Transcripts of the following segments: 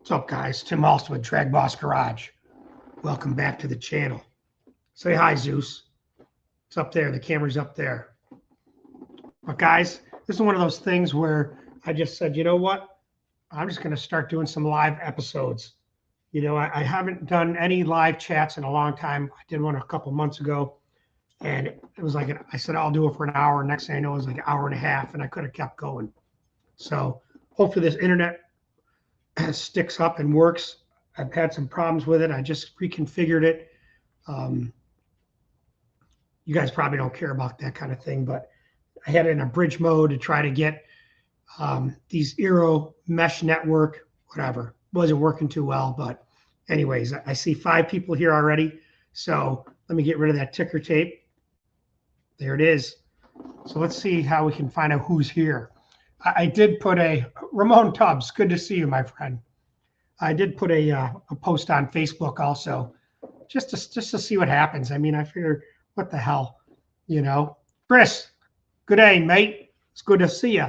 What's up, guys? Tim Alston with DragBoss Garage. Welcome back to the channel. Say hi, Zeus. It's up there. The camera's up there. But guys, this is one of those things where I just said, you know what? I'm just going to start doing some live episodes. You know, I haven't done any live chats in a long time. I did one a couple months ago, and it was like, I said, I'll do it for an hour. Next thing I know, it was like an hour and a half, and I could have kept going. So hopefully this internet sticks up and works. I've had some problems with it. I just reconfigured it. You guys probably don't care about that kind of thing, but I had it in a bridge mode to try to get these Eero mesh network, whatever. Wasn't working too well, but anyways, I see 5 people here already. So let me get rid of that ticker tape. There it is. So let's see how we can find out who's here. I did put Ramon Tubbs. Good to see you, my friend. I did put a post on Facebook also, just to see what happens. I mean, I figured, what the hell, you know? Chris, good day, mate. It's good to see you.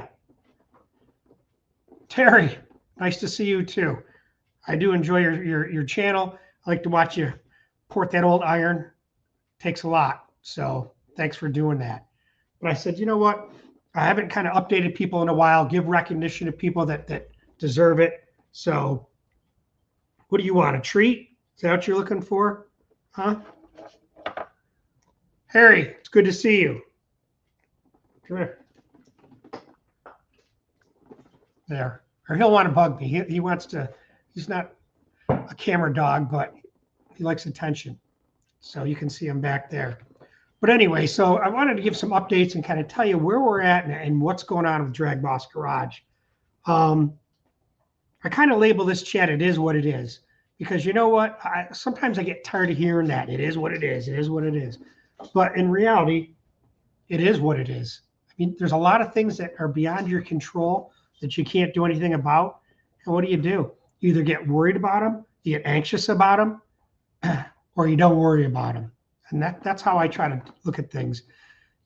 Terry, nice to see you too. I do enjoy your channel. I like to watch you port that old iron. Takes a lot. So thanks for doing that. But I said, you know what? I haven't kind of updated people in a while. Give recognition to people that deserve it. So what do you want? A treat? Is that what you're looking for? Huh? Harry, it's good to see you. Come here. There. Or he'll want to bug me. He wants to, he's not a camera dog, but he likes attention. So you can see him back there. But anyway, so I wanted to give some updates and kind of tell you where we're at and what's going on with DragBoss Garage. I kind of label this chat, it is what it is. Because you know what? Sometimes I get tired of hearing that. It is what it is. It is what it is. But in reality, it is what it is. I mean, there's a lot of things that are beyond your control that you can't do anything about. And what do? You either get worried about them, you get anxious about them, or you don't worry about them. And that's how I try to look at things.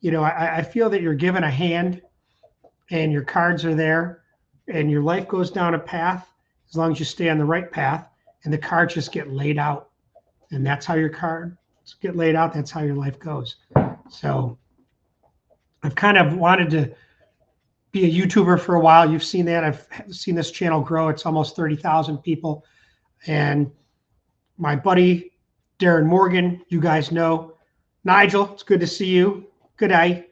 You know, I feel that you're given a hand and your cards are there and your life goes down a path as long as you stay on the right path and the cards just get laid out. And that's how your cards get laid out. That's how your life goes. So I've kind of wanted to be a YouTuber for a while. You've seen that. I've seen this channel grow. It's almost 30,000 people. And my buddy, Darren Morgan, you guys know. Nigel, it's good to see you. Good day.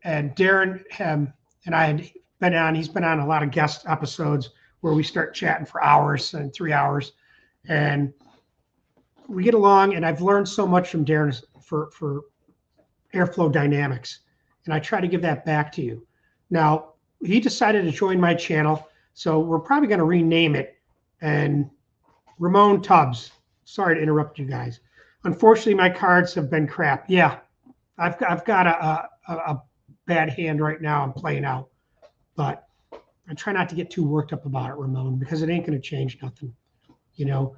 And Darren and I had been on, he's been on a lot of guest episodes where we start chatting for hours and 3 hours. And we get along, and I've learned so much from Darren for airflow dynamics. And I try to give that back to you. Now, he decided to join my channel, so we're probably going to rename it. And Ramon Tubbs. Sorry to interrupt you guys. Unfortunately, my cards have been crap. Yeah, I've got a bad hand right now. I'm playing out, but I try not to get too worked up about it, Ramon, because it ain't going to change nothing. You know,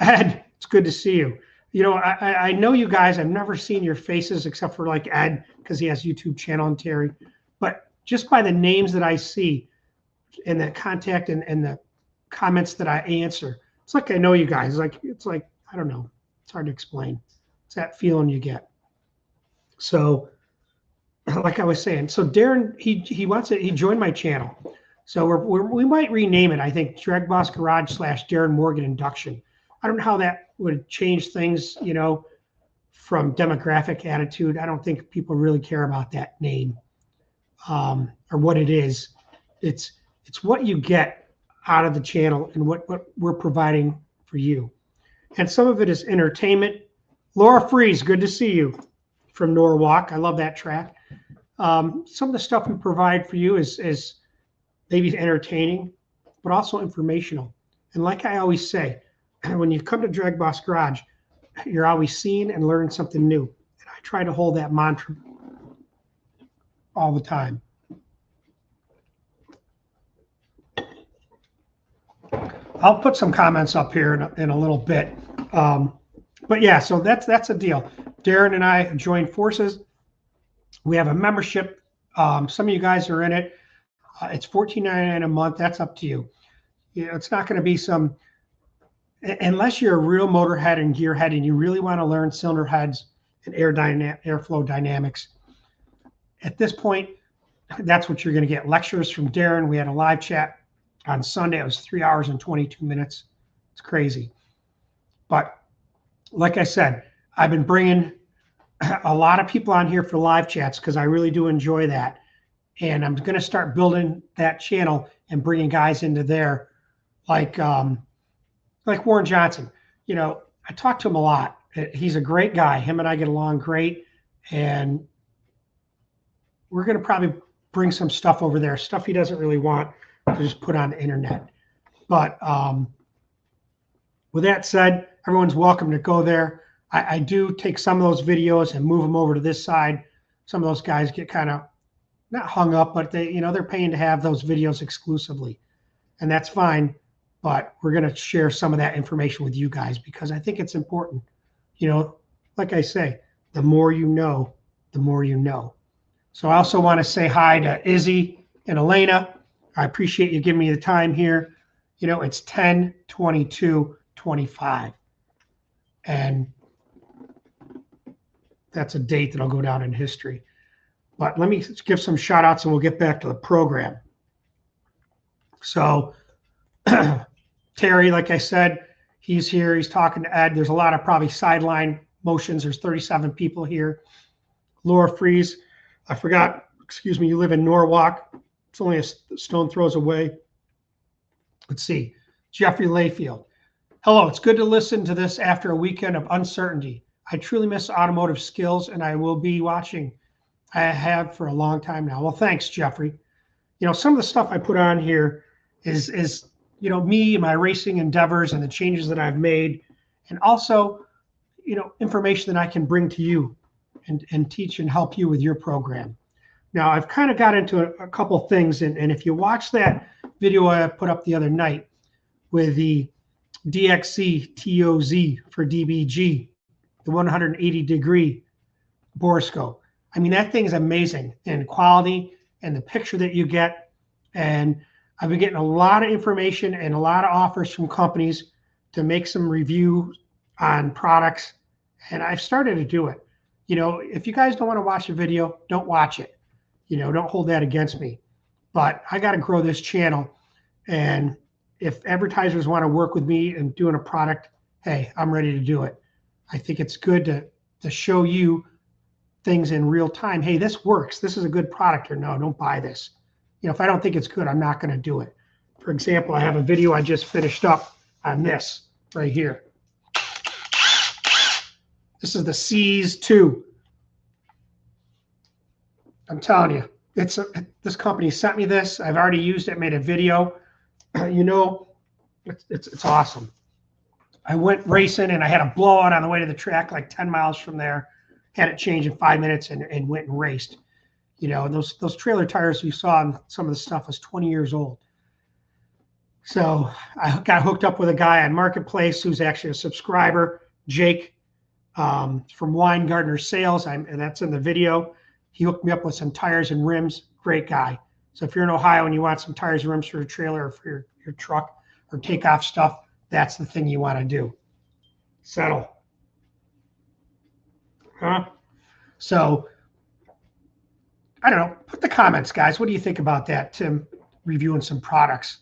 Ed, it's good to see you. You know, I know you guys. I've never seen your faces except for like Ed, because he has a YouTube channel, and Terry. But just by the names that I see and the contact and the comments that I answer, it's like I know you guys. It's like I don't know. It's hard to explain. It's that feeling you get. So, like I was saying, so Darren, he joined my channel. So we might rename it. I think DragBoss Garage / Darren Morgan Induction. I don't know how that would change things, you know, from demographic attitude. I don't think people really care about that name or what it is. It's what you get out of the channel and what we're providing for you. And some of it is entertainment. Laura Freeze, good to see you from Norwalk. I love that track. Some of the stuff we provide for you is maybe entertaining, but also informational. And like I always say, when you come to DragBoss Garage, you're always seeing and learning something new. And I try to hold that mantra all the time. I'll put some comments up here in a little bit. But yeah, so that's a deal. Darren and I joined forces. We have a membership. Some of you guys are in it. It's $14.99 a month. That's up to you. You know, it's not going to be some, unless you're a real motorhead and gearhead and you really want to learn cylinder heads and airflow dynamics. At this point, that's what you're going to get. Lectures from Darren. We had a live chat on Sunday. It was 3 hours and 22 minutes. It's crazy. But like I said, I've been bringing a lot of people on here for live chats because I really do enjoy that. And I'm going to start building that channel and bringing guys into there, like Warren Johnson. You know, I talk to him a lot. He's a great guy. Him and I get along great. And we're going to probably bring some stuff over there, stuff he doesn't really want to just put on the internet. But with that said, everyone's welcome to go there. I do take some of those videos and move them over to this side. Some of those guys get kind of not hung up, but they're paying to have those videos exclusively, and that's fine. But we're going to share some of that information with you guys because I think it's important. You know, like I say, the more you know, the more you know. So I also want to say hi to Izzy and Elena. I appreciate you giving me the time here. You know, it's 10/22/25, and that's a date that'll go down in history. But let me give some shout outs and we'll get back to the program. So Terry, like I said, he's here. He's talking to Ed. There's a lot of probably sideline motions. There's 37 people here. Laura Fries, I forgot, excuse me, you live in Norwalk. It's only a stone throws away. Let's see. Jeffrey Layfield. Hello, it's good to listen to this after a weekend of uncertainty. I truly miss automotive skills, and I will be watching. I have for a long time now. Well, thanks, Jeffrey. You know, some of the stuff I put on here is you know, me and my racing endeavors and the changes that I've made, and also, you know, information that I can bring to you and teach and help you with your program. Now, I've kind of got into a couple things, and if you watch that video I put up the other night with the DXC TOZ for DBG, the 180-degree borescope. I mean, that thing is amazing in quality and the picture that you get. And I've been getting a lot of information and a lot of offers from companies to make some review on products. And I've started to do it. You know, if you guys don't want to watch a video, don't watch it. You know, don't hold that against me. But I got to grow this channel. And if advertisers want to work with me and doing a product, hey, I'm ready to do it. I think it's good to show you things in real time. Hey, this works. This is a good product, or no, don't buy this. You know, if I don't think it's good, I'm not going to do it. For example, I have a video I just finished up on this right here. This is the Seas 2. I'm telling you, this company sent me this. I've already used it, made a video. You know, it's awesome. I went racing and I had a blowout on the way to the track, like 10 miles from there. Had it changed in 5 minutes and went and raced. You know, those trailer tires you saw on some of the stuff was 20 years old. So I got hooked up with a guy on Marketplace who's actually a subscriber, Jake, from Weingartner Sales, and that's in the video. He hooked me up with some tires and rims. Great guy. So if you're in Ohio and you want some tires and rims for your trailer or for your truck or takeoff stuff, that's the thing you want to do. Settle. Huh? So, I don't know. Put the comments, guys. What do you think about that, Tim, reviewing some products?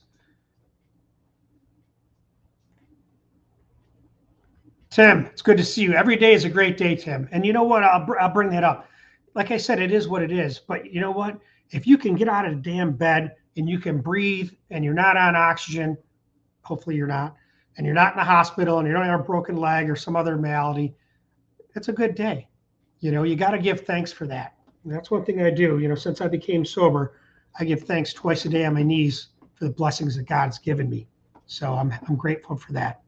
Tim, it's good to see you. Every day is a great day, Tim. And you know what? I'll bring that up. Like I said, it is what it is. But you know what? If you can get out of the damn bed and you can breathe and you're not on oxygen, hopefully you're not, and you're not in the hospital and you don't have a broken leg or some other malady, it's a good day. You know, you got to give thanks for that. And that's one thing I do. You know, since I became sober, I give thanks twice a day on my knees for the blessings that God's given me. So I'm grateful for that.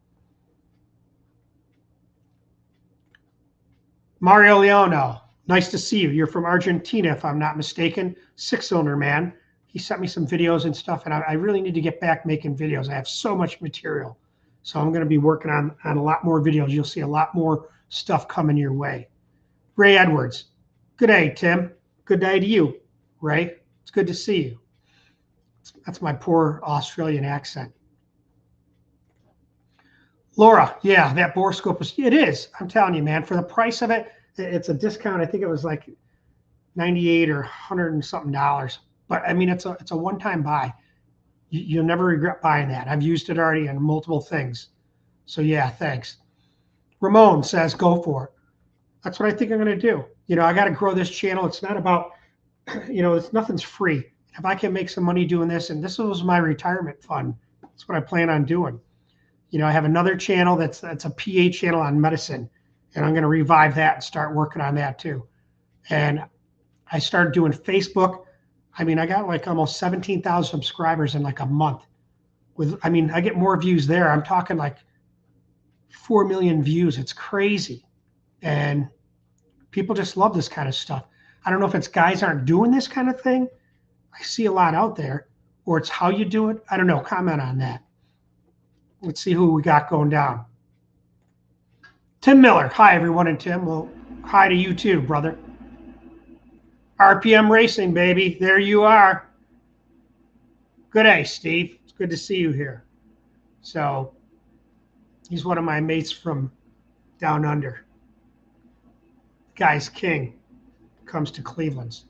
Mario Leono, nice to see you. You're from Argentina, if I'm not mistaken. 6-cylinder man. He sent me some videos and stuff, and I really need to get back making videos. I have so much material. So I'm going to be working on a lot more videos. You'll see a lot more stuff coming your way. Ray Edwards. Good day, Tim. Good day to you, Ray. It's good to see you. That's my poor Australian accent. Laura, yeah, that borescope is, it is. I'm telling you, man, for the price of it, it's a discount. I think it was like 98 or 100 and something dollars. But I mean, it's a one-time buy. You'll never regret buying that. I've used it already on multiple things. So yeah, thanks. Ramon says, go for it. That's what I think I'm going to do. I got to grow this channel. It's not about, it's nothing's free. If I can make some money doing this, and this was my retirement fund, that's what I plan on doing. I have another channel that's a PA channel on medicine, and I'm going to revive that and start working on that too. And I started doing Facebook. I mean, I got like almost 17,000 subscribers in like a month. I get more views there. I'm talking like 4 million views. It's crazy. And people just love this kind of stuff. I don't know if it's guys aren't doing this kind of thing. I see a lot out there, or it's how you do it. I don't know. Comment on that. Let's see who we got going down. Tim Miller. Hi, everyone. And Tim, well, hi to you too, brother. RPM Racing, baby. There you are. Good day, Steve. It's good to see you here. So he's one of my mates from down under. Guy's king. Comes to Cleveland's.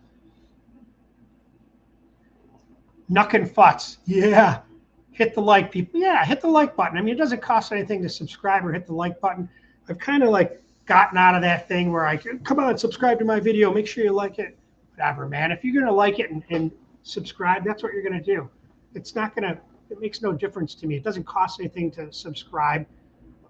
Nuck and Futz. Yeah. Hit the like, people. Yeah, hit the like button. I mean, it doesn't cost anything to subscribe or hit the like button. I've kind of like gotten out of that thing where I can, come on, subscribe to my video. Make sure you like it. Whatever, man. If you're going to like it and subscribe, that's what you're going to do. It's not going to, it makes no difference to me. It doesn't cost anything to subscribe.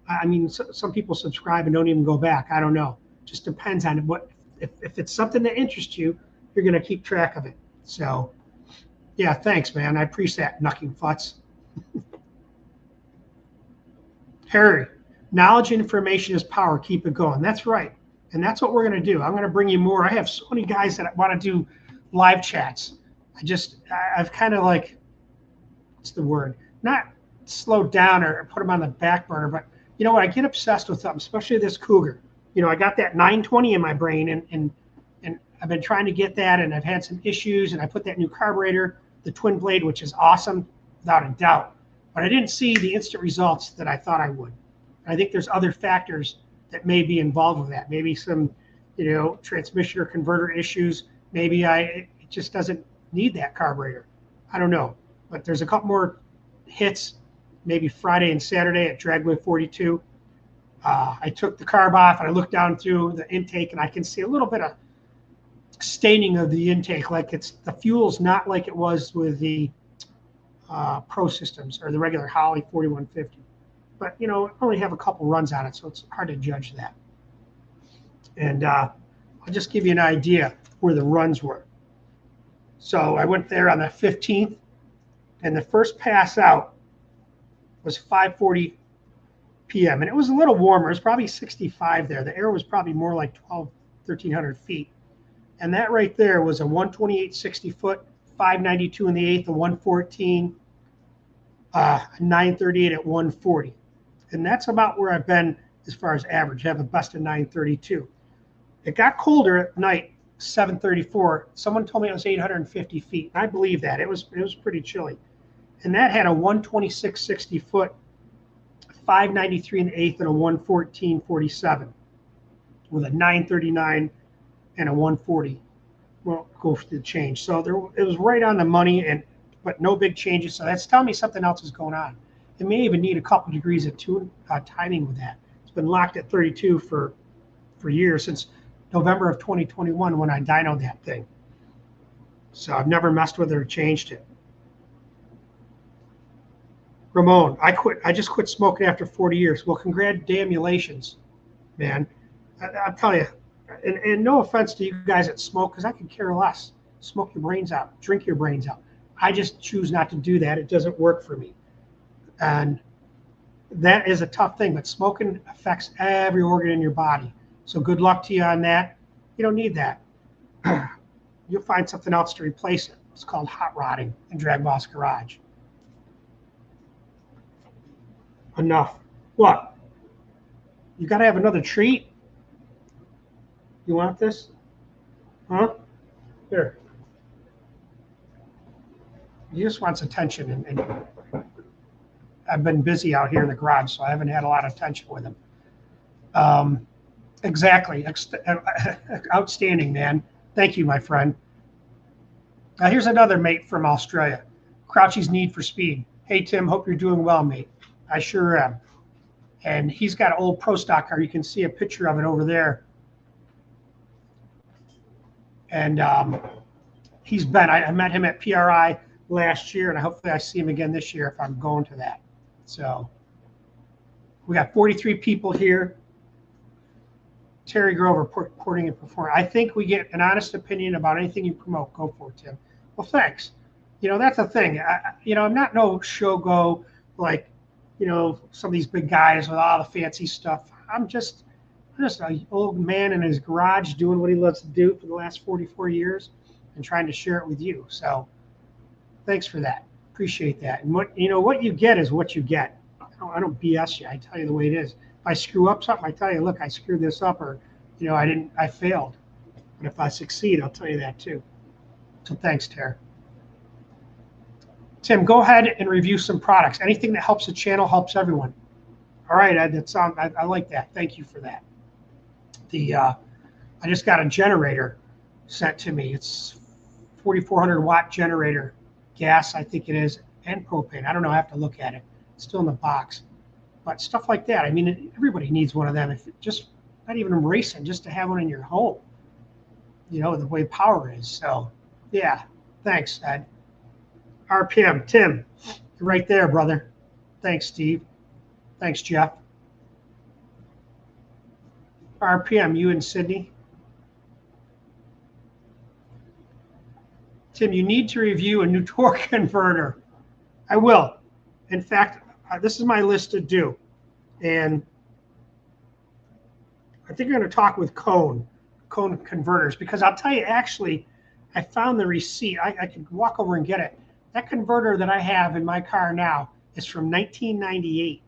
I mean, some people subscribe and don't even go back. I don't know. Just depends on what, if it's something that interests you, you're going to keep track of it. So, yeah, thanks, man. I appreciate that, Nucking Futz. Harry, knowledge and information is power. Keep it going. That's right. And that's what we're going to do. I'm going to bring you more. I have so many guys that want to do live chats. I've kind of like, what's the word? Not slowed down or put them on the back burner, but you know what? I get obsessed with them, especially this Cougar. I got that 920 in my brain, and I've been trying to get that, and I've had some issues, and I put that new carburetor, the twin blade, which is awesome, without a doubt. But I didn't see the instant results that I thought I would. I think there's other factors that may be involved with that. Maybe some, transmission or converter issues. Maybe it just doesn't need that carburetor. I don't know. But there's a couple more hits, maybe Friday and Saturday at DragBoss 42. I took the carb off and I looked down through the intake, and I can see a little bit of staining of the intake, like the fuel's not like it was with the Pro Systems or the regular Holley 4150. But I only have a couple runs on it, so it's hard to judge that. And I'll just give you an idea where the runs were. So I went there on the 15th, and the first pass out was 5:40 p.m. And it was a little warmer. It was probably 65 there. The air was probably more like 1,300 feet. And that right there was a 128.60 foot, 592 in the eighth, a 114, 938 at 140. And that's about where I've been as far as average. I have a best of 932. It got colder at night, 734. Someone told me it was 850 feet. I believe that. It was pretty chilly. And that had a 126.60 foot, 593 in the eighth, and a 114.47 with a 939 and a 140. Well, go for the change. So it was right on the money, but no big changes. So that's telling me something else is going on. It may even need a couple degrees of timing with that. It's been locked at 32 for years, since November of 2021 when I dynoed that thing. So I've never messed with it or changed it. Ramon, I just quit smoking after 40 years. Well, congratulations, man. I'll tell you, and no offense to you guys that smoke, because I could care less. Smoke your brains out, drink your brains out. I just choose not to do that. It doesn't work for me. And that is a tough thing, but smoking affects every organ in your body. So good luck to you on that. You don't need that. You'll find something else to replace it. It's called hot rodding in DragBoss Garage. Enough. What? You got to have another treat? You want this? Huh? Here. He just wants attention, and I've been busy out here in the garage, so I haven't had a lot of attention with him. Exactly. Outstanding, man. Thank you, my friend. Now, here's another mate from Australia. Crouchy's Need for Speed. Hey, Tim, hope you're doing well, mate. I sure am. And he's got an old Pro Stock car. You can see a picture of it over there. And I met him at PRI last year, and hopefully I see him again this year if I'm going to that. So we got 43 people here. Terry Grover, reporting and performing. I think we get an honest opinion about anything you promote. Go for it, Tim. Well, thanks. That's the thing. I'm not no show-go like, some of these big guys with all the fancy stuff. I'm just an old man in his garage doing what he loves to do for the last 44 years and trying to share it with you. So thanks for that. Appreciate that. And what you get is what you get. I don't BS you. I tell you the way it is. If I screw up something, I tell you, look, I screwed this up, or, I failed. But if I succeed, I'll tell you that too. So thanks, Tara. Tim, go ahead and review some products. Anything that helps the channel helps everyone. All right, Ed, I like that. Thank you for that. I just got a generator sent to me. It's 4,400 watt generator, gas, I think it is, and propane. I don't know. I have to look at it. It's still in the box. But stuff like that. I mean, everybody needs one of them. If just not even racing, just to have one in your home. The way power is. So, yeah. Thanks, Ed. RPM, Tim, you're right there, brother. Thanks, Steve. Thanks, Jeff. RPM, you in Sydney. Tim, you need to review a new torque converter. I will. In fact, this is my list to do. And I think I'm going to talk with Cone Converters, because I'll tell you, actually, I found the receipt. I could walk over and get it. That converter that I have in my car now is from 1998.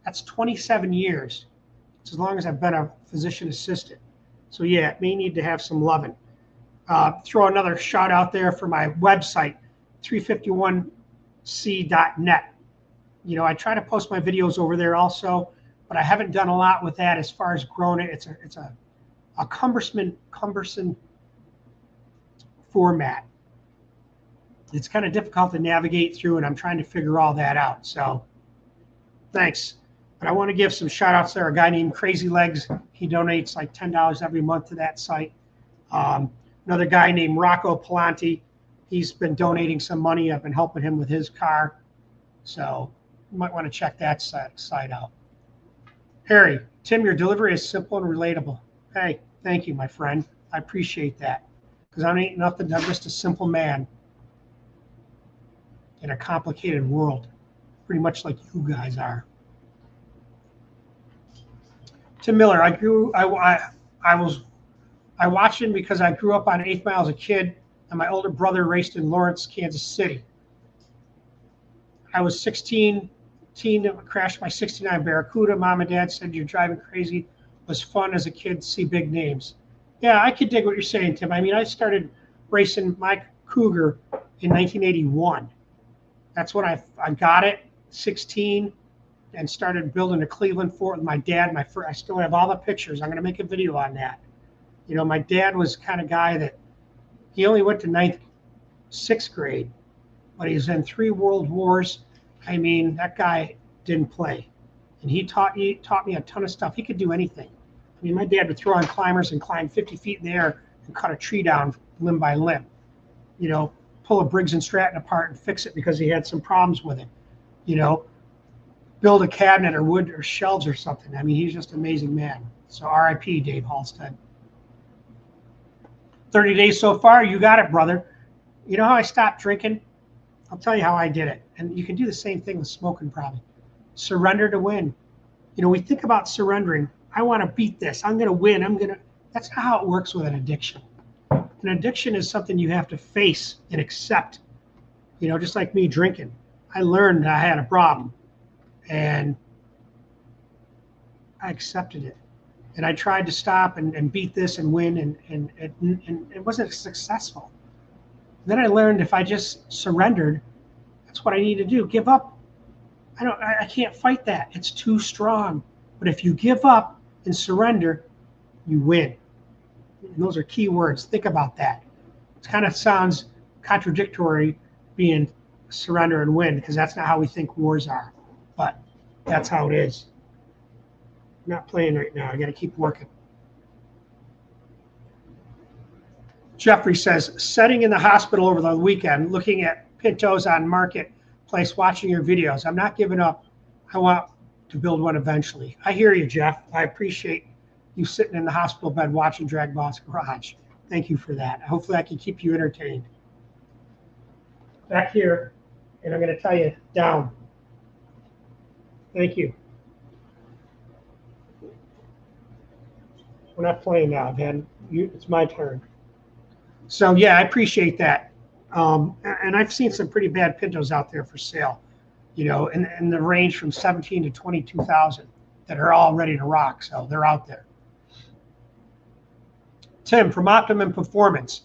That's 27 years. It's as long as I've been a physician assistant. So yeah, it may need to have some loving. Throw another shout out there for my website, 351c.net. I try to post my videos over there also, but I haven't done a lot with that as far as growing it. It's a cumbersome format. It's kind of difficult to navigate through, and I'm trying to figure all that out. So thanks. But I want to give some shout outs there. A guy named Crazy Legs, he donates like $10 every month to that site. Another guy named Rocco Palante, he's been donating some money. I've been helping him with his car. So you might want to check that site out. Harry, Tim, your delivery is simple and relatable. Hey, thank you, my friend. I appreciate that. Because I ain't nothing, I'm just a simple man in a complicated world, pretty much like you guys are. Tim Miller, I watched him because I grew up on 8th Mile as a kid, and my older brother raced in Lawrence, Kansas City. I was 16, crashed my 69 Barracuda. Mom and Dad said, you're driving crazy. It was fun as a kid to see big names. Yeah, I could dig what you're saying, Tim. I mean, I started racing my Cougar in 1981. That's when I got it, 16, and started building a Cleveland Fort with my dad. I still have all the pictures. I'm going to make a video on that. My dad was the kind of guy that he only went to 6th grade, but he was in 3 world wars. I mean, that guy didn't play. And he taught me a ton of stuff. He could do anything. I mean, my dad would throw on climbers and climb 50 feet in the air and cut a tree down limb by limb. Pull a Briggs and Stratton apart and fix it because he had some problems with it. Build a cabinet or wood or shelves or something. I mean, he's just an amazing man. So RIP, Dave Halstead. 30 days so far, you got it, brother. You know how I stopped drinking? I'll tell you how I did it. And you can do the same thing with smoking probably. Surrender to win. We think about surrendering. I want to beat this. I'm going to win. That's not how it works with an addiction. An addiction is something you have to face and accept. Just like me drinking. I learned I had a problem, and I accepted it. And I tried to stop and beat this and win, and it wasn't successful. Then I learned if I just surrendered, that's what I need to do. Give up. I can't fight that. It's too strong. But if you give up and surrender, you win. And those are key words. Think about that. It kind of sounds contradictory being surrender and win, because that's not how we think wars are. But that's how it is. I'm not playing right now. I got to keep working. Jeffrey says, sitting in the hospital over the weekend, looking at Pintos on Marketplace, watching your videos. I'm not giving up. I want to build one eventually. I hear you, Jeff. I appreciate you sitting in the hospital bed watching DragBoss Garage. Thank you for that. Hopefully I can keep you entertained. Back here, and I'm going to tell you, down. Thank you. We're not playing now, man. It's my turn. So yeah, I appreciate that. And I've seen some pretty bad Pintos out there for sale, you know, in the range from 17 to 22,000 that are all ready to rock. So they're out there. Tim from Optimum Performance.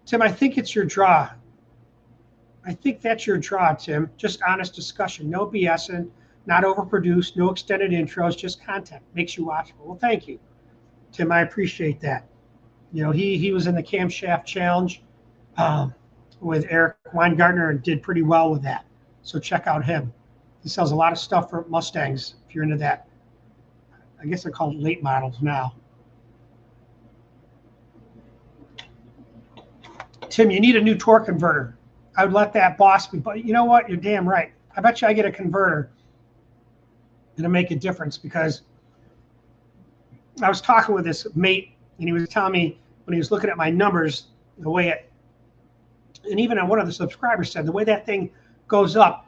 Tim, I think it's your draw. I think that's your draw, Tim. Just honest discussion. No BSing, not overproduced, no extended intros, just content. Makes you watchable. Well, thank you, Tim. I appreciate that. You know, he was in the Camshaft Challenge with Eric Weingartner and did pretty well with that. So check out him. He sells a lot of stuff for Mustangs if you're into that. I guess they're called late models now. Tim, you need a new torque converter. I would let that boss be, but you know what? You're damn right. I bet you I get a converter. It'll make a difference, because I was talking with this mate, and he was telling me when he was looking at my numbers, the way it, and even on one of the subscribers said, the way that thing goes up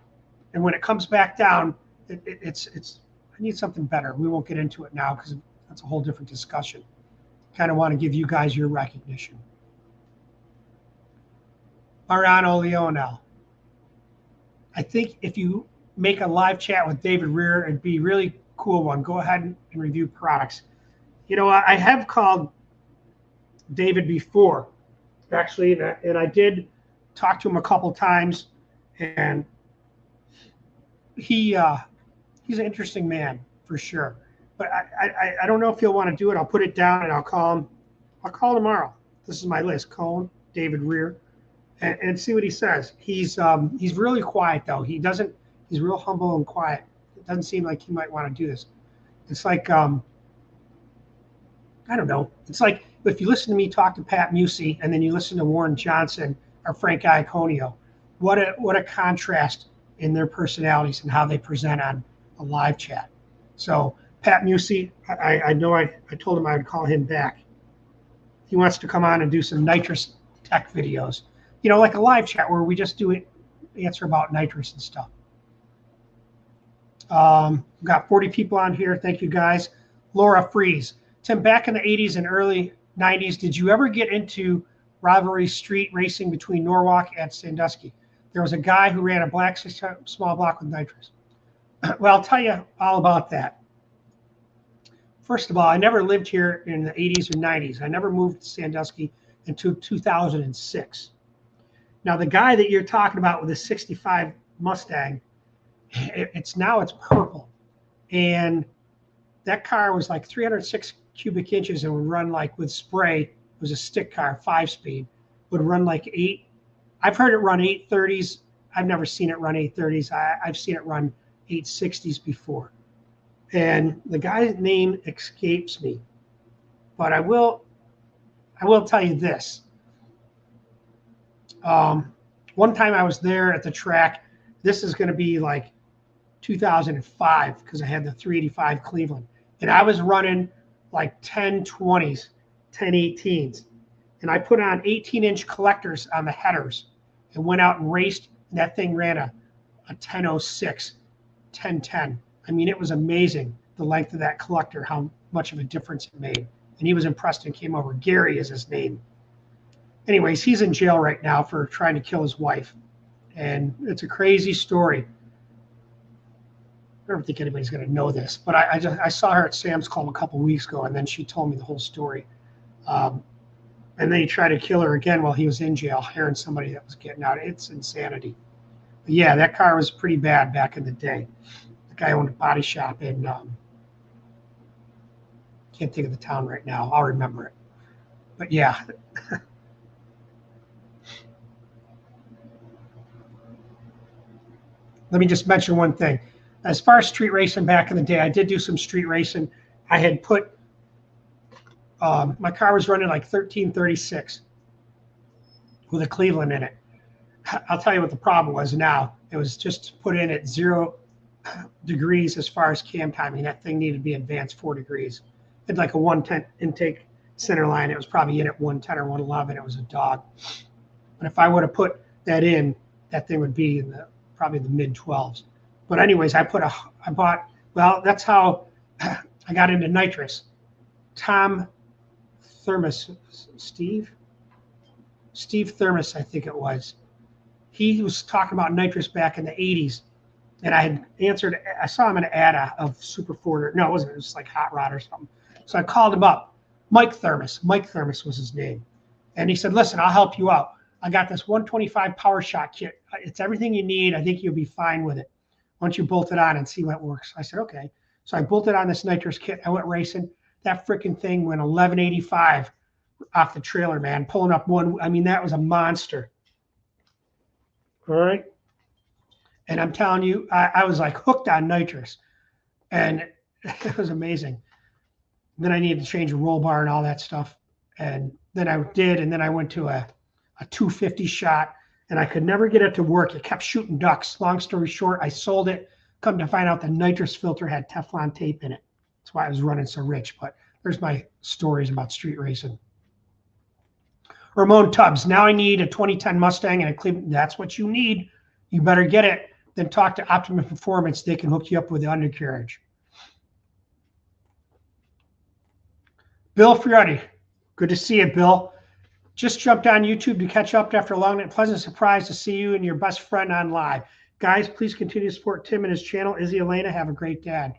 and when it comes back down, it's I need something better. We won't get into it now because that's a whole different discussion. Kind of want to give you guys your recognition. Mariano Leonel. I think if you make a live chat with David Rear, it'd be a really cool one. Go ahead and review products. You know, I have called David before, actually, and I did talk to him a couple times, and he's an interesting man for sure. But I don't know if he'll want to do it. I'll put it down and I'll call him. I'll call tomorrow. This is my list: Cone, David Rear, and see what he says. He's really quiet though. He's real humble and quiet. It doesn't seem like he might want to do this. It's like I don't know. It's like if you listen to me talk to Pat Musey and then you listen to Warren Johnson or Frank Iaconio, what a contrast in their personalities and how they present on a live chat. So Pat Musey, I know I told him I would call him back. He wants to come on and do some nitrous tech videos, you know, like a live chat where we just do it, answer about nitrous and stuff. We've got 40 people on here. Thank you guys. Laura Freeze. Tim, back in the 80s and early 90s, did you ever get into rivalry street racing between Norwalk and Sandusky? There was a guy who ran a black small block with nitrous. Well, I'll tell you all about that. First of all, I never lived here in the 80s or 90s. I never moved to Sandusky until 2006. Now, the guy that you're talking about with the 65 Mustang, it's purple. And that car was like 306 cubic inches and would run like with spray. It was a stick car, 5-speed, would run like 8. I've heard it run 830s. I've never seen it run 830s. I've seen it run 860s before. And the guy's name escapes me, but I will tell you this. One time I was there at the track. This is going to be like 2005 because I had the 385 Cleveland, and I was running like 1020s, 1018s, and I put on 18-inch collectors on the headers and went out and raced, and that thing ran a 1006, 1010. I mean, it was amazing, the length of that collector, how much of a difference it made. And he was impressed and came over. Gary is his name. Anyways, he's in jail right now for trying to kill his wife. And it's a crazy story. I don't think anybody's going to know this, but I saw her at Sam's Club a couple weeks ago, and then she told me the whole story. And then he tried to kill her again while he was in jail, hearing somebody that was getting out. It's insanity. But yeah, that car was pretty bad back in the day. The guy owned a body shop in, can't think of the town right now. I'll remember it. But yeah. Let me just mention one thing. As far as street racing back in the day, I did do some street racing. I had put, my car was running like 1336 with a Cleveland in it. I'll tell you what the problem was now. It was just put in at 0 degrees as far as cam timing. That thing needed to be advanced 4 degrees. It had like a 110 intake center line. It was probably in at 110 or 111. It was a dog. But if I would have put that in, that thing would be in the probably the mid 12s. But anyways, I bought, well, that's how I got into nitrous. Tom Thermos, Steve Thermos, I think it was. He was talking about nitrous back in the 80s. And I had answered, I saw him in an ad of Super Ford, or no, it wasn't, it was like Hot Rod or something. So I called him up. Mike Thermos was his name. And he said, listen, I'll help you out. I got this 125 Power Shot kit. It's everything you need. I think you'll be fine with it once you bolt it on and see what works. I said, okay. So I bolted on this nitrous kit. I went racing. That freaking thing went 1185 off the trailer, man, pulling up one. I mean, that was a monster. All right. And I'm telling you, I was like hooked on nitrous. And it was amazing. Then I needed to change a roll bar and all that stuff. And then I did. And then I went to a 250 shot. And I could never get it to work. It kept shooting ducks. Long story short, I sold it. Come to find out the nitrous filter had Teflon tape in it. That's why I was running so rich. But there's my stories about street racing. Ramon Tubbs. Now I need a 2010 Mustang and a Cleveland. That's what you need. You better get it. Then talk to Optimum Performance. They can hook you up with the undercarriage. Bill Fioretti. Good to see you, Bill. Just jumped on YouTube to catch up after a long and pleasant surprise to see you and your best friend on live. Guys, please continue to support Tim and his channel. Izzy Elena, have a great dad.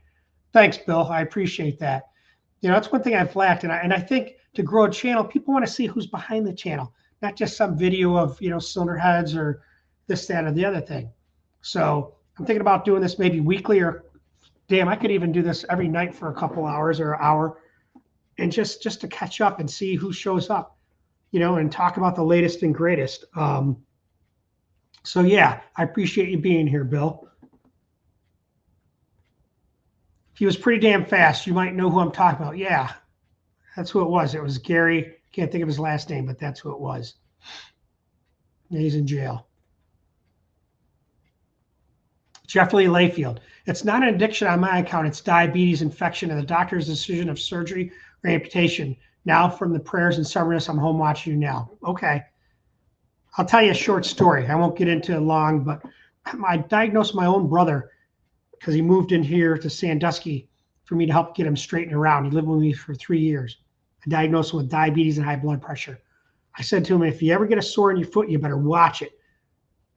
Thanks, Bill. I appreciate that. You know, that's one thing I've lacked. And I think to grow a channel, people want to see who's behind the channel, not just some video of, you know, cylinder heads or this, that, or the other thing. So I'm thinking about doing this maybe weekly, or damn, I could even do this every night for a couple hours or an hour, and just to catch up and see who shows up, you know, and talk about the latest and greatest. So yeah, I appreciate you being here, Bill. He was pretty damn fast. You might know who I'm talking about. Yeah, that's who it was. It was Gary. Can't think of his last name, but that's who it was. He's in jail. Jeffrey Layfield. It's not an addiction on my account. It's diabetes, infection, and the doctor's decision of surgery or amputation. Now, from the prayers and stubbornness, I'm home watching you now. Okay. I'll tell you a short story. I won't get into it long, but I diagnosed my own brother because he moved in here to Sandusky for me to help get him straightened around. He lived with me for 3 years. I diagnosed him with diabetes and high blood pressure. I said to him, if you ever get a sore in your foot, you better watch it.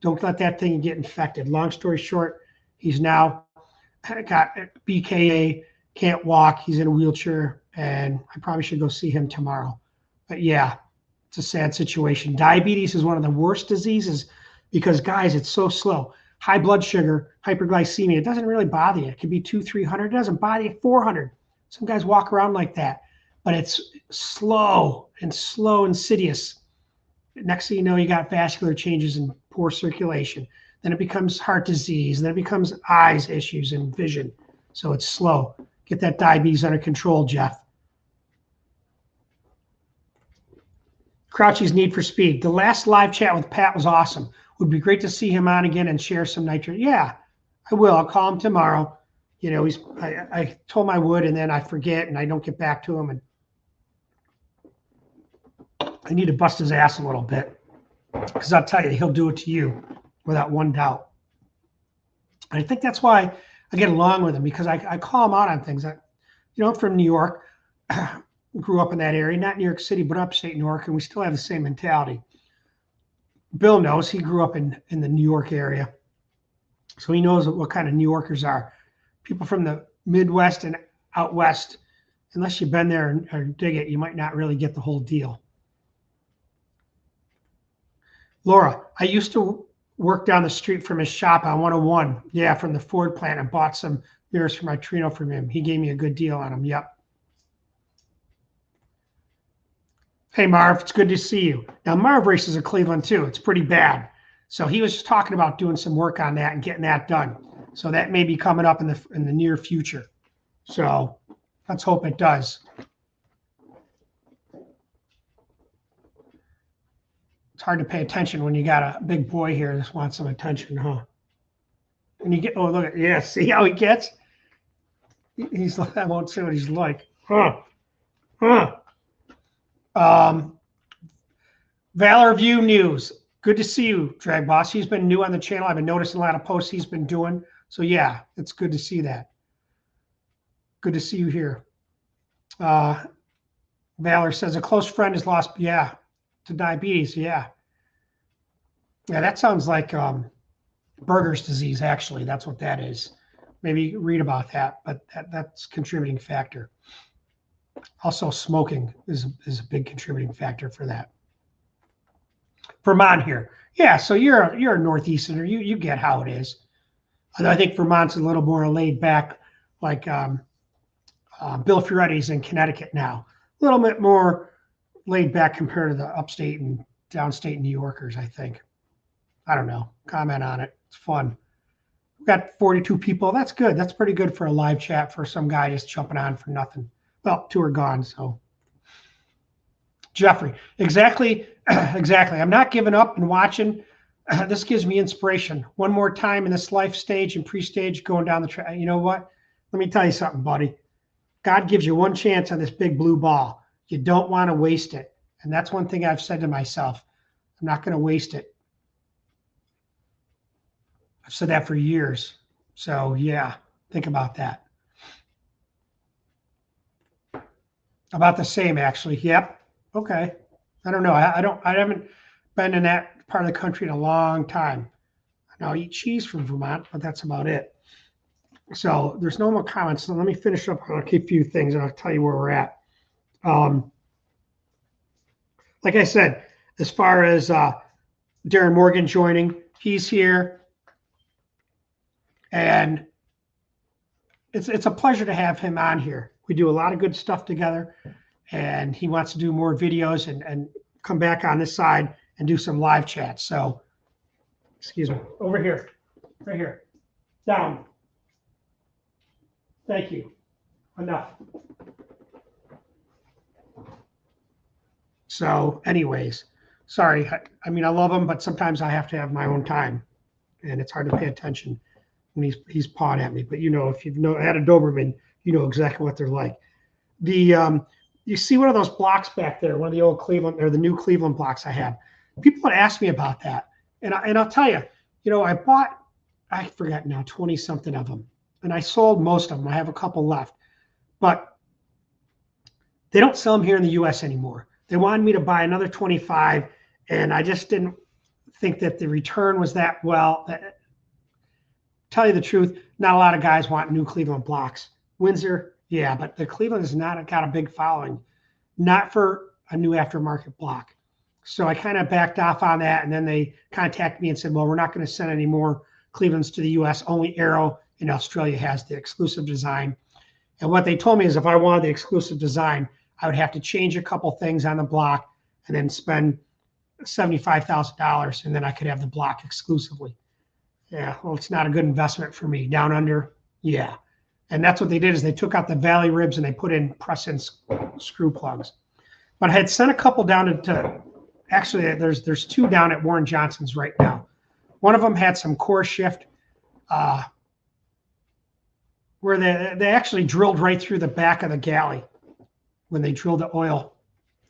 Don't let that thing get infected. Long story short, he's now got BKA, can't walk. He's in a wheelchair, and I probably should go see him tomorrow. But yeah, it's a sad situation. Diabetes is one of the worst diseases because, guys, it's so slow. High blood sugar, hyperglycemia, it doesn't really bother you. It could be 200, 300. It doesn't bother you 400. Some guys walk around like that, but it's slow, insidious. Next thing you know, you got vascular changes and poor circulation. Then it becomes heart disease. Then it becomes eyes issues and vision. So it's slow. Get that diabetes under control, Jeff. Crouchy's Need for Speed. The last live chat with Pat was awesome. Would be great to see him on again and share some nitro. Yeah, I will. I'll call him tomorrow. You know, I told him I would, and then I forget, and I don't get back to him. And I need to bust his ass a little bit, because I'll tell you, he'll do it to you without one doubt. And I think that's why I get along with him, because I call him out on things. You know, I'm from New York, grew up in that area, not New York City, but upstate New York, and we still have the same mentality. Bill knows. He grew up in the New York area, so he knows what kind of New Yorkers are. People from the Midwest and out west, unless you've been there or dig it, you might not really get the whole deal. Laura, I used to worked down the street from his shop on 101. Yeah, from the Ford plant. I bought some mirrors for my Trino from him. He gave me a good deal on them. Yep. Hey, Marv, it's good to see you. Now, Marv races in Cleveland, too. It's pretty bad. So he was just talking about doing some work on that and getting that done. So that may be coming up in the near future. So let's hope it does. It's hard to pay attention when you got a big boy here that just wants some attention, huh? And you get, oh, look at, yeah, see how he gets? He's like, I won't say what he's like. Huh. Valor View News. Good to see you, DragBoss. He's been new on the channel. I've been noticing a lot of posts he's been doing. So yeah, it's good to see that. Good to see you here. Valor says a close friend is lost, yeah, to diabetes. Yeah. Yeah, that sounds like Berger's disease, actually. That's what that is. Maybe read about that, but that's a contributing factor. Also, smoking is a big contributing factor for that. Vermont here. Yeah, so you're a Northeasterner. You get how it is. I think Vermont's a little more laid back, like Bill Fioretti's in Connecticut now. A little bit more laid back compared to the upstate and downstate New Yorkers, I think. I don't know. Comment on it. It's fun. We've got 42 people. That's good. That's pretty good for a live chat for some guy just jumping on for nothing. Well, 2 are gone, so. Jeffrey, exactly. I'm not giving up and watching. This gives me inspiration. One more time in this life stage and pre-stage going down the track. You know what? Let me tell you something, buddy. God gives you one chance on this big blue ball. You don't want to waste it. And that's one thing I've said to myself. I'm not going to waste it. I've said that for years. So yeah, think about that. About the same, actually. Yep. Okay. I don't know. I haven't been in that part of the country in a long time. I know I eat cheese from Vermont, but that's about it. So there's no more comments. So let me finish up on a few things and I'll tell you where we're at. Like I said, as far as Darren Morgan joining, he's here. And it's a pleasure to have him on here. We do a lot of good stuff together. And he wants to do more videos and come back on this side and do some live chats. So, excuse me, over here, right here, down. Thank you. Enough. So anyways, sorry. I mean, I love him, but sometimes I have to have my own time. And it's hard to pay attention when he's pawing at me. But, you know, if you've had a Doberman, you know exactly what they're like. You see one of those blocks back there, one of the old Cleveland or the new Cleveland blocks I had. People had asked me about that. And I'll tell you, you know, I forgot now, 20 something of them. And I sold most of them. I have a couple left. But they don't sell them here in the US anymore. They wanted me to buy another 25. And I just didn't think that the return was that well. Tell you the truth, not a lot of guys want new Cleveland blocks. Windsor, yeah, but the Cleveland has not got a big following, not for a new aftermarket block. So I kind of backed off on that. And then they contacted me and said, well, we're not going to send any more Clevelands to the US. Only Aero in Australia has the exclusive design. And what they told me is if I wanted the exclusive design, I would have to change a couple things on the block and then spend $75,000. And then I could have the block exclusively. Yeah, well, it's not a good investment for me. Down under, yeah. And that's what they did is they took out the valley ribs and they put in press-in screw plugs. But I had sent a couple down to actually, there's 2 down at Warren Johnson's right now. One of them had some core shift where they actually drilled right through the back of the galley when they drilled the oil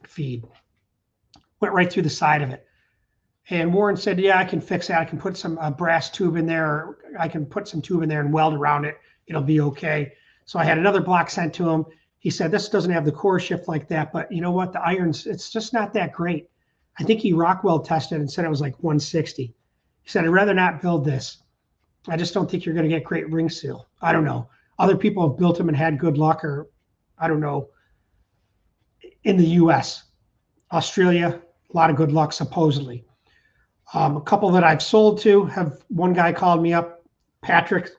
feed. Went right through the side of it. And Warren said, yeah, I can fix that. I can put some brass tube in there. Or I can put some tube in there and weld around it. It'll be okay. So I had another block sent to him. He said, this doesn't have the core shift like that, but you know what? The irons, it's just not that great. I think he Rockwell tested and said it was like 160. He said, I'd rather not build this. I just don't think you're going to get great ring seal. I don't know. Other people have built them and had good luck, or I don't know. In the US, Australia, a lot of good luck, supposedly. A couple that I've sold to have one guy called me up, Patrick.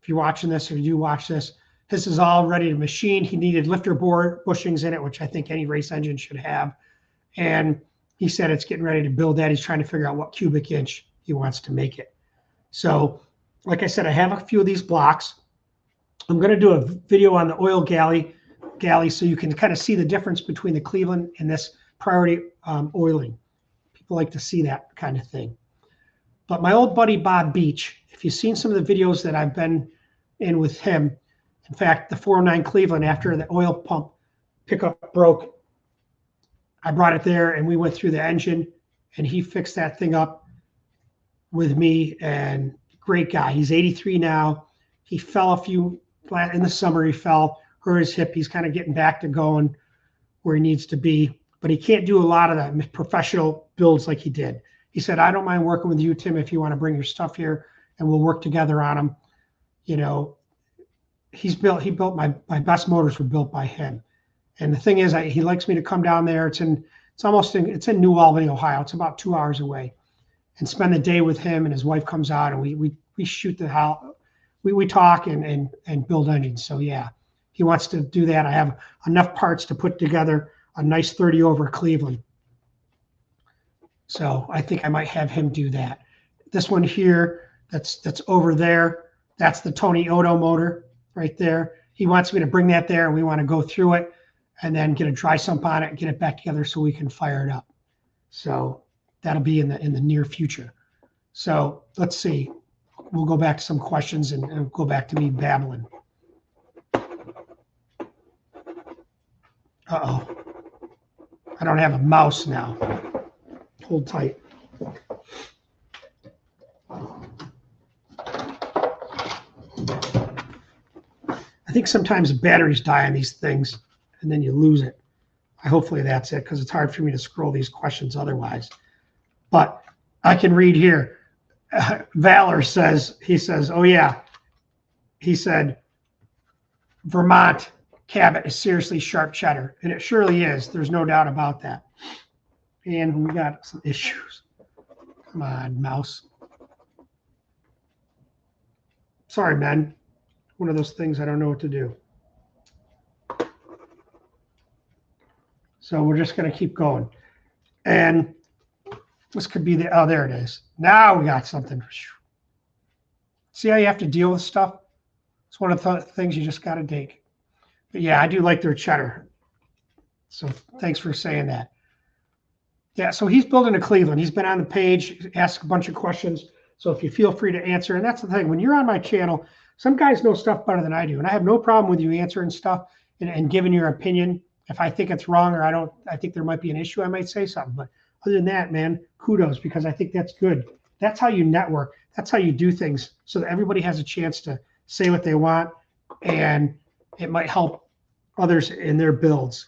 If you're watching this or you watch this, this is all ready to machine. He needed lifter bore bushings in it, which I think any race engine should have. And he said it's getting ready to build that. He's trying to figure out what cubic inch he wants to make it. So, like I said, I have a few of these blocks. I'm going to do a video on the oil galley so you can kind of see the difference between the Cleveland and this priority oiling. People like to see that kind of thing. But my old buddy Bob Beach, if you've seen some of the videos that I've been in with him, in fact, the 409 Cleveland, after the oil pump pickup broke, I brought it there and we went through the engine and he fixed that thing up with me. And great guy. He's 83 now. He fell in the summer. He fell, hurt his hip. He's kind of getting back to going where he needs to be, but he can't do a lot of the professional builds like he did. He said, I don't mind working with you, Tim, if you want to bring your stuff here and we'll work together on them. You know, he built my best motors were built by him. And the thing is, he likes me to come down there. It's in New Albany, Ohio. It's about 2 hours away, and spend the day with him. And his wife comes out, and we shoot the house. We talk and build engines. So yeah, he wants to do that. I have enough parts to put together a nice 30 over Cleveland. So I think I might have him do that. This one here, that's over there. That's the Tony Odo motor right there. He wants me to bring that there, and we want to go through it and then get a dry sump on it and get it back together so we can fire it up. So that'll be in the near future. So let's see. We'll go back to some questions and go back to me babbling. Uh-oh. I don't have a mouse now. Hold tight. I think sometimes batteries die on these things and then you lose it. Hopefully that's it, because it's hard for me to scroll these questions otherwise. But I can read here. Valor says, oh yeah. He said, Vermont Cabot is seriously sharp cheddar. And it surely is. There's no doubt about that. And we got some issues. Come on, mouse. Sorry, man. One of those things I don't know what to do. So we're just going to keep going. And this could be oh, there it is. Now we got something. See how you have to deal with stuff? It's one of the things you just got to dig. But yeah, I do like their cheddar. So thanks for saying that. Yeah, so he's building a Cleveland. He's been on the page, asked a bunch of questions. So if you feel free to answer, and that's the thing, when you're on my channel, some guys know stuff better than I do. And I have no problem with you answering stuff and giving your opinion. If I think it's wrong or I think there might be an issue, I might say something. But other than that, man, kudos, because I think that's good. That's how you network. That's how you do things so that everybody has a chance to say what they want, and it might help others in their builds.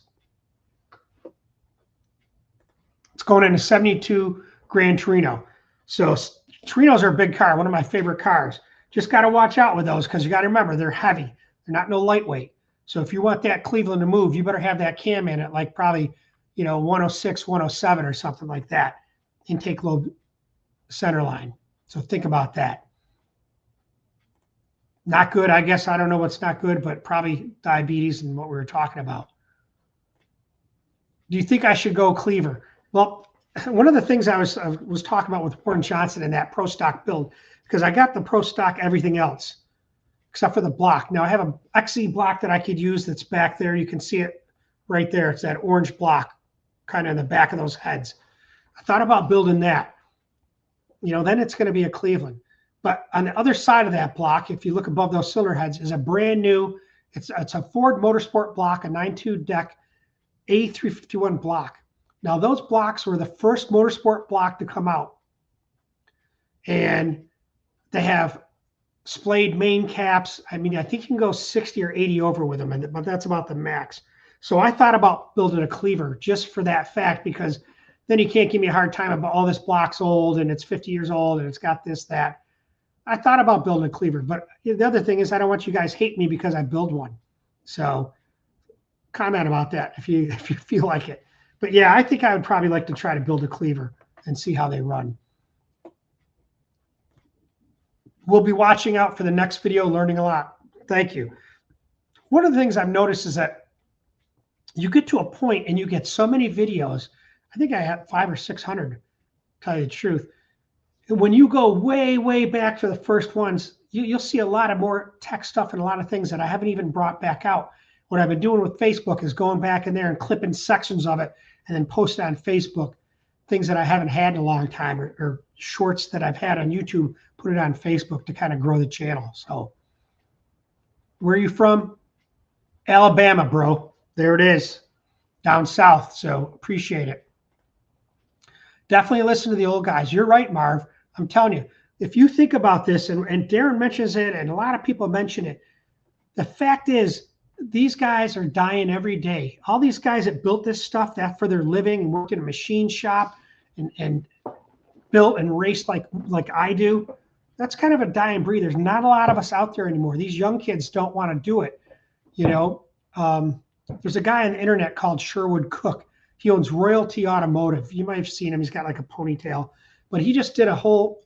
It's going into 72 Gran Torino. So Torinos are a big car, one of my favorite cars. Just got to watch out with those because you got to remember they're heavy. They're not no lightweight. So if you want that Cleveland to move, you better have that cam in it, like probably, 106, 107 or something like that. Intake lobe center line. So think about that. Not good, I guess. I don't know what's not good, but probably diabetes and what we were talking about. Do you think I should go Cleaver? Well, one of the things I was talking about with Warren Johnson in that Pro Stock build, because I got the Pro Stock everything else except for the block. Now I have a XE block that I could use that's back there. You can see it right there. It's that orange block kind of in the back of those heads. I thought about building that. Then it's going to be a Cleveland. But on the other side of that block, if you look above those cylinder heads, is a brand new, it's a Ford Motorsport block, a 9.2 deck A351 block. Now those blocks were the first Motorsport block to come out. And they have splayed main caps. I mean, I think you can go 60 or 80 over with them, but that's about the max. So I thought about building a Cleaver just for that fact, because then you can't give me a hard time about, oh, this block's old and it's 50 years old and it's got this, that. I thought about building a Cleaver, but the other thing is I don't want you guys hate me because I build one. So comment about that if you feel like it. But yeah, I think I would probably like to try to build a Cleaver and see how they run. We'll be watching out for the next video, learning a lot. Thank you. One of the things I've noticed is that you get to a point and you get so many videos. I think I have 500 or 600, to tell you the truth. And when you go way, way back to the first ones, you'll see a lot of more tech stuff and a lot of things that I haven't even brought back out. What I've been doing with Facebook is going back in there and clipping sections of it and then post it on Facebook, things that I haven't had in a long time, or shorts that I've had on YouTube, put it on Facebook to kind of grow the channel. So where are you from? Alabama, bro. There it is, down south. So appreciate it. Definitely listen to the old guys. You're right, Marv. I'm telling you, if you think about this, and Darren mentions it, and a lot of people mention it, the fact is, these guys are dying every day. All these guys that built this stuff that for their living and worked in a machine shop and built and raced like I do, that's kind of a dying breed. There's not a lot of us out there anymore. These young kids don't want to do it. You know, there's a guy on the internet called Sherwood Cook. He owns Royalty Automotive. You might have seen him. He's got like a ponytail, but he just did a whole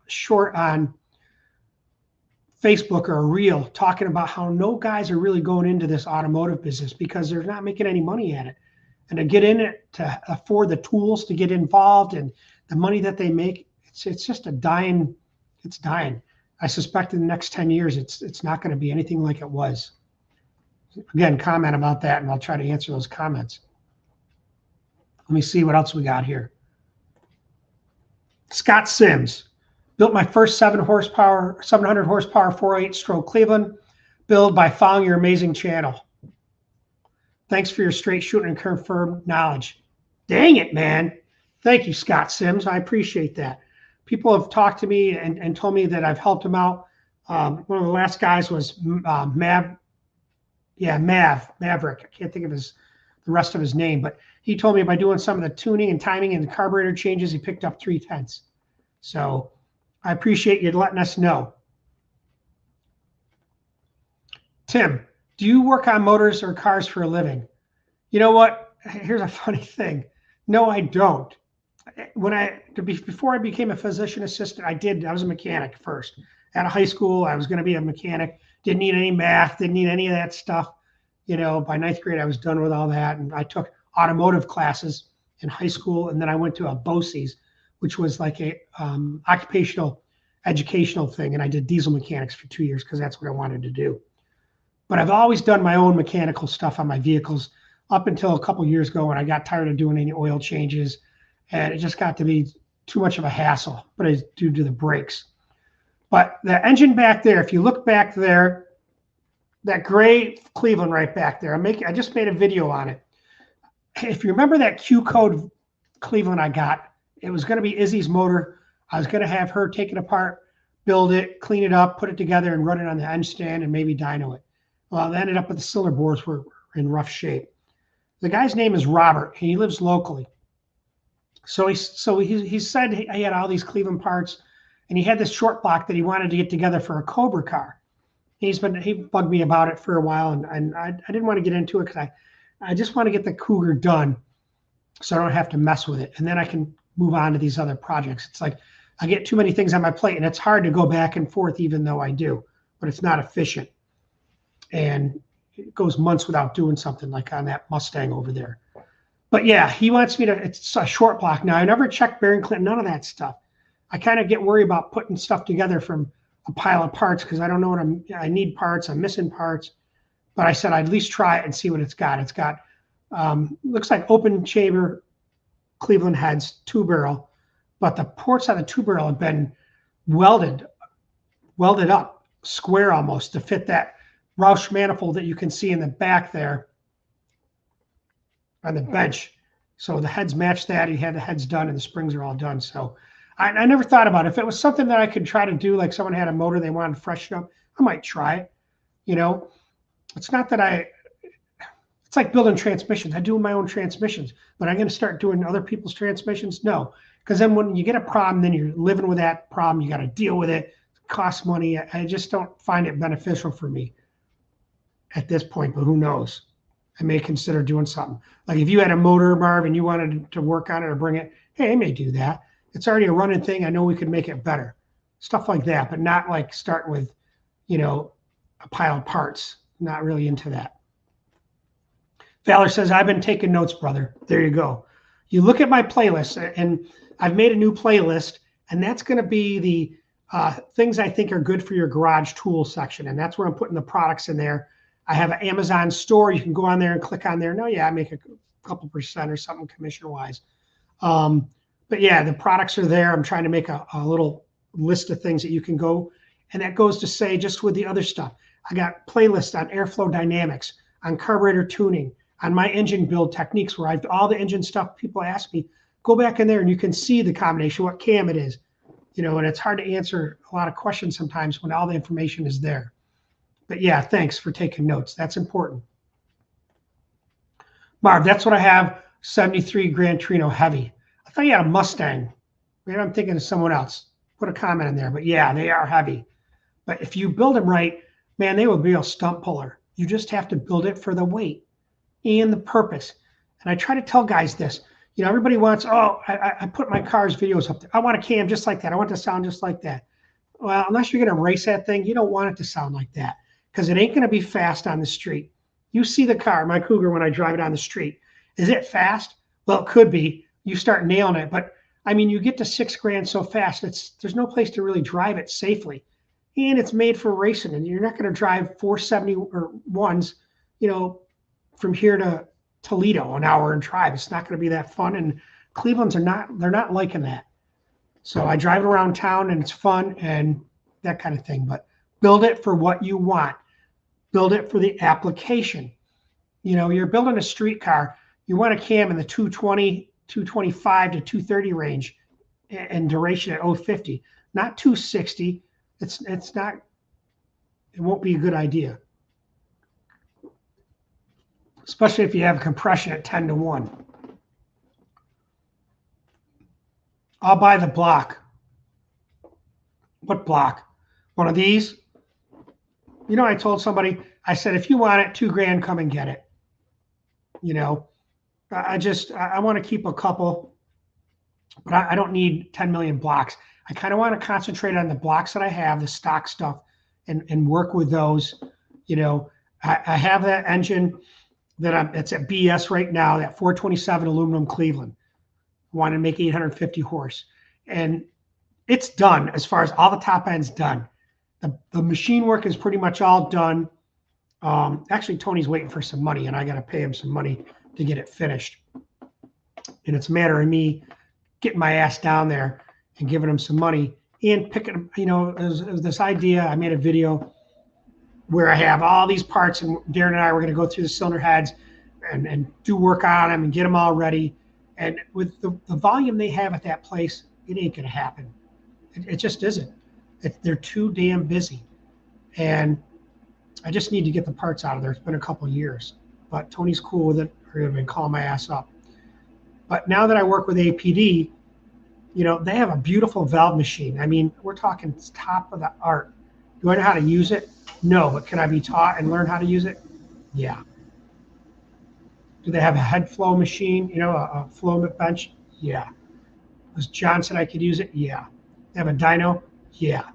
short on Facebook or a reel talking about how no guys are really going into this automotive business because they're not making any money at it. And to get in it, to afford the tools to get involved and the money that they make, it's just it's dying. I suspect in the next 10 years, it's not going to be anything like it was. Again, comment about that and I'll try to answer those comments. Let me see what else we got here. Scott Sims. Built my first 700 horsepower 408 Cleveland build by following your amazing channel. Thanks for your straight shooting and confirmed knowledge. Dang it, man. Thank you, Scott Sims. I appreciate that. People have talked to me and told me that I've helped them out. One of the last guys was Maverick. I can't think of the rest of his name, but he told me by doing some of the tuning and timing and the carburetor changes, he picked up 3/10. So I appreciate you letting us know. Tim, do you work on motors or cars for a living? You know what? Here's a funny thing. No, I don't. Before I became a physician assistant, I was a mechanic first. Out of high school, I was going to be a mechanic. Didn't need any math, didn't need any of that stuff. You know, by 9th grade, I was done with all that. And I took automotive classes in high school. And then I went to a BOCES, which was like a occupational educational thing. And I did diesel mechanics for 2 years because that's what I wanted to do. But I've always done my own mechanical stuff on my vehicles up until a couple of years ago when I got tired of doing any oil changes. And it just got to be too much of a hassle, but it's due to the brakes. But the engine back there, if you look back there, that gray Cleveland right back there, I just made a video on it. If you remember that Q code Cleveland I got, it was going to be Izzy's motor. I was going to have her take it apart, build it, clean it up, put it together, and run it on the end stand and maybe dyno it. Well, it ended up with the cylinder bores were in rough shape. The guy's name is Robert, and he lives locally. So he said he had all these Cleveland parts, and he had this short block that he wanted to get together for a Cobra car. He bugged me about it for a while, and I didn't want to get into it because I just want to get the Cougar done so I don't have to mess with it. And then I can move on to these other projects. It's like I get too many things on my plate, and it's hard to go back and forth even though I do, but it's not efficient. And it goes months without doing something like on that Mustang over there. But yeah, he wants me to, it's a short block. Now, I never checked bearing clamp, none of that stuff. I kind of get worried about putting stuff together from a pile of parts because I don't know I need parts, I'm missing parts. But I said I'd at least try it and see what it's got. It's got, looks like open chamber Cleveland heads, 2-barrel, but the ports on the 2-barrel have been welded up, square almost, to fit that Roush manifold that you can see in the back there on the bench. So the heads match that. He had the heads done and the springs are all done. So I never thought about it. If it was something that I could try to do, like someone had a motor they wanted to freshen up, I might try it. You know, it's not that it's like building transmissions. I do my own transmissions, but I'm going to start doing other people's transmissions? No, because then when you get a problem, then you're living with that problem. You got to deal with it. It costs money. I just don't find it beneficial for me at this point, but who knows? I may consider doing something. Like if you had a motor, Marv, and you wanted to work on it or bring it, hey, I may do that. It's already a running thing. I know we could make it better. stuff like that, but not like starting with, you know, a pile of parts. Not really into that. Valor says, I've been taking notes, brother. There you go. You look at my playlist, and I've made a new playlist, and that's going to be the things I think are good for your garage tool section. And that's where I'm putting the products in there. I have an Amazon store. You can go on there and click on there. No, yeah, I make a couple percent or something commission-wise. But yeah, the products are there. I'm trying to make a little list of things that you can go. And that goes to say, just with the other stuff, I got playlists on airflow dynamics, on carburetor tuning, on my engine build techniques, where I've all the engine stuff. People ask me, go back in there and you can see the combination, what cam it is, you know, and it's hard to answer a lot of questions sometimes when all the information is there. But yeah, thanks for taking notes. That's important. Marv, that's what I have, 73 Gran Torino heavy. I thought you had a Mustang. Maybe I'm thinking of someone else. Put a comment in there. But yeah, they are heavy. But if you build them right, man, they will be a stump puller. You just have to build it for the weight and the purpose. And I try to tell guys this. You know, everybody wants, oh, I put my car's videos up there. I want a cam just like that. I want it to sound just like that. Well, unless you're going to race that thing, you don't want it to sound like that, because it ain't going to be fast on the street. You see the car, my Cougar, when I drive it on the street. Is it fast? Well, it could be. You start nailing it. But, I mean, you get to $6 grand so fast, there's no place to really drive it safely. And it's made for racing, and you're not going to drive 470 or ones, you know, from here to Toledo an hour and drive. It's not going to be that fun. And Cleveland's they're not liking that. So I drive it around town and it's fun and that kind of thing. But build it for what you want. Build it for the application. You know, you're building a street car. You want a cam in the 220, 225 to 230 range and duration at 050, not 260. It's not, it won't be a good idea. Especially if you have compression at 10 to 1. I'll buy the block. What block? One of these? You know, I told somebody, I said, if you want it, $2 grand, come and get it. You know, I want to keep a couple, but I don't need 10 million blocks. I kind of want to concentrate on the blocks that I have, the stock stuff, and work with those. You know, I have that engine it's at BS right now, that 427 aluminum Cleveland. I want to make 850 horse. And it's done as far as all the top end's done. The machine work is pretty much all done. Actually, Tony's waiting for some money, and I got to pay him some money to get it finished. And it's a matter of me getting my ass down there and giving him some money and picking, you know, it was this idea. I made a video where I have all these parts, and Darren and I were going to go through the cylinder heads and do work on them and get them all ready. And with the volume they have at that place, it ain't going to happen. It just isn't. They're too damn busy. And I just need to get the parts out of there. It's been a couple of years. But Tony's cool with it, or he'd been calling my ass up. But now that I work with APD, you know, they have a beautiful valve machine. I mean, we're talking top of the art. Do I know how to use it? No, but can I be taught and learn how to use it? Yeah. Do they have a head flow machine, you know, a flow bench? Yeah. Was John said I could use it? Yeah. They have a dyno? Yeah.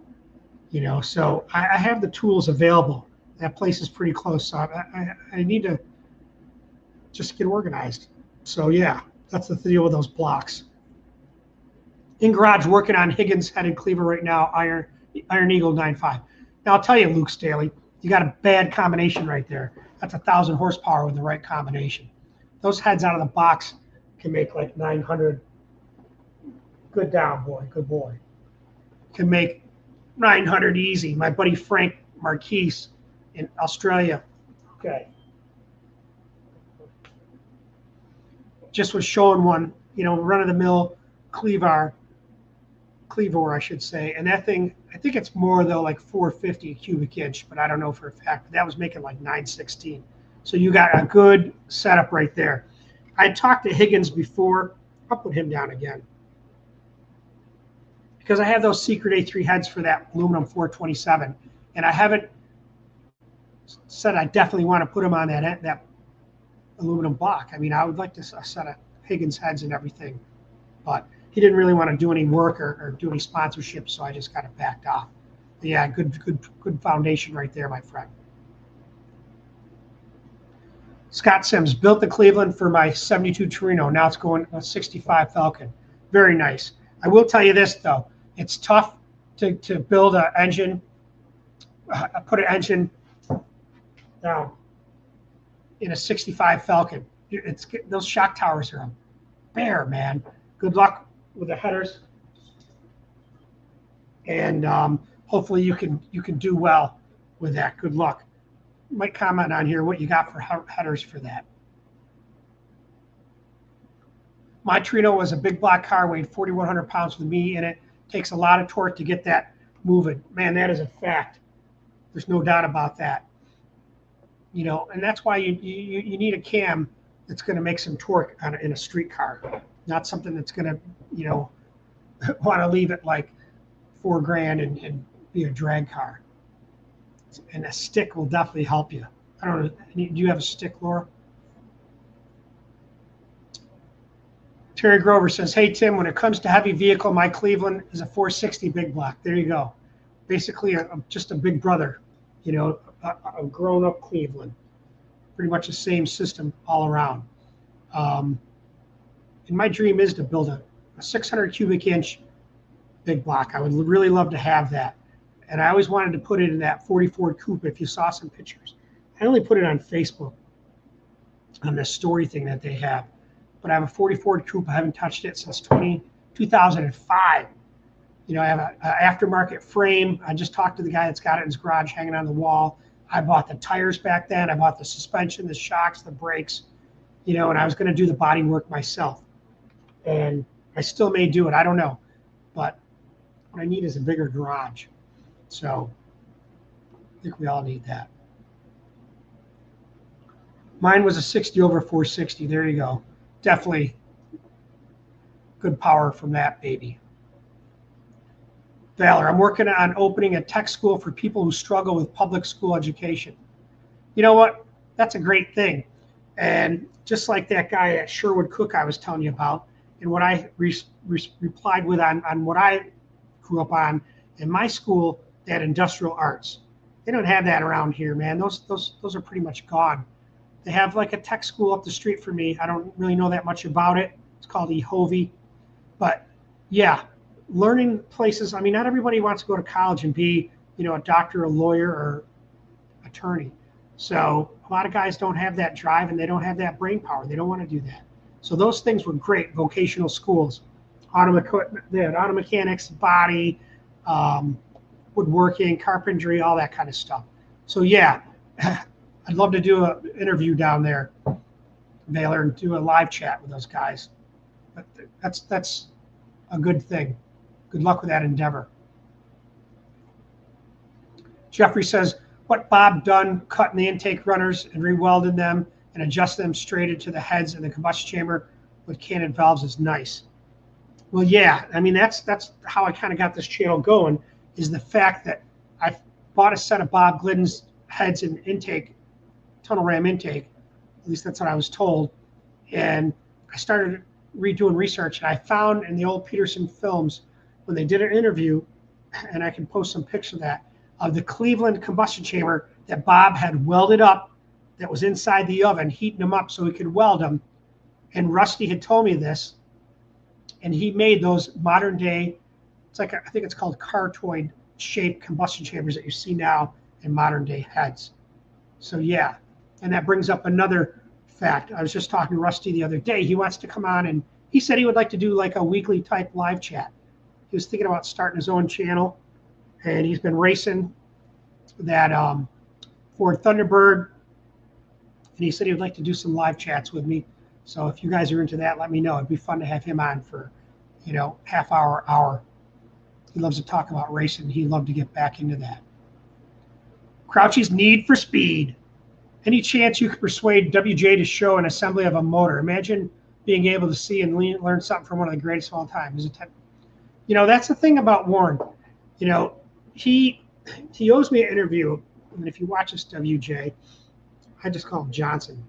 You know, so I have the tools available. That place is pretty close, so I need to just get organized. So yeah, that's the deal with those blocks. In garage, working on Higgins head and cleaver right now, Iron Eagle 9.5. Now I'll tell you, Luke Staley, you got a bad combination right there. That's 1,000 horsepower with the right combination. Those heads out of the box can make like 900. Good down, boy. Good boy. Can make 900 easy. My buddy Frank Marquise in Australia. Okay. Just was showing one, you know, run-of-the-mill cleaver, I should say. And that thing, I think it's more though, like 450 a cubic inch, but I don't know for a fact. But that was making like 916. So you got a good setup right there. I talked to Higgins before. I'll put him down again, because I have those secret A3 heads for that aluminum 427, and I haven't said I definitely want to put them on that aluminum block. I mean, I would like to set of Higgins heads and everything, but he didn't really want to do any work or do any sponsorship, so I just kind of backed off. But yeah, good foundation right there, my friend. Scott Sims built the Cleveland for my 72 Torino. Now it's going a 65 Falcon. Very nice. I will tell you this though, it's tough to build an engine, put an engine down in a 65 Falcon. It's those shock towers are a bear, man. Good luck with the headers, and hopefully you can do well with that. Good luck. Might comment on here what you got for headers for that. My Trino was a big block car, weighed 4,100 pounds with me in it. Takes a lot of torque to get that moving. Man, that is a fact. There's no doubt about that. You know, and that's why you need a cam that's going to make some torque in a street car, not something that's going to, you know, want to leave it like $4,000 and be a drag car. And a stick will definitely help you. I don't know. Do you have a stick, Laura? Terry Grover says, hey, Tim, when it comes to heavy vehicle, my Cleveland is a 460 big block. There you go. Basically, just a big brother, you know, a grown-up Cleveland. Pretty much the same system all around. And my dream is to build a 600 cubic inch big block. I would really love to have that. And I always wanted to put it in that 40 Ford Coupe. If you saw some pictures, I only put it on Facebook on this story thing that they have. But I have a 40 Ford Coupe. I haven't touched it since 2005. You know, I have an aftermarket frame. I just talked to the guy that's got it in his garage hanging on the wall. I bought the tires back then. I bought the suspension, the shocks, the brakes, you know, and I was going to do the body work myself. And I still may do it. I don't know. But what I need is a bigger garage. So I think we all need that. Mine was a 60 over 460. There you go. Definitely good power from that baby. Valor, I'm working on opening a tech school for people who struggle with public school education. You know what? That's a great thing. And just like that guy at Sherwood Cook I was telling you about, and what I replied with on what I grew up on, in my school, they had industrial arts. They don't have that around here, man. Those are pretty much gone. They have like a tech school up the street from me. I don't really know that much about it. It's called EHOVI. But yeah, learning places. I mean, not everybody wants to go to college and be, you know, a doctor, a lawyer, or attorney. So a lot of guys don't have that drive and they don't have that brain power. They don't want to do that. So those things were great, vocational schools. They had auto mechanics, body, woodworking, carpentry, all that kind of stuff. So yeah, I'd love to do an interview down there, Baylor, and do a live chat with those guys. But that's a good thing. Good luck with that endeavor. Jeffrey says, what Bob done cutting the intake runners and rewelding them and adjusting them straight into the heads in the combustion chamber with canted valves is nice. Well, yeah, I mean, that's how I kind of got this channel going, is the fact that I bought a set of Bob Glidden's heads and intake, tunnel ram intake, at least that's what I was told, and I started redoing research, and I found in the old Peterson films when they did an interview, and I can post some pics of that, of the Cleveland combustion chamber that Bob had welded up, that was inside the oven, heating them up so he could weld them. And Rusty had told me this, and he made those modern day, it's like, I think it's called cartoid shaped combustion chambers that you see now in modern day heads. So yeah, and that brings up another fact. I was just talking to Rusty the other day. He wants to come on, and he said he would like to do like a weekly type live chat. He was thinking about starting his own channel, and he's been racing that Ford Thunderbird, and he said he would like to do some live chats with me. So if you guys are into that, let me know. It'd be fun to have him on for, you know, half hour. He loves to talk about racing. He'd love to get back into that. Crouchy's Need for Speed. Any chance you could persuade WJ to show an assembly of a motor? Imagine being able to see and learn something from one of the greatest of all time. You know, that's the thing about Warren. You know, he owes me an interview. And if you watch this WJ, I just call him Johnson.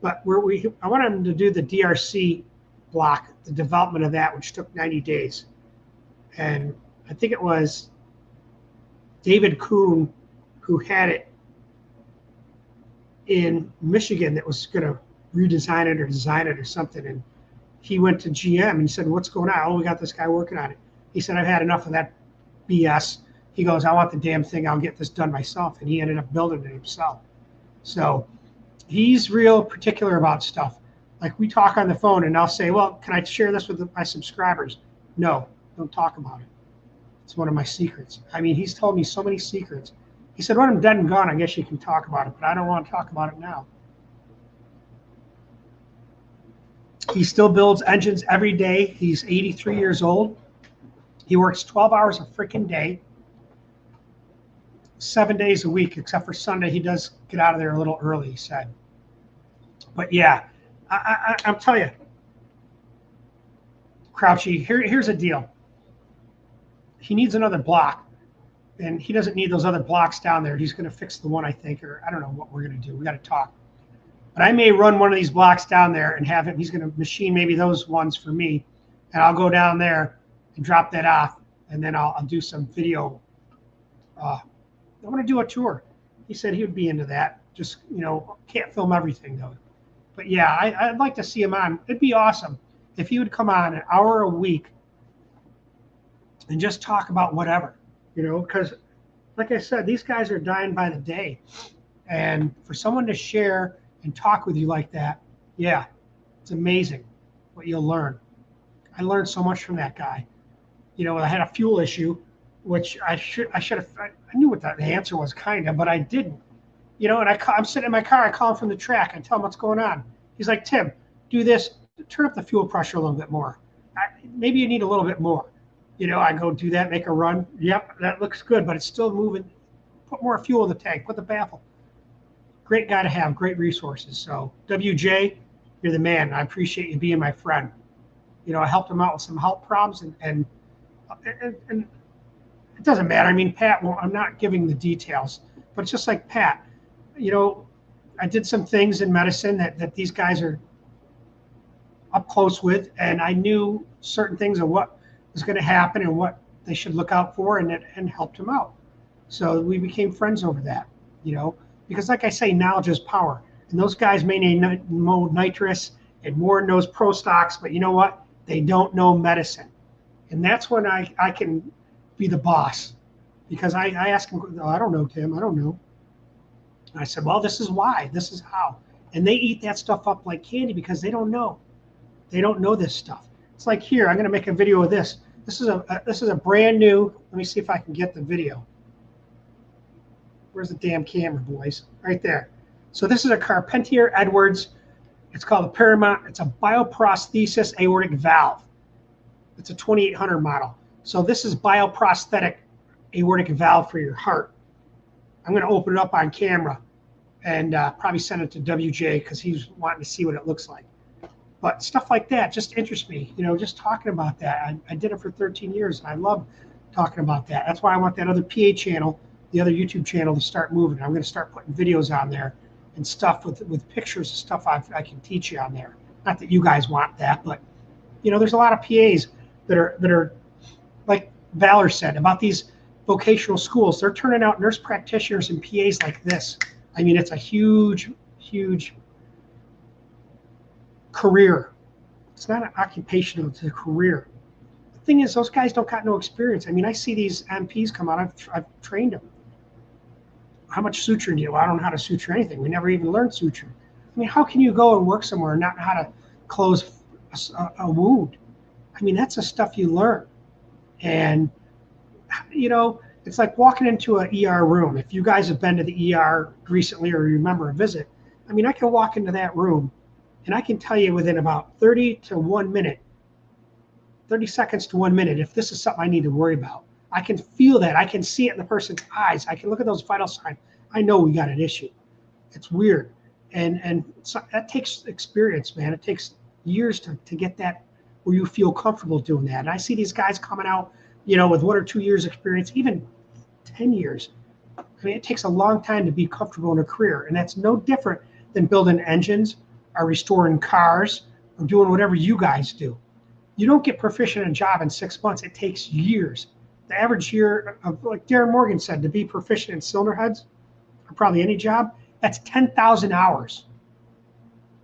But I wanted him to do the DRC block, the development of that, which took 90 days. And I think it was David Kuhn who had it in Michigan that was going to redesign it or design it or something. And he went to GM and he said, what's going on? Oh, we got this guy working on it. He said, I've had enough of that BS. He goes, I want the damn thing. I'll get this done myself. And he ended up building it himself. So he's real particular about stuff. Like we talk on the phone and I'll say, well, can I share this with my subscribers? No, don't talk about it. It's one of my secrets. I mean, he's told me so many secrets. He said, when I'm dead and gone, I guess you can talk about it, but I don't want to talk about it now. He still builds engines every day. He's 83 years old. He works 12 hours a freaking day, 7 days a week, except for Sunday. He does get out of there a little early, he said. But yeah, I'm telling you, Crouchy, here's a deal. He needs another block, and he doesn't need those other blocks down there. He's going to fix the one, I think, or I don't know what we're going to do. We got to talk. But I may run one of these blocks down there and have him. He's going to machine maybe those ones for me, and I'll go down there and drop that off, and then I'll do some video. I want to do a tour. He said he would be into that. Just, you know, can't film everything though. But yeah, I'd like to see him on. It'd be awesome if he would come on an hour a week and just talk about whatever, you know, because like I said, these guys are dying by the day. And for someone to share and talk with you like that, yeah, it's amazing what you'll learn. I learned so much from that guy. You know, I had a fuel issue, which I should have, I knew what the answer was kind of, but I didn't. You know, and I'm sitting in my car, I call him from the track, I tell him what's going on. He's like, Tim, do this, turn up the fuel pressure a little bit more. Maybe you need a little bit more. You know, I go do that, make a run. Yep, that looks good, but it's still moving. Put more fuel in the tank, put the baffle. Great guy to have, great resources. So WJ, you're the man. I appreciate you being my friend. You know, I helped him out with some health problems, and it doesn't matter. I mean, Pat, well, I'm not giving the details, but it's just like Pat. You know, I did some things in medicine that these guys are up close with, and I knew certain things of what was going to happen and what they should look out for, and helped him out. So we became friends over that, you know, because like I say, knowledge is power. And those guys may know nitrous and Moore knows pro stocks, but you know what? They don't know medicine. And that's when I can be the boss, because I ask him, oh, I don't know, Tim, I don't know. And I said, well, this is why, this is how. And they eat that stuff up like candy because they don't know. They don't know this stuff. It's like here, I'm going to make a video of this. This is a brand new, let me see if I can get the video. Where's the damn camera, boys? Right there. So this is a Carpentier Edwards. It's called a Paramount. It's a bioprosthesis aortic valve. It's a 2800 model. So this is bioprosthetic aortic valve for your heart. I'm going to open it up on camera and probably send it to WJ because he's wanting to see what it looks like. But stuff like that just interests me, you know, just talking about that. I did it for 13 years, and I love talking about that. That's why I want that other PA channel, the other YouTube channel, to start moving. I'm going to start putting videos on there and stuff with pictures of stuff I can teach you on there. Not that you guys want that, but, you know, there's a lot of PAs that are like Valor said about these vocational schools. They're turning out nurse practitioners and PAs like this. I mean, it's a huge, huge career. It's not an occupation, it's a career. The thing is, those guys don't got no experience. I mean, I see these MPs come out, I've trained them. How much suture do you? Well, I don't know how to suture anything. We never even learned suture. I mean, how can you go and work somewhere and not know how to close a wound? I mean, that's the stuff you learn. And, you know, it's like walking into an ER room. If you guys have been to the ER recently or remember a visit, I mean, I can walk into that room and I can tell you within about 30 to 1 minute, 30 seconds to 1 minute, if this is something I need to worry about. I can feel that. I can see it in the person's eyes. I can look at those vital signs. I know we got an issue. It's weird. And so that takes experience, man. It takes years to get that where you feel comfortable doing that. And I see these guys coming out, you know, with 1 or 2 years experience, even 10 years. I mean, it takes a long time to be comfortable in a career. And that's no different than building engines or restoring cars or doing whatever you guys do. You don't get proficient in a job in 6 months. It takes years. The average year of, like Darren Morgan said, to be proficient in cylinder heads, or probably any job, that's 10,000 hours.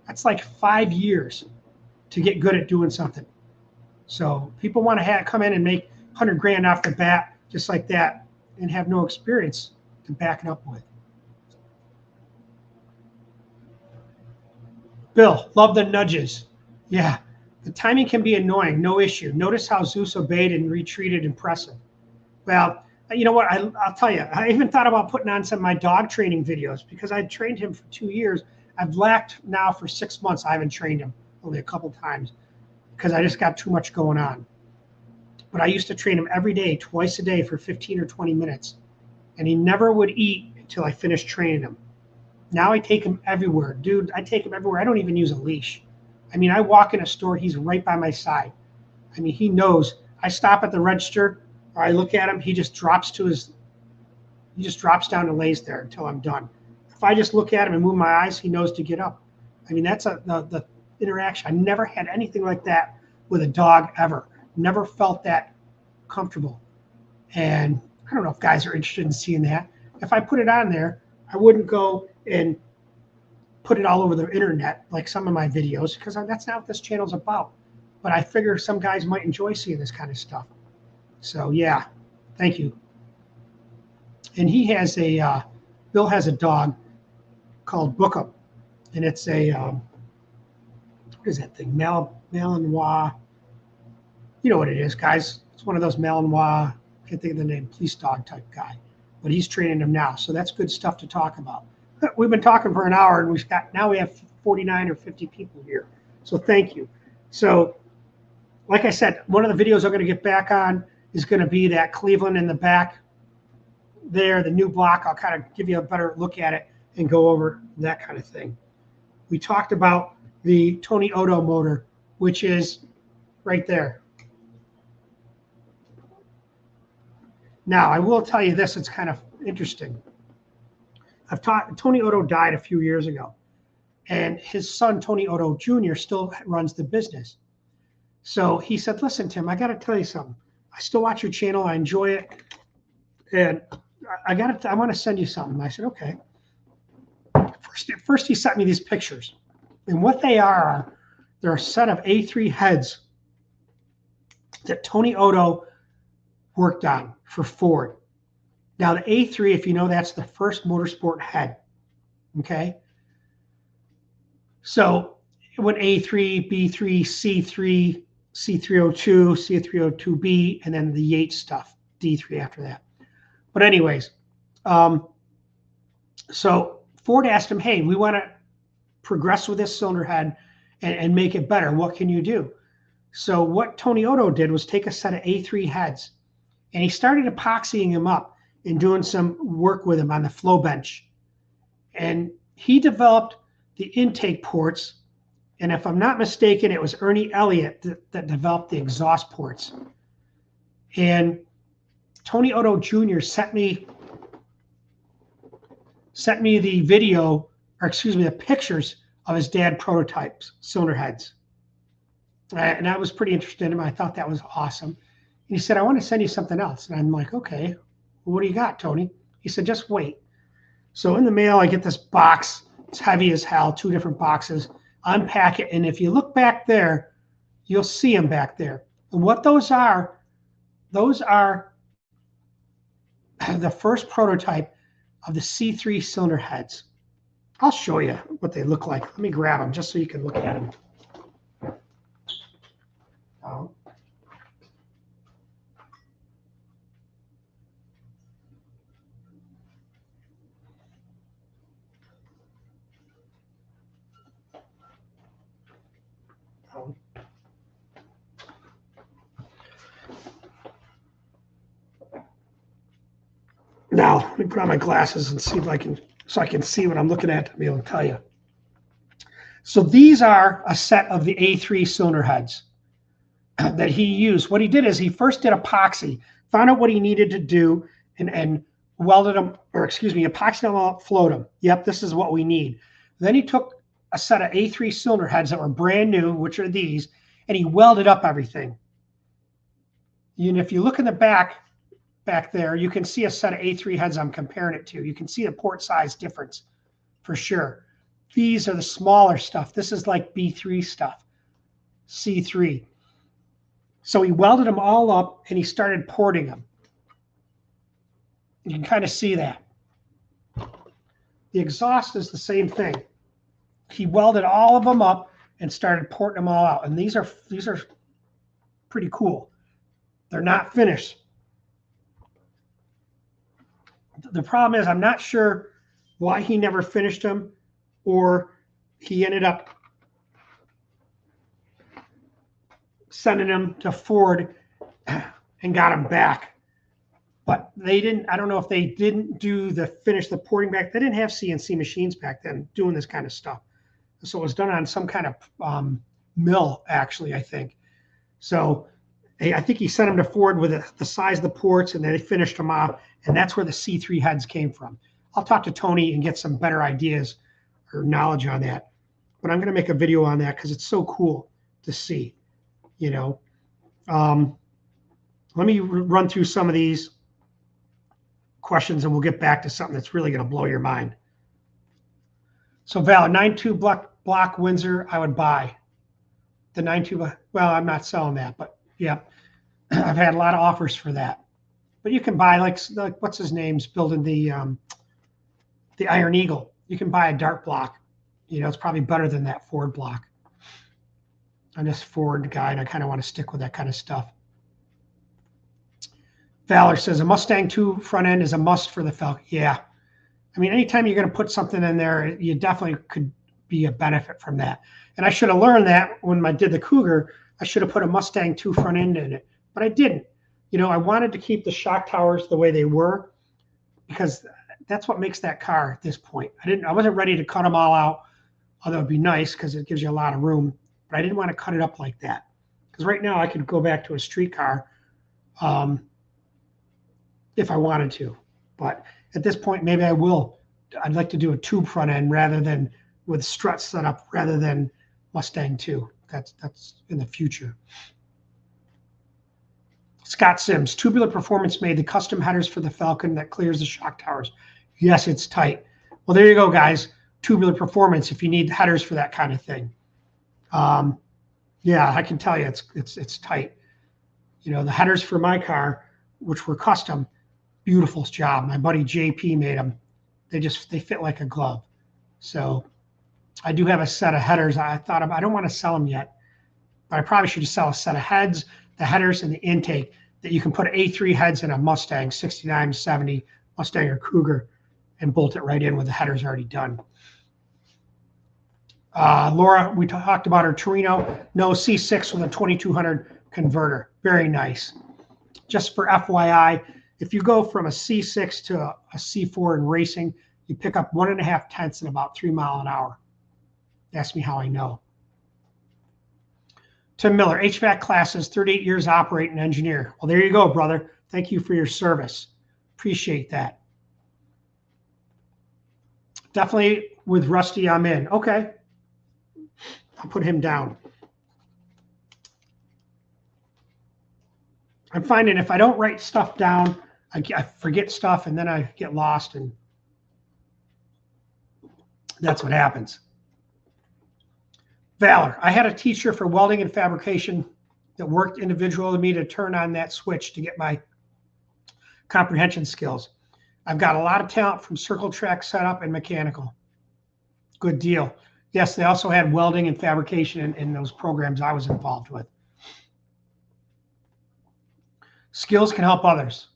That's like 5 years to get good at doing something. So people want to come in and make 100 grand off the bat, just like that, and have no experience to back it up with. Bill, love the nudges. Yeah, the timing can be annoying, no issue. Notice how Zeus obeyed and retreated, impressive. Well, you know what, I'll tell you, I even thought about putting on some of my dog training videos because I trained him for 2 years. I've lacked now for 6 months. I haven't trained him, only a couple times, because I just got too much going on. But I used to train him every day, twice a day for 15 or 20 minutes. And he never would eat until I finished training him. Now I take him everywhere. Dude, I take him everywhere. I don't even use a leash. I mean, I walk in a store, he's right by my side. I mean, he knows. I stop at the register, or I look at him, he just drops down and lays there until I'm done. If I just look at him and move my eyes, he knows to get up. I mean, that's the interaction. I never had anything like that with a dog ever. Never felt that comfortable. And I don't know if guys are interested in seeing that. If I put it on there, I wouldn't go and put it all over the internet like some of my videos, because that's not what this channel's about. But I figure some guys might enjoy seeing this kind of stuff. So yeah, thank you. And he has Bill has a dog called Bookup, and it's a, what is that thing? Malinois. You know what it is, guys. It's one of those Malinois, can't think of the name, police dog type guy. But he's training him now, so that's good stuff to talk about. We've been talking for an hour, and now we have 49 or 50 people here. So thank you. So, like I said, one of the videos I'm going to get back on is going to be that Cleveland in the back there, the new block. I'll kind of give you a better look at it and go over that kind of thing. We talked about the Tony Odo motor, which is right there. Now, I will tell you this, it's kind of interesting. Tony Odo died a few years ago, and his son, Tony Odo Jr., still runs the business. So he said, listen, Tim, I got to tell you something. I still watch your channel. I enjoy it. And I want to send you something. I said, okay. First, he sent me these pictures. And what they are, they're a set of A3 heads that Tony Odo worked on for Ford. Now, the A3, if you know, that's the first motorsport head. Okay? So it went A3, B3, C3, C302, C302B, and then the Yates stuff, D3 after that. But anyways, so Ford asked him, hey, we want to progress with this cylinder head and make it better. What can you do? So what Tony Odo did was take a set of A3 heads, and he started epoxying them up and doing some work with them on the flow bench. And he developed the intake ports. And if I'm not mistaken, it was Ernie Elliott that developed the exhaust ports. And Tony Odo Jr. sent me the video, or excuse me, the pictures of his dad prototypes, cylinder heads. And I was pretty interested in him. I thought that was awesome. And he said, I want to send you something else. And I'm like, okay, well, what do you got, Tony? He said, just wait. So in the mail, I get this box. It's heavy as hell, 2 different boxes. Unpack it. And if you look back there, you'll see them back there. And what those are the first prototype of the C3 cylinder heads. I'll show you what they look like. Let me grab them just so you can look at them. Now, let me put on my glasses and see if I can, so I can see what I'm looking at to be able to tell you. So these are a set of the A3 cylinder heads that he used. What he did is he first did epoxy, found out what he needed to do, and welded them, or excuse me, epoxied them out, flowed them. Yep, this is what we need. Then he took a set of A3 cylinder heads that were brand new, which are these, and he welded up everything. And if you look in the back there, you can see a set of A3 heads I'm comparing it to. You can see the port size difference for sure. These are the smaller stuff. This is like B3 stuff, C3. So he welded them all up and he started porting them. You can kind of see that. The exhaust is the same thing. He welded all of them up and started porting them all out. And these are pretty cool. They're not finished. The problem is I'm not sure why he never finished them, or he ended up sending them to Ford and got them back. But they didn't, I don't know if they didn't finish the porting back. They didn't have CNC machines back then doing this kind of stuff. So it was done on some kind of mill, actually, I think. So I think he sent them to Ford with the size of the ports, and then they finished them off, and that's where the C3 heads came from. I'll talk to Tony and get some better ideas or knowledge on that. But I'm going to make a video on that because it's so cool to see, you know. Let me run through some of these questions, and we'll get back to something that's really going to blow your mind. So Val, 9.2 block Windsor, I would buy. The 9.2, well, I'm not selling that, but yeah, I've had a lot of offers for that. But you can buy, like what's his name's building the Iron Eagle. You can buy a Dart block. You know, it's probably better than that Ford block. I'm this Ford guy, and I kind of want to stick with that kind of stuff. Valor says a Mustang 2 front end is a must for the Falcon. Yeah. I mean, anytime you're going to put something in there, you definitely could be a benefit from that. And I should have learned that when I did the Cougar. I should have put a Mustang 2 front end in it, but I didn't. You know, I wanted to keep the shock towers the way they were because that's what makes that car at this point. I wasn't ready to cut them all out, although it'd be nice because it gives you a lot of room, but I didn't want to cut it up like that. Because right now I could go back to a street car if I wanted to, but at this point, maybe I will. I'd like to do a tube front end rather than with struts set up rather than Mustang 2. That's in the future. Scott Sims, Tubular Performance made the custom headers for the Falcon that clears the shock towers. Yes, it's tight. Well, there you go, guys. Tubular Performance, if you need headers for that kind of thing. Yeah, I can tell you it's tight. You know, the headers for my car, which were custom, beautiful job. My buddy JP made them. They fit like a glove. So I do have a set of headers. I don't want to sell them yet, but I probably should just sell a set of heads, the headers, and the intake that you can put A3 heads in a Mustang, 69, 70, Mustang or Cougar, and bolt it right in with the headers already done. Laura, we talked about her Torino. No, C6 with a 2200 converter. Very nice. Just for FYI, if you go from a C6 to a C4 in racing, you pick up 1.5 tenths in about 3 miles an hour. Ask me how I know. Tim Miller, HVAC classes, 38 years operating engineer. Well, there you go, brother. Thank you for your service. Appreciate that. Definitely with Rusty, I'm in. Okay. I'll put him down. I'm finding if I don't write stuff down, I forget stuff and then I get lost, and that's what happens. Valor, I had a teacher for welding and fabrication that worked individual to me to turn on that switch to get my comprehension skills. I've got a lot of talent from circle track setup and mechanical. Good deal. Yes, they also had welding and fabrication in those programs I was involved with. Skills can help others.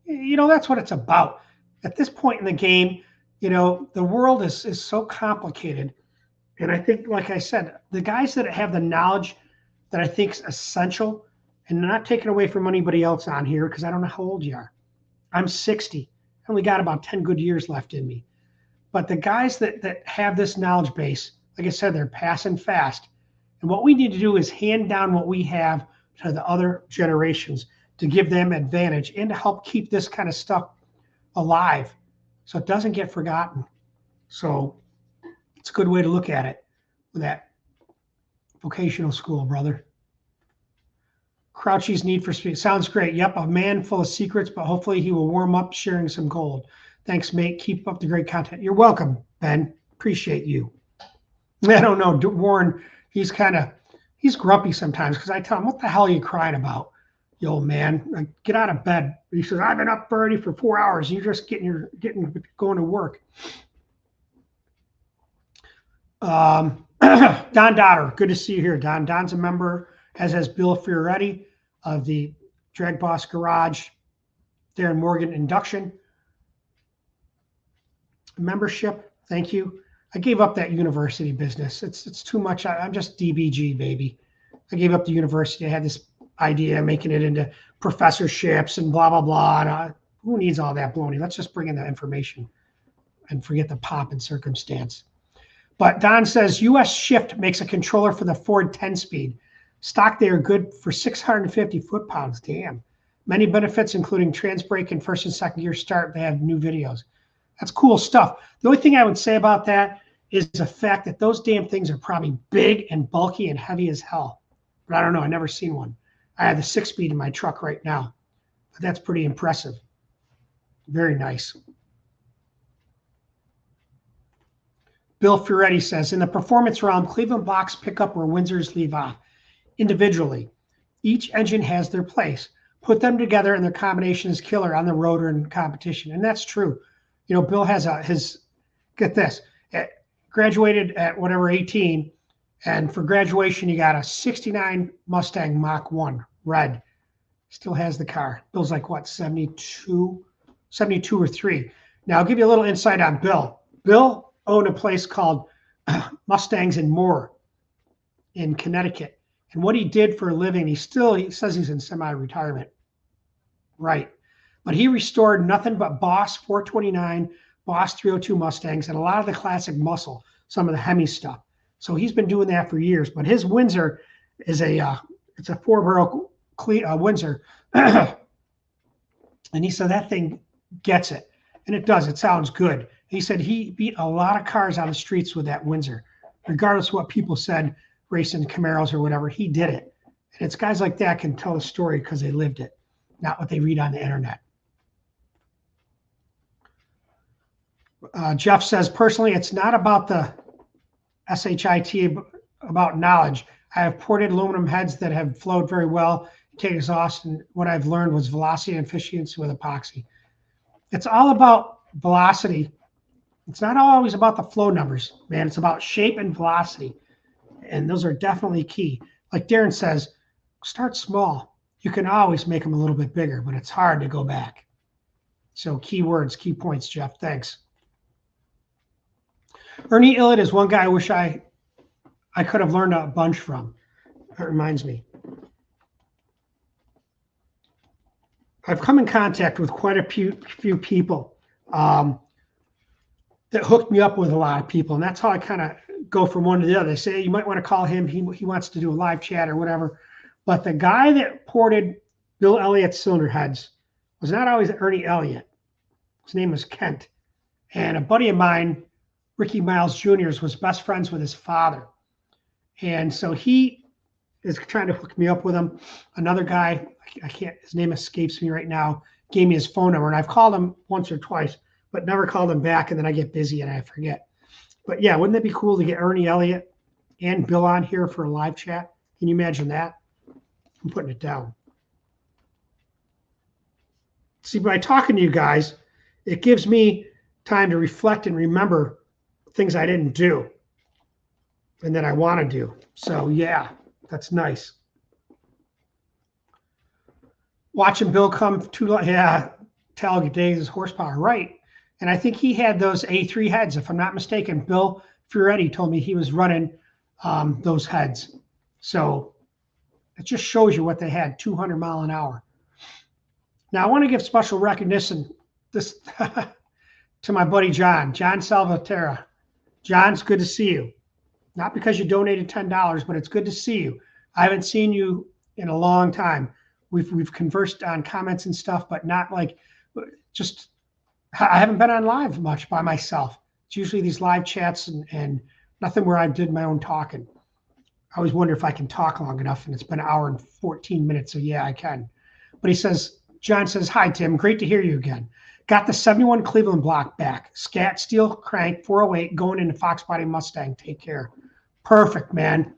You know, that's what it's about. At this point in the game, you know, the world is so complicated. And I think, like I said, the guys that have the knowledge that I think is essential, and not taking away from anybody else on here, because I don't know how old you are. I'm 60. I only got about 10 good years left in me. But the guys that have this knowledge base, like I said, they're passing fast. And what we need to do is hand down what we have to the other generations to give them advantage and to help keep this kind of stuff alive so it doesn't get forgotten. So it's a good way to look at it. with that vocational school, brother. Crouchy's need for speed. Sounds great. Yep, a man full of secrets, but hopefully he will warm up sharing some gold. Thanks, mate. Keep up the great content. You're welcome, Ben. Appreciate you. I don't know. Warren, he's grumpy sometimes because I tell him, what the hell are you crying about, you old man? Like, get out of bed. He says, I've been up already for 4 hours. You're just going to work. Don Dotter, good to see you here, Don. Don's a member, as has Bill Fioretti of the DragBoss Garage, Darren Morgan Induction membership. Thank you. I gave up that university business. It's too much. I'm just DBG, baby. I gave up the university. I had this idea of making it into professorships and blah, blah, blah. And, who needs all that baloney? Let's just bring in the information and forget the pomp and circumstance. But Don says, U.S. Shift makes a controller for the Ford 10-speed. Stock, they are good for 650 foot-pounds. Damn. Many benefits, including trans brake and first and second gear start. They have new videos. That's cool stuff. The only thing I would say about that is the fact that those damn things are probably big and bulky and heavy as hell. But I don't know. I've never seen one. I have the 6-speed in my truck right now. But that's pretty impressive. Very nice. Bill Fioretti says, in the performance realm, Cleveland blocks pick up where Windsors leave off. Individually, each engine has their place. Put them together and their combination is killer on the road or in competition. And that's true. You know, Bill has get this, graduated at whatever, 18. And for graduation, he got a 69 Mustang Mach 1 red. Still has the car. Bill's like, what, 72 or 3. Now, I'll give you a little insight on Bill. Bill owned a place called Mustangs and More in Connecticut. And what he did for a living, he says he's in semi-retirement. Right. But he restored nothing but Boss 429, Boss 302 Mustangs, and a lot of the classic muscle, some of the Hemi stuff. So he's been doing that for years. But his Windsor is it's a 4-barrel Windsor. And he said that thing gets it. And it does. It sounds good. He said he beat a lot of cars on the streets with that Windsor, regardless of what people said, racing Camaros or whatever. He did it. And it's guys like that can tell a story because they lived it, not what they read on the internet. Jeff says, personally, it's not about the SHIT, about knowledge. I have ported aluminum heads that have flowed very well, take exhaust, and what I've learned was velocity and efficiency with epoxy. It's all about velocity. It's not always about the flow numbers, man. It's about shape and velocity. And those are definitely key. Like Darren says, start small. You can always make them a little bit bigger, but it's hard to go back. So key words, key points, Jeff. Thanks. Ernie Illett is one guy I wish I could have learned a bunch from. That reminds me. I've come in contact with quite a few people that hooked me up with a lot of people. And that's how I kind of go from one to the other. They say, you might want to call him. He wants to do a live chat or whatever. But the guy that ported Bill Elliott's cylinder heads was not always Ernie Elliott. His name was Kent. And a buddy of mine, Ricky Miles Jr., was best friends with his father. And so he is trying to hook me up with him. Another guy, his name escapes me right now, gave me his phone number. And I've called him once or twice, but never called him back. And then I get busy and I forget. But yeah, wouldn't it be cool to get Ernie Elliott and Bill on here for a live chat? Can you imagine that? I'm putting it down. See, by talking to you guys, it gives me time to reflect and remember things I didn't do and that I want to do. So yeah, that's nice. Watching Bill come to, yeah, Talladega horsepower, right? And I think he had those A3 heads, if I'm not mistaken. Bill Fioretti told me he was running those heads. So it just shows you what they had, 200 mile an hour. Now I want to give special recognition this to my buddy John Salvatera. John, it's good to see you. Not because you donated $10, but it's good to see you. I haven't seen you in a long time. We've conversed on comments and stuff, but not like I haven't been on live much by myself. It's usually these live chats and Nothing where I did my own talking. I always wonder if I can talk long enough, and it's been an hour and 14 minutes, so yeah, I can. But he says, John says, hi, Tim. Great to hear you again. Got the 71 Cleveland block back. Scat steel crank 408 going into Fox Body Mustang. Take care. Perfect, man.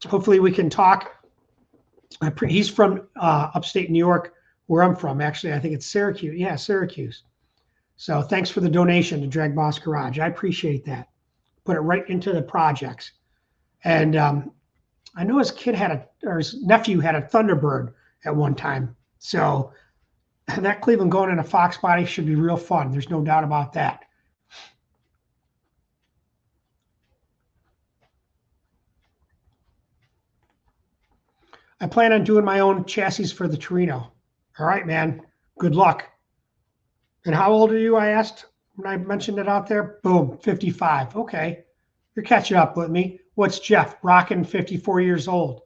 Hopefully we can talk. He's from upstate New York, where I'm from. Actually, I think it's Syracuse. Yeah, Syracuse. So thanks for the donation to DragBoss Garage. I appreciate that. Put it right into the projects. And I know his nephew had a Thunderbird at one time. So that Cleveland going in a Fox Body should be real fun. There's no doubt about that. I plan on doing my own chassis for the Torino. All right, man. Good luck. And how old are you? I asked when I mentioned it out there. Boom, 55. Okay. You're catching up with me. What's Jeff? Rocking 54 years old.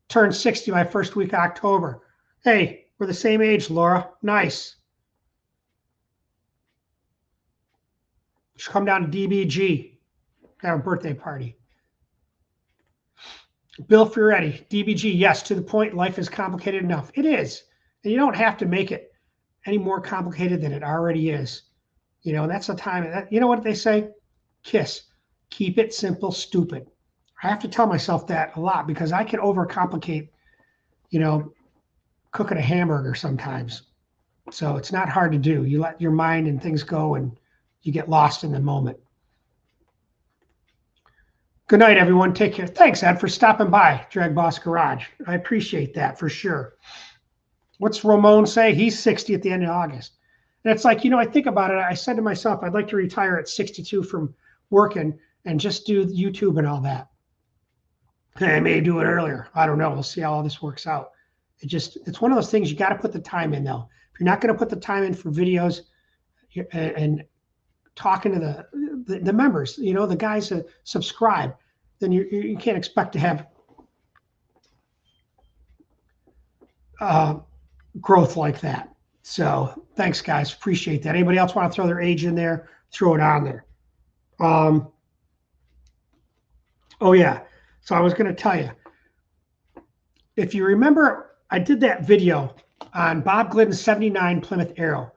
Turned 60 my first week of October. Hey, we're the same age, Laura. Nice. Should come down to DBG. Have a birthday party. Bill Fioretti, DBG, yes, to the point, life is complicated enough. It is. And you don't have to make it any more complicated than it already is. You know, that's the time. You know what they say? KISS. Keep it simple, stupid. I have to tell myself that a lot because I can overcomplicate, you know, cooking a hamburger sometimes. So it's not hard to do. You let your mind and things go and you get lost in the moment. Good night, everyone. Take care. Thanks, Ed, for stopping by DragBoss Garage. I appreciate that for sure. What's Ramon say? He's 60 at the end of August. And it's like, you know, I think about it. I said to myself, I'd like to retire at 62 from working and just do YouTube and all that. And I may do it earlier. I don't know. We'll see how all this works out. It's one of those things you got to put the time in, though. If you're not going to put the time in for videos and talking to the members, you know, the guys that subscribe, then you can't expect to have growth like that. So thanks, guys. Appreciate that. Anybody else want to throw their age in there? Throw it on there. Oh, yeah. So I was going to tell you, if you remember, I did that video on Bob Glidden's 79 Plymouth Arrow.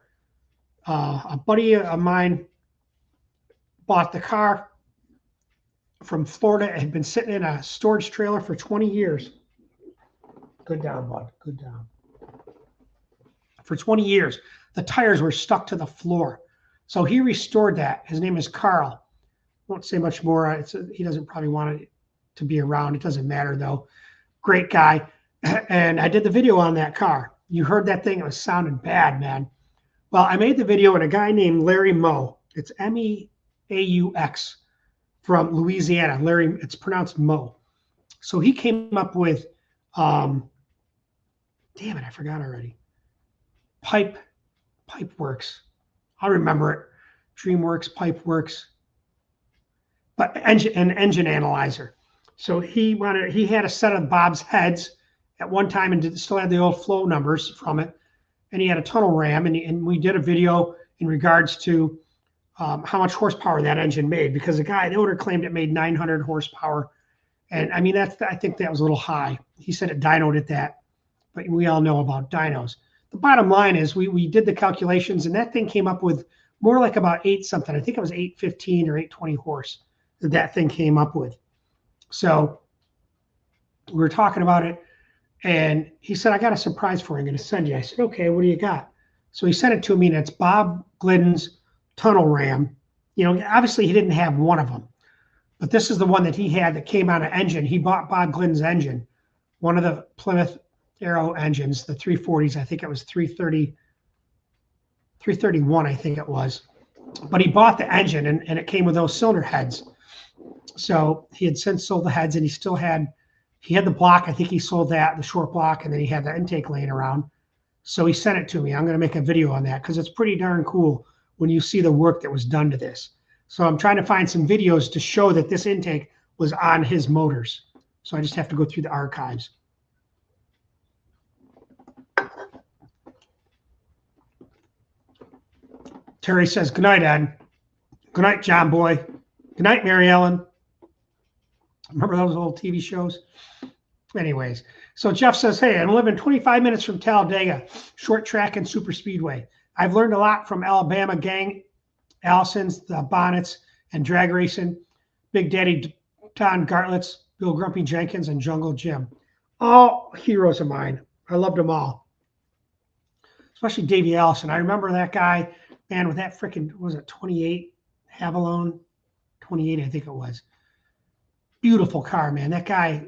A buddy of mine bought the car from Florida. It had been sitting in a storage trailer for 20 years. Good down, bud. Good down. For 20 years, the tires were stuck to the floor. So he restored that. His name is Carl. Won't say much more. He doesn't probably want it to be around. It doesn't matter, though. Great guy. And I did the video on that car. You heard that thing. It was sounding bad, man. Well, I made the video, and a guy named Larry Moe. It's M-E-A-U-X from Louisiana. Larry, it's pronounced Moe. So he came up with, damn it, I forgot already. Pipeworks. I'll remember it. DreamWorks, Pipeworks. But engine analyzer. So he had a set of Bob's heads at one time and still had the old flow numbers from it. And he had a tunnel ram, and we did a video in regards to how much horsepower that engine made, because the owner claimed it made 900 horsepower. And I mean, I think that was a little high. He said it dynoed at that, but we all know about dynos. The bottom line is we did the calculations, and that thing came up with more like about 8 something. I think it was 815 or 820 horse that thing came up with. So we were talking about it, and he said, I got a surprise for you. I'm going to send you. I said, okay, what do you got? So he sent it to me, and it's Bob Glidden's tunnel ram. You know, obviously he didn't have one of them, but this is the one that he had that came on an engine. He bought Bob Glidden's engine, one of the Plymouth Arrow engines, the 340s. I think it was 331, I think it was. But he bought the engine, and it came with those cylinder heads. So he had since sold the heads, and he had the block. I think he sold that, the short block, and then he had the intake laying around. So he sent it to me. I'm going to make a video on that because it's pretty darn cool when you see the work that was done to this. So I'm trying to find some videos to show that this intake was on his motors. So I just have to go through the archives. Terry says, good night, Ed. Good night, John boy. Good night, Mary Ellen. Remember those old TV shows? Anyways, so Jeff says, hey, I'm living 25 minutes from Talladega, short track and super speedway. I've learned a lot from Alabama gang, Allison's, the Bonnets, and drag racing, Big Daddy Don Gartlett's, Bill Grumpy Jenkins, and Jungle Jim. All heroes of mine. I loved them all, especially Davey Allison. I remember that guy, man, with that freaking, was it 28 Avalon? 28, I think it was. Beautiful car, man. That guy,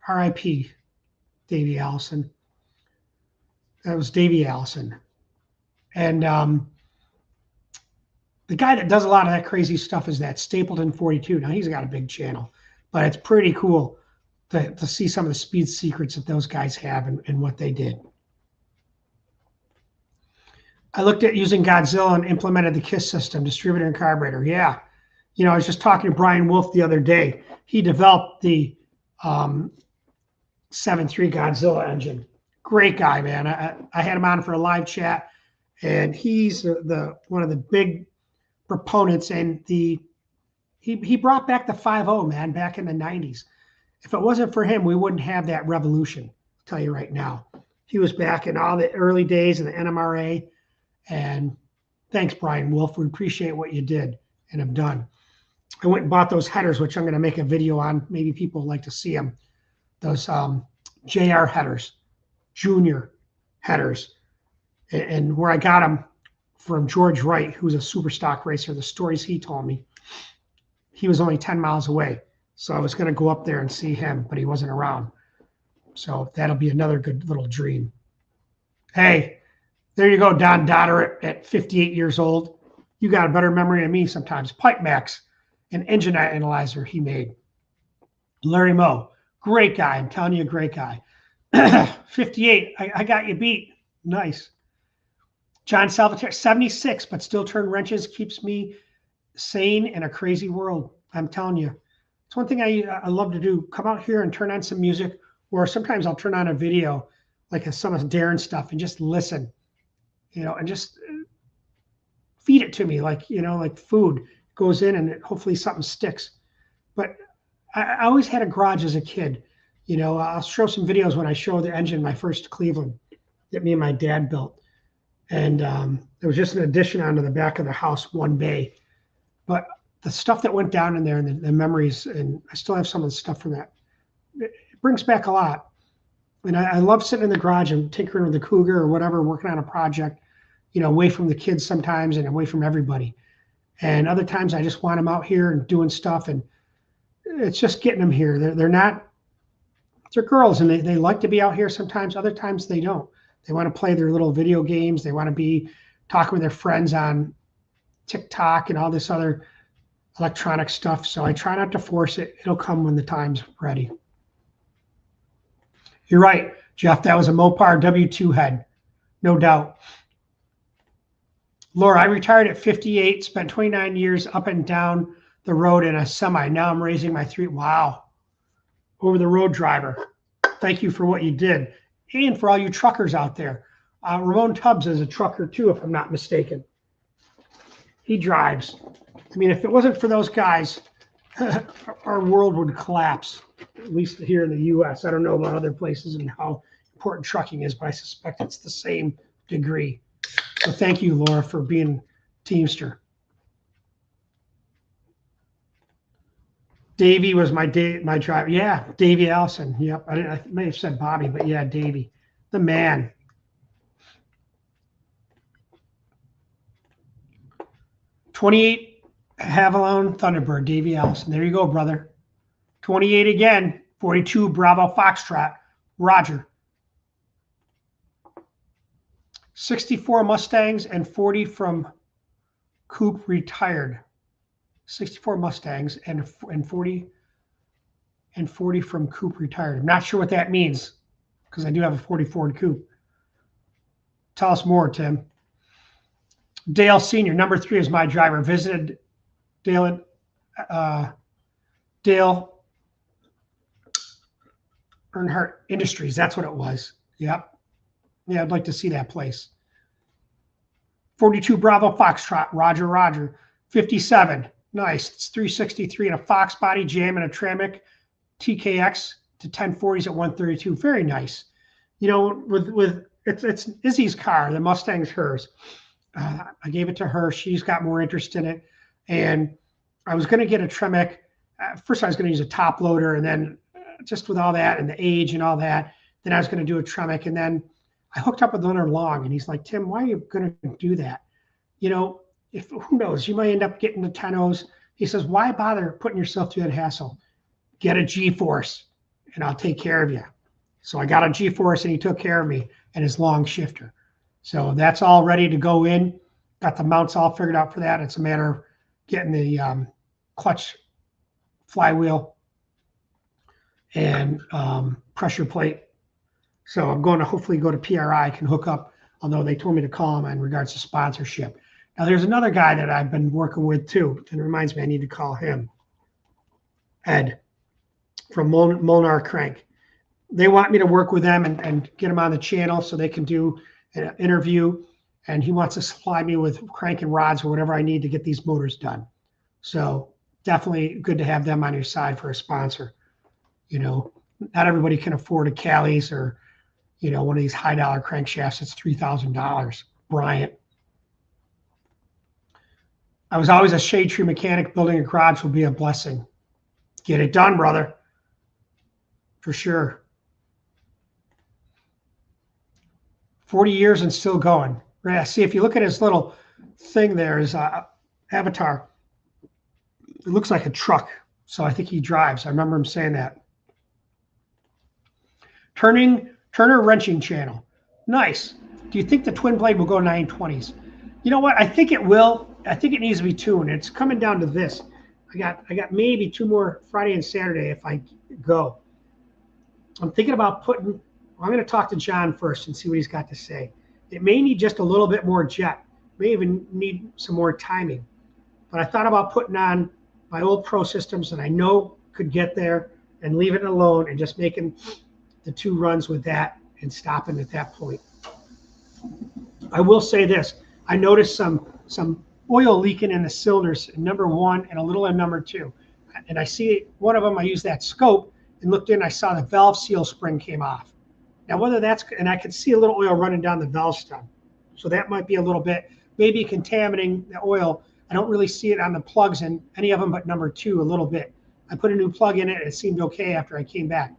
R.I.P. Davey Allison. That was Davey Allison. And the guy that does a lot of that crazy stuff is that Stapleton 42. Now, he's got a big channel, but it's pretty cool to see some of the speed secrets that those guys have and what they did. I looked at using Godzilla and implemented the KISS system, distributor and carburetor. Yeah. You know, I was just talking to Brian Wolf the other day. He developed the 7.3 Godzilla engine. Great guy, man. I had him on for a live chat, and he's the one of the big proponents. And he brought back the 5.0, man, back in the 90s. If it wasn't for him, we wouldn't have that revolution. I'll tell you right now. He was back in all the early days of the NMRA. And thanks, Brian Wolf. We appreciate what you did and have done. I went and bought those headers, which I'm going to make a video on. Maybe people would like to see them. Those JR headers, junior headers. And where I got them from George Wright, who's a super stock racer, the stories he told me, he was only 10 miles away. So I was going to go up there and see him, but he wasn't around. So that'll be another good little dream. Hey, there you go, Don Dotter at 58 years old. You got a better memory than me sometimes. Pipe Max, an engine analyzer he made. Larry Moe, great guy. I'm telling you, a great guy. 58, I got you beat. Nice. John Salvatore, 76, but still turn wrenches, keeps me sane in a crazy world. I'm telling you. It's one thing I love to do. Come out here and turn on some music, or sometimes I'll turn on a video, like some of Darren stuff, and just listen, you know, and just feed it to me, like, you know, like food goes in and hopefully something sticks. But I always had a garage as a kid. You know, I'll show some videos when I show the engine, my first Cleveland that me and my dad built. And there was just an addition onto the back of the house, one bay. But the stuff that went down in there and the memories, and I still have some of the stuff from that, it brings back a lot. And I love sitting in the garage and tinkering with the Cougar or whatever, working on a project, you know, away from the kids sometimes and away from everybody. And other times I just want them out here and doing stuff, and it's just getting them here. They're girls, and they like to be out here sometimes. Other times they don't. They want to play their little video games. They want to be talking with their friends on TikTok and all this other electronic stuff. So I try not to force it. It'll come when the time's ready. You're right, Jeff. That was a Mopar W2 head, no doubt. Laura, I retired at 58, spent 29 years up and down the road in a semi. Now I'm raising my three. Wow. Over the road driver. Thank you for what you did. And for all you truckers out there. Ramon Tubbs is a trucker too, if I'm not mistaken. He drives. I mean, if it wasn't for those guys, our world would collapse, at least here in the U.S. I don't know about other places and how important trucking is, but I suspect it's the same degree. So thank you, Laura, for being Teamster. Davey was my driver. Yeah, Davey Allison. Yep. I may have said Bobby, but yeah, Davey, the man. '28 Avalon Thunderbird, Davey Allison. There you go, brother. 28 again. 42 Bravo Foxtrot, Roger. 64 Mustangs and 40 from Coupe retired. 64 Mustangs and 40 from Coupe retired. I'm not sure what that means because I do have a 40 Ford Coupe. Tell us more, Tim. Dale Sr., number 3 is my driver. Visited Dale Earnhardt Industries. That's what it was. Yep. Yeah, I'd like to see that place. 42 Bravo Foxtrot, Roger, Roger. 57, Nice. It's 363 and a Fox body jam and a Tramic TKX to 1040s at 132. Very nice. You know, with it's Izzy's car. The Mustang's hers. I gave it to her. She's got more interest in it, and I was going to get a Tremec. First, I was going to use a top loader, and then just with all that and the age and all that, then I was going to do a Tremec, and then I hooked up with Leonard Long, and he's like, Tim, why are you going to do that? You know, if who knows, you might end up getting the 10-Os. He says, why bother putting yourself through that hassle? Get a G-Force, and I'll take care of you. So I got a G-Force, and he took care of me and his long shifter. So that's all ready to go in. Got the mounts all figured out for that. It's a matter of getting the clutch flywheel and pressure plate. So I'm going to hopefully go to PRI, can hook up, although they told me to call him in regards to sponsorship. Now there's another guy that I've been working with too, and it reminds me I need to call him. Ed from Molnar Crank. They want me to work with them and get them on the channel so they can do an interview, and he wants to supply me with crank and rods or whatever I need to get these motors done. So definitely good to have them on your side for a sponsor. You know, not everybody can afford a Callies or, you know, one of these high dollar crankshafts that's $3,000. Bryant. I was always a shade tree mechanic. Building a garage will be a blessing. Get it done, brother. For sure. 40 years and still going. Yeah, see, if you look at his little thing there, his avatar, it looks like a truck. So I think he drives. I remember him saying that. Turner wrenching channel. Nice. Do you think the twin blade will go 920s? You know what? I think it will. I think it needs to be tuned. It's coming down to this. I got maybe 2 more Friday and Saturday if I go. I'm thinking about putting, I'm going to talk to John first and see what he's got to say. It may need just a little bit more jet. May even need some more timing. But I thought about putting on my old Pro Systems that I know could get there and leaving it alone and just making the 2 runs with that and stopping at that point. I will say this. I noticed some oil leaking in the cylinders in number 1 and a little in number 2. And I see one of them, I used that scope and looked in, I saw the valve seal spring came off. Now whether that's, and I could see a little oil running down the valve stem. So that might be a little bit, maybe contaminating the oil. I don't really see it on the plugs in any of them but number 2 a little bit. I put a new plug in it, it seemed okay after I came back.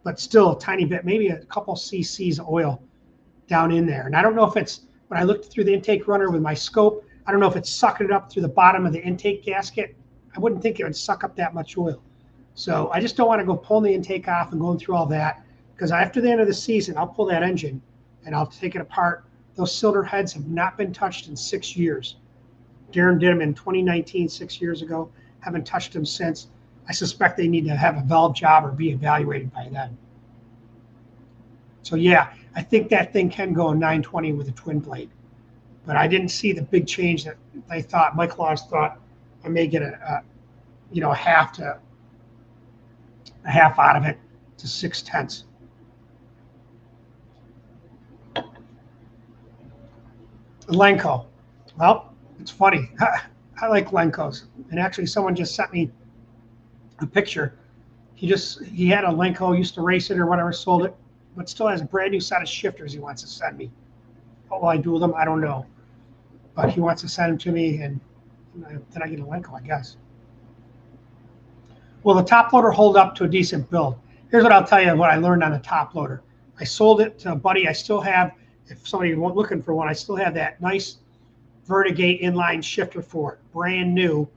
But still a tiny bit, maybe a couple cc's of oil down in there. And I don't know if it's, when I looked through the intake runner with my scope, I don't know if it's sucking it up through the bottom of the intake gasket. I wouldn't think it would suck up that much oil. So I just don't want to go pulling the intake off and going through all that, because after the end of the season, I'll pull that engine and I'll take it apart. Those cylinder heads have not been touched in 6 years. Darren did them in 2019, 6 years ago. Haven't touched them since. I suspect they need to have a valve job or be evaluated by then. So yeah, I think that thing can go 920 with a twin blade. But I didn't see the big change that they thought. Mike Laws thought I may get a half out of it to 6/10. Lenko. Well, it's funny. I like Lenkos. And actually someone just sent me a picture. He had a Lenko, used to race it or whatever, sold it, but still has a brand new set of shifters he wants to send me. What will I do with them? I don't know. But he wants to send them to me, and then I get a Lenko, I guess. Will the top loader hold up to a decent build? Here's what I'll tell you what I learned on the top loader. I sold it to a buddy. I still have, if somebody was looking for one, I still have that nice Vertigate inline shifter for it, brand new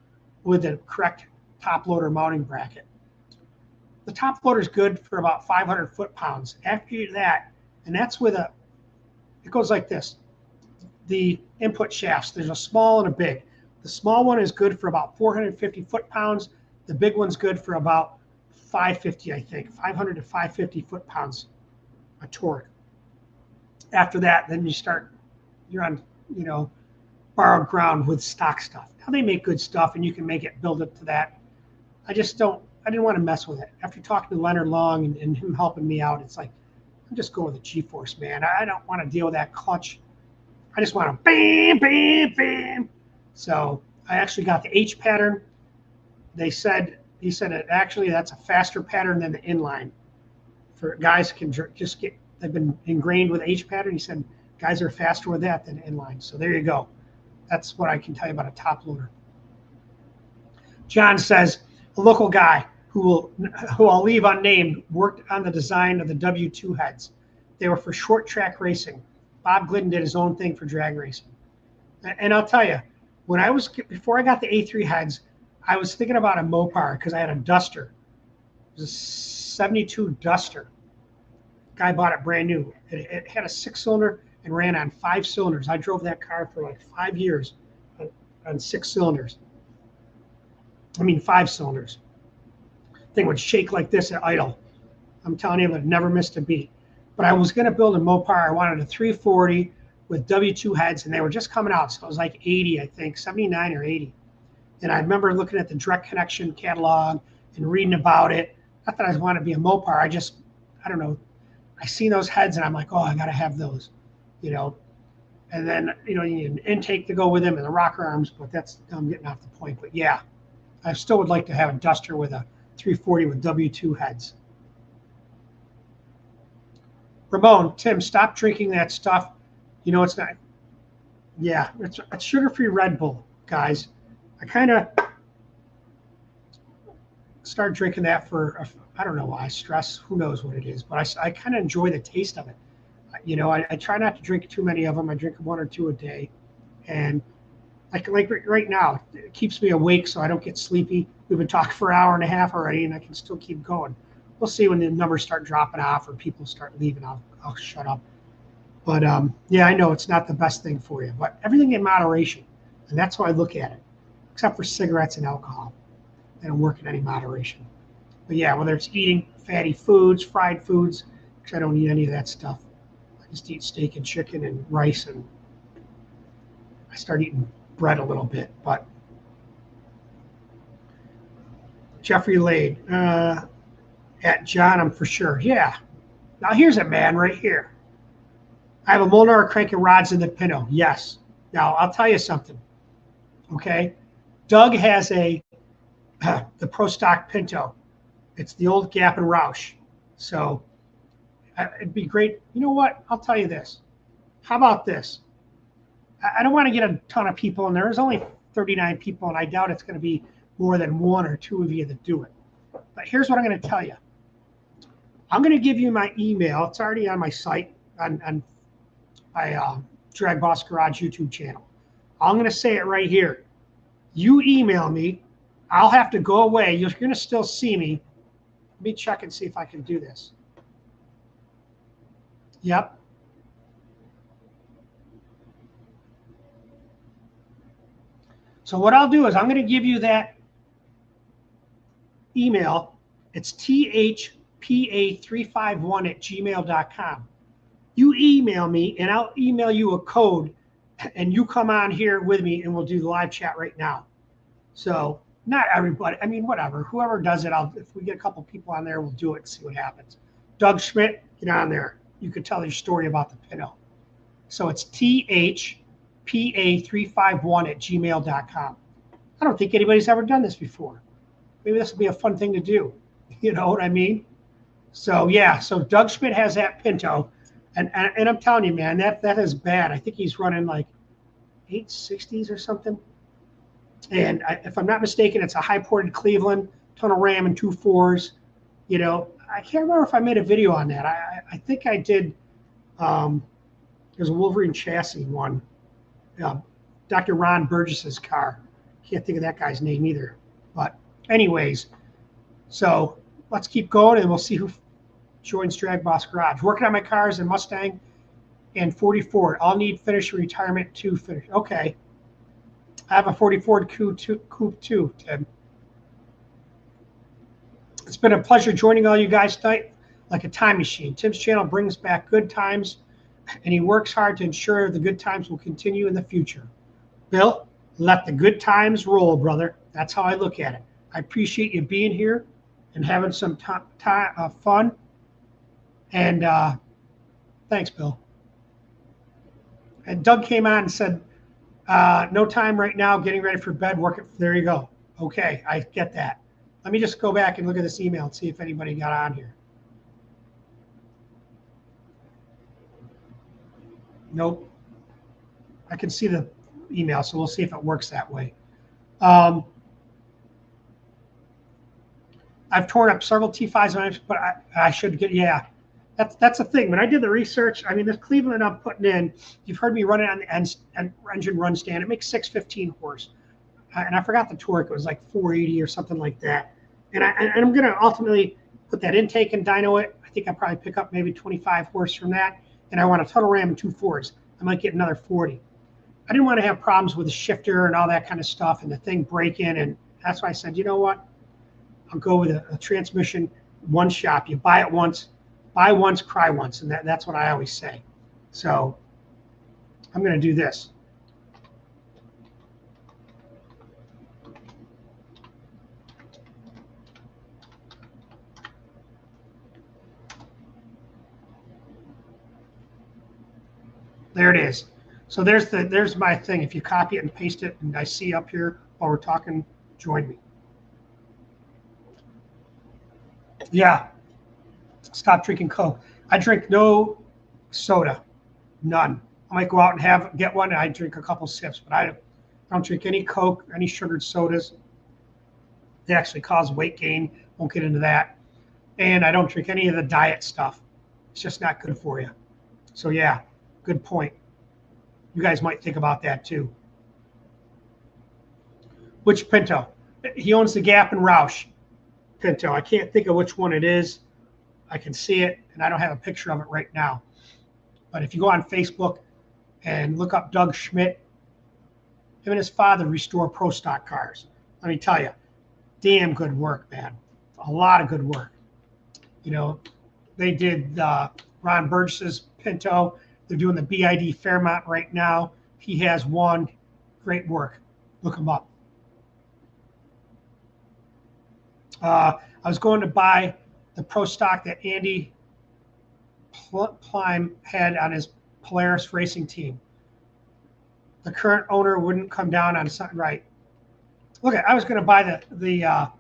with the correct top loader mounting bracket. The top loader is good for about 500 foot-pounds. After that, and that's with it goes like this. The input shafts, there's a small and a big. The small one is good for about 450 foot-pounds. The big one's good for about 550, I think, 500 to 550 foot-pounds of torque. After that, then you're on, borrowed ground with stock stuff. Now they make good stuff and you can make it, build it to that. I didn't want to mess with it. After talking to Leonard Long and him helping me out, it's like, I'm just going with the G-force, man. I don't want to deal with that clutch. I just want to bam, bam, bam. So I actually got the H pattern. he said that actually that's a faster pattern than the inline. For guys can just get, they've been ingrained with H pattern. He said guys are faster with that than inline. So there you go. That's what I can tell you about a top loader. John says a local guy who I'll leave unnamed worked on the design of the W2 heads. They were for short track racing. Bob Glidden did his own thing for drag racing. And I'll tell you, before I got the A3 heads, I was thinking about a Mopar because I had a Duster. It was a 72 Duster. Guy bought it brand new. It had a 6-cylinder and ran on 5 cylinders. I drove that car for like 5 years on 6 cylinders. I mean 5 cylinders. Thing would shake like this at idle. I'm telling you, it never missed a beat. But I was going to build a Mopar. I wanted a 340 with W2 heads, and they were just coming out. So it was like 80, I think, 79 or 80. And I remember looking at the Direct Connection catalog and reading about it. Not that I wanted to be a Mopar. I don't know. I seen those heads, and I'm like, oh, I got to have those, you know. And then, you know, you need an intake to go with them and the rocker arms, but I'm getting off the point. But yeah, I still would like to have a Duster with a 340 with W2 heads. Ramon, Tim, stop drinking that stuff. You know, it's not. Yeah, it's sugar-free Red Bull, guys. I kind of started drinking that for, I don't know why, stress, who knows what it is, but I kind of enjoy the taste of it. You know, I try not to drink too many of them. I drink 1 or 2 a day. And like right now, it keeps me awake so I don't get sleepy. We've been talking for an hour and a half already, and I can still keep going. We'll see when the numbers start dropping off or people start leaving. I'll shut up. But yeah, I know it's not the best thing for you, but everything in moderation. And that's how I look at it, except for cigarettes and alcohol. They don't work in any moderation. But yeah, whether it's eating fatty foods, fried foods, because I don't eat any of that stuff. I just eat steak and chicken and rice, and I start eating bread a little bit. But Jeffrey Lade, at John, I'm for sure. Yeah. Now here's a man right here. I have a Molnar cranking rods in the Pinto. Yes. Now I'll tell you something. Okay. Doug has the Pro Stock Pinto. It's the old Gap and Roush. So it'd be great. You know what? I'll tell you this. How about this? I don't want to get a ton of people in there. There's only 39 people, and I doubt it's going to be more than 1 or 2 of you that do it. But here's what I'm going to tell you. I'm going to give you my email. It's already on my site, on my DragBoss Garage YouTube channel. I'm going to say it right here. You email me. I'll have to go away. You're going to still see me. Let me check and see if I can do this. Yep. So what I'll do is I'm going to give you that email. It's thpa351@gmail.com. You email me, and I'll email you a code, and you come on here with me, and we'll do the live chat right now. So not everybody. I mean, whatever. Whoever does it, if we get a couple people on there, we'll do it and see what happens. Doug Schmidt, get on there. You could tell your story about the Pinto. So it's thpa351@gmail.com. I don't think anybody's ever done this before. Maybe this will be a fun thing to do. You know what I mean? So yeah, so Doug Schmidt has that Pinto, and I'm telling you, man, that is bad. I think he's running like 860s or something. And if I'm not mistaken, it's a high-ported Cleveland, ton of Ram and 2 4s. You know, I can't remember if I made a video on that. I think I did. There's a Wolverine chassis one. Dr. Ron Burgess's car. Can't think of that guy's name either. But anyways, so let's keep going, and we'll see who joins DragBoss Garage. Working on my cars in Mustang and 40 Ford. I'll need finish retirement to finish. Okay. I have a 40 Ford Coupe too, Tim. It's been a pleasure joining all you guys tonight like a time machine. Tim's channel brings back good times, and he works hard to ensure the good times will continue in the future. Bill, let the good times roll, brother. That's how I look at it. I appreciate you being here and having some fun. And thanks, Bill. And Doug came on and said, no time right now, getting ready for bed, working. There you go. Okay, I get that. Let me just go back and look at this email and see if anybody got on here. Nope. I can see the email, so we'll see if it works that way. I've torn up several T5s, but I should get, yeah. That's the thing. When I did the research, I mean, this Cleveland I'm putting in, you've heard me run it on the engine run stand. It makes 615 horse. And I forgot the torque. It was like 480 or something like that. And I'm going to ultimately put that intake and dyno it. I think I'll probably pick up maybe 25 horse from that. And I want a tunnel ram and 2 Fords. I might get another 40. I didn't want to have problems with the shifter and all that kind of stuff and the thing breaking. And that's why I said, you know what? I'll go with a transmission, one shop. You buy it once, buy once, cry once. And that's what I always say. So I'm going to do this. There it is. So there's my thing. If you copy it and paste it, and I see up here while we're talking, join me. Yeah. Stop drinking Coke. I drink no soda, none. I might go out and get one, and I drink a couple sips, but I don't drink any Coke, any sugared sodas. They actually cause weight gain. Won't get into that. And I don't drink any of the diet stuff. It's just not good for you. So yeah, good point. You guys might think about that too. Which Pinto? He owns the Gap and Roush Pinto. I can't think of which one it is. I can see it, and I don't have a picture of it right now. But if you go on Facebook and look up Doug Schmidt, him and his father restore pro stock cars. Let me tell you, damn good work, man. A lot of good work. You know, they did Ron Burgess's Pinto. They're doing the BID Fairmont right now. He has one. Great work. Look him up. I was going to buy the pro stock that Andy Plime had on his Polaris racing team. The current owner wouldn't come down on something right. Look, I was going to buy the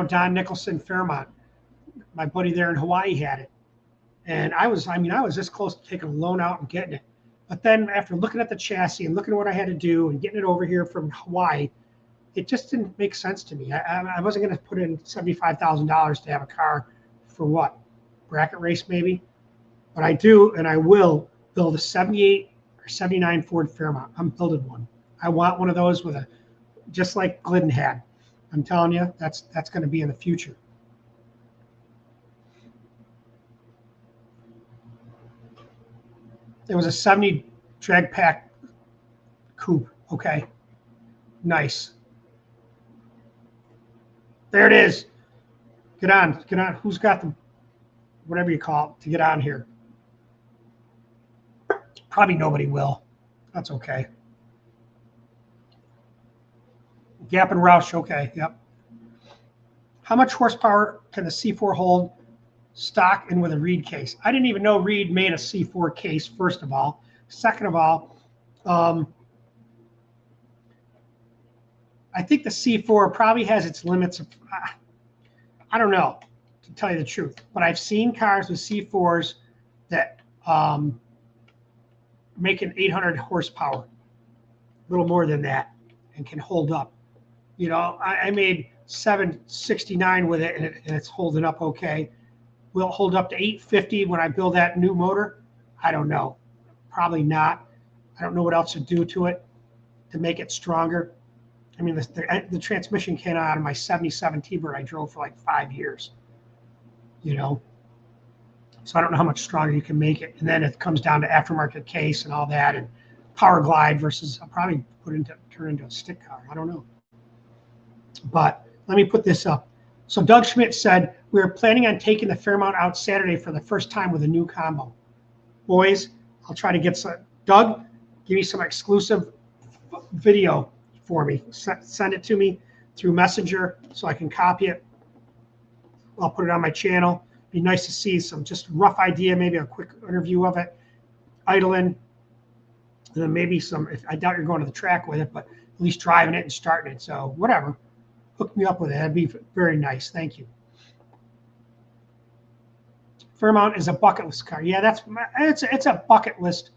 Don Nicholson Fairmont. My buddy there in Hawaii had it. And I was this close to taking a loan out and getting it. But then after looking at the chassis and looking at what I had to do and getting it over here from Hawaii, it just didn't make sense to me. I wasn't going to put in $75,000 to have a car for what? Bracket race maybe? But I do, and I will build a 78 or 79 Ford Fairmont. I'm building one. I want one of those with just like Glidden had. I'm telling you, that's going to be in the future. It was a 70 drag pack coupe. Okay, nice. There it is. Get on. Who's got the whatever you call it to get on here? Probably nobody will. That's okay. Gap and Roush. Okay. Yep. How much horsepower can the C4 hold? Stock and with a Reed case. I didn't even know Reed made a C4 case, first of all. Second of all, I think the C4 probably has its limits of, I don't know, to tell you the truth. But I've seen cars with C4s that make an 800 horsepower, a little more than that, and can hold up. You know, I made 769 with it, and it's holding up okay. Will it hold up to 850 when I build that new motor? I don't know. Probably not. I don't know what else to do to it to make it stronger. I mean, the transmission came out of my 77 T-Bird I drove for like 5 years, you know? So I don't know how much stronger you can make it. And then it comes down to aftermarket case and all that, and power glide versus I'll probably turn into a stick car. I don't know. But let me put this up. So Doug Schmidt said, we're planning on taking the Fairmont out Saturday for the first time with a new combo. Boys, I'll try to get some. Doug, give me some exclusive video for me. Send it to me through Messenger so I can copy it. I'll put it on my channel. Be nice to see some just rough idea, maybe a quick interview of it. Idling, And then maybe some, if I doubt you're going to the track with it, but at least driving it and starting it. So whatever, hook me up with it. That'd be very nice. Thank you. Fairmont is a bucket list car. Yeah, it's a bucket list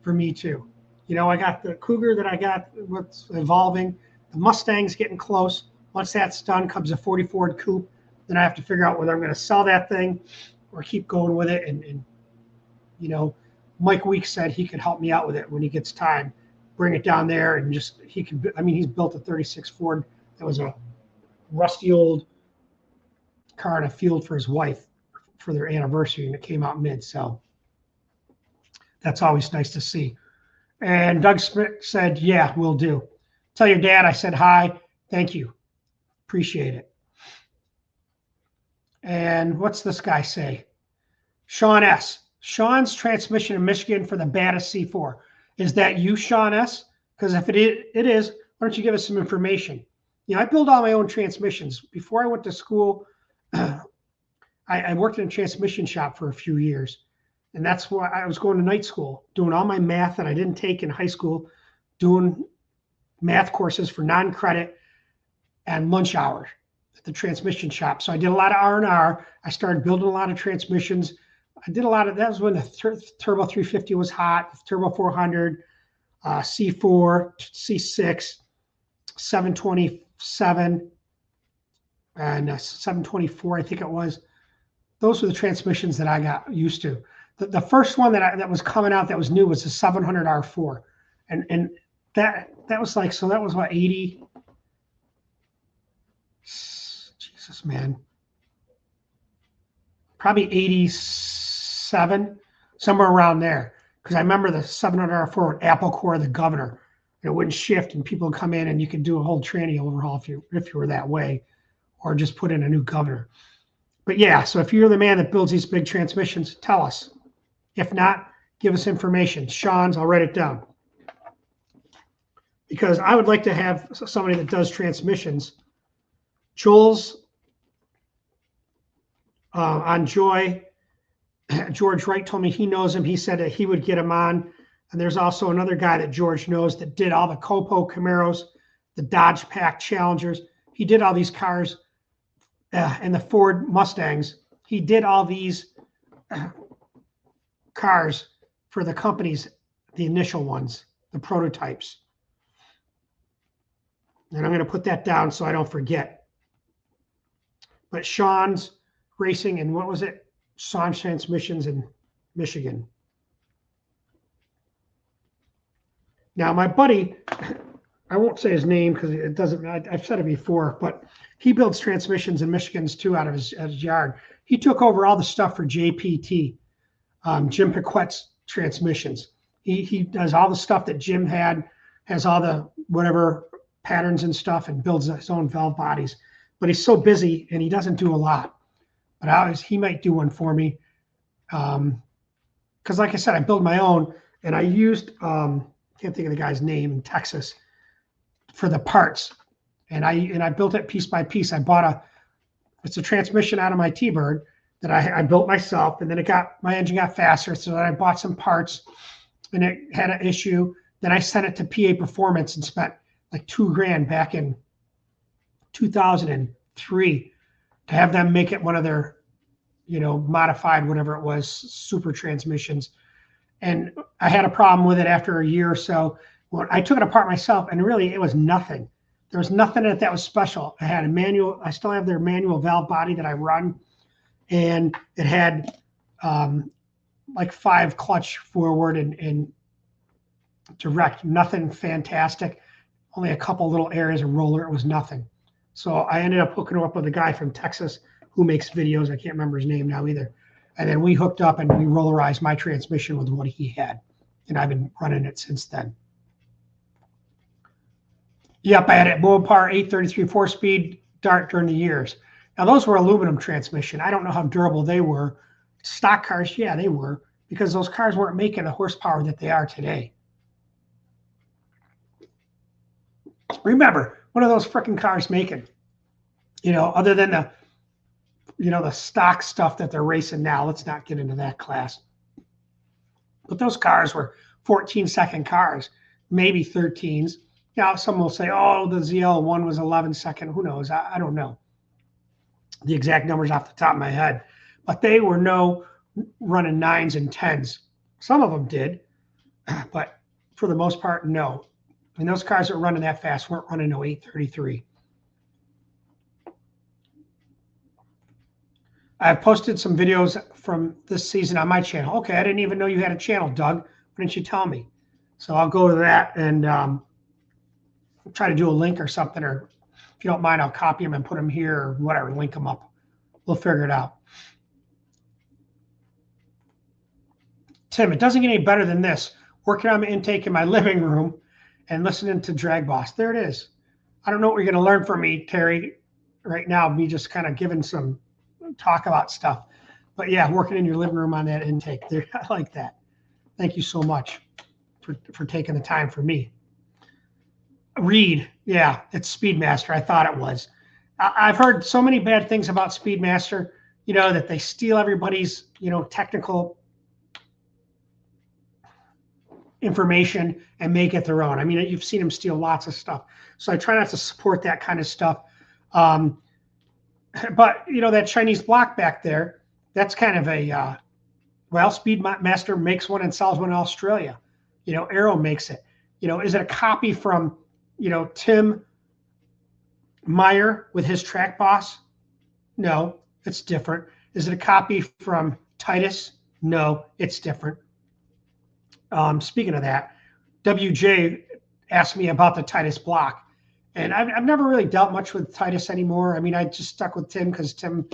for me too. You know, I got the Cougar that I got what's evolving. The Mustang's getting close. Once that's done, comes a 40 Ford Coupe. Then I have to figure out whether I'm going to sell that thing or keep going with it. And you know, Mike Weeks said he could help me out with it when he gets time. Bring it down there and just he can. I mean, he's built a 36 Ford that was a rusty old car in a field for his wife for their anniversary, and it came out mid. So that's always nice to see. And Doug Smith said, "Yeah, we'll do. Tell your dad I said hi. Thank you. Appreciate it." And what's this guy say? Sean S. Sean's transmission in Michigan for the baddest C4. Is that you, Sean S? Because if it is, why don't you give us some information? You know, I build all my own transmissions. Before I went to school, I worked in a transmission shop for a few years. And that's why I was going to night school, doing all my math that I didn't take in high school, doing math courses for non-credit and lunch hour at the transmission shop. So I did a lot of R&R. I started building a lot of transmissions. I did a lot of, that was when the Turbo 350 was hot, Turbo 400, C4, C6, 727, and 724, I think it was. Those were the transmissions that I got used to. The first one that was coming out that was new was the 700 R4. And that was like, so that was what, 80? Jesus, man. Probably 87, somewhere around there. Because I remember the 700 R4 with Apple Core, the governor. It wouldn't shift, and people would come in, and you could do a whole tranny overhaul if you were that way, or just put in a new governor. But yeah, so if you're the man that builds these big transmissions, tell us. If not, give us information. Sean's, I'll write it down. Because I would like to have somebody that does transmissions. Joel's on Joy. George Wright told me he knows him. He said that he would get him on. And there's also another guy that George knows that did all the Copo Camaros, the Dodge Pack Challengers. He did all these cars and the Ford Mustangs. He did all these cars for the companies, the initial ones, the prototypes. And I'm going to put that down so I don't forget. But Sean's Racing, and what was it? Sean's Transmissions in Michigan. Now, my buddy, I won't say his name because it doesn't, I've said it before, but he builds transmissions in Michigan's too out of his yard. He took over all the stuff for JPT, Jim Piquette's transmissions. He does all the stuff that Jim had, has all the whatever patterns and stuff, and builds his own valve bodies. But he's so busy and he doesn't do a lot. But he might do one for me. Because like I said, I build my own, and I used, can't think of the guy's name in Texas for the parts. And I built it piece by piece. I bought it's a transmission out of my T-Bird that I built myself, and then my engine got faster. So then I bought some parts and it had an issue. Then I sent it to PA Performance and spent like $2,000 back in 2003 to have them make it one of their, modified, whatever it was, super transmissions. And I had a problem with it after a year or so. When I took it apart myself, and really it was nothing. There was nothing in it that was special. I had a manual. I still have their manual valve body that I run, and it had like 5 clutch forward and direct. Nothing fantastic. Only a couple little areas of roller. It was nothing. So I ended up hooking up with a guy from Texas who makes videos. I can't remember his name now either. And then we hooked up and we rollerized my transmission with what he had. And I've been running it since then. Yep, I had a Mopar 833 4-speed Dart during the years. Now, those were aluminum transmission. I don't know how durable they were. Stock cars, yeah, they were, because those cars weren't making the horsepower that they are today. Remember, what are those freaking cars making? Other than the stock stuff that they're racing now. Let's not get into that class. But those cars were 14-second cars, maybe 13s. Now, some will say, oh, the ZL1 was 11-second. Who knows? I don't know the exact numbers off the top of my head. But they were no running 9s and 10s. Some of them did, but for the most part, no. And those cars that were running that fast weren't running no 833. I've posted some videos from this season on my channel. Okay, I didn't even know you had a channel, Doug. Why didn't you tell me? So I'll go to that and try to do a link or something, or if you don't mind, I'll copy them and put them here or whatever, link them up. We'll figure it out. Tim, it doesn't get any better than this. Working on my intake in my living room and listening to DragBoss. There it is. I don't know what you're going to learn from me, Terry, right now. Me just kind of giving some talk about stuff. But yeah, working in your living room on that intake there. I like that. Thank you so much for taking the time for me. Reed, yeah, it's Speedmaster. I thought it was. I've heard so many bad things about Speedmaster, you know, that they steal everybody's, you know, technical information and make it their own. I mean, you've seen them steal lots of stuff. So I try not to support that kind of stuff. But, you know, that Chinese block back there, that's kind of a, well, Speedmaster makes one and sells one in Australia. You know, Arrow makes it. You know, is it a copy from, you know, Tim Meyer with his DragBoss? No, it's different. Is it a copy from Titus? No, it's different. Speaking of that, WJ asked me about the Titus block, and I've never really dealt much with Titus anymore. I mean, I just stuck with Tim because Tim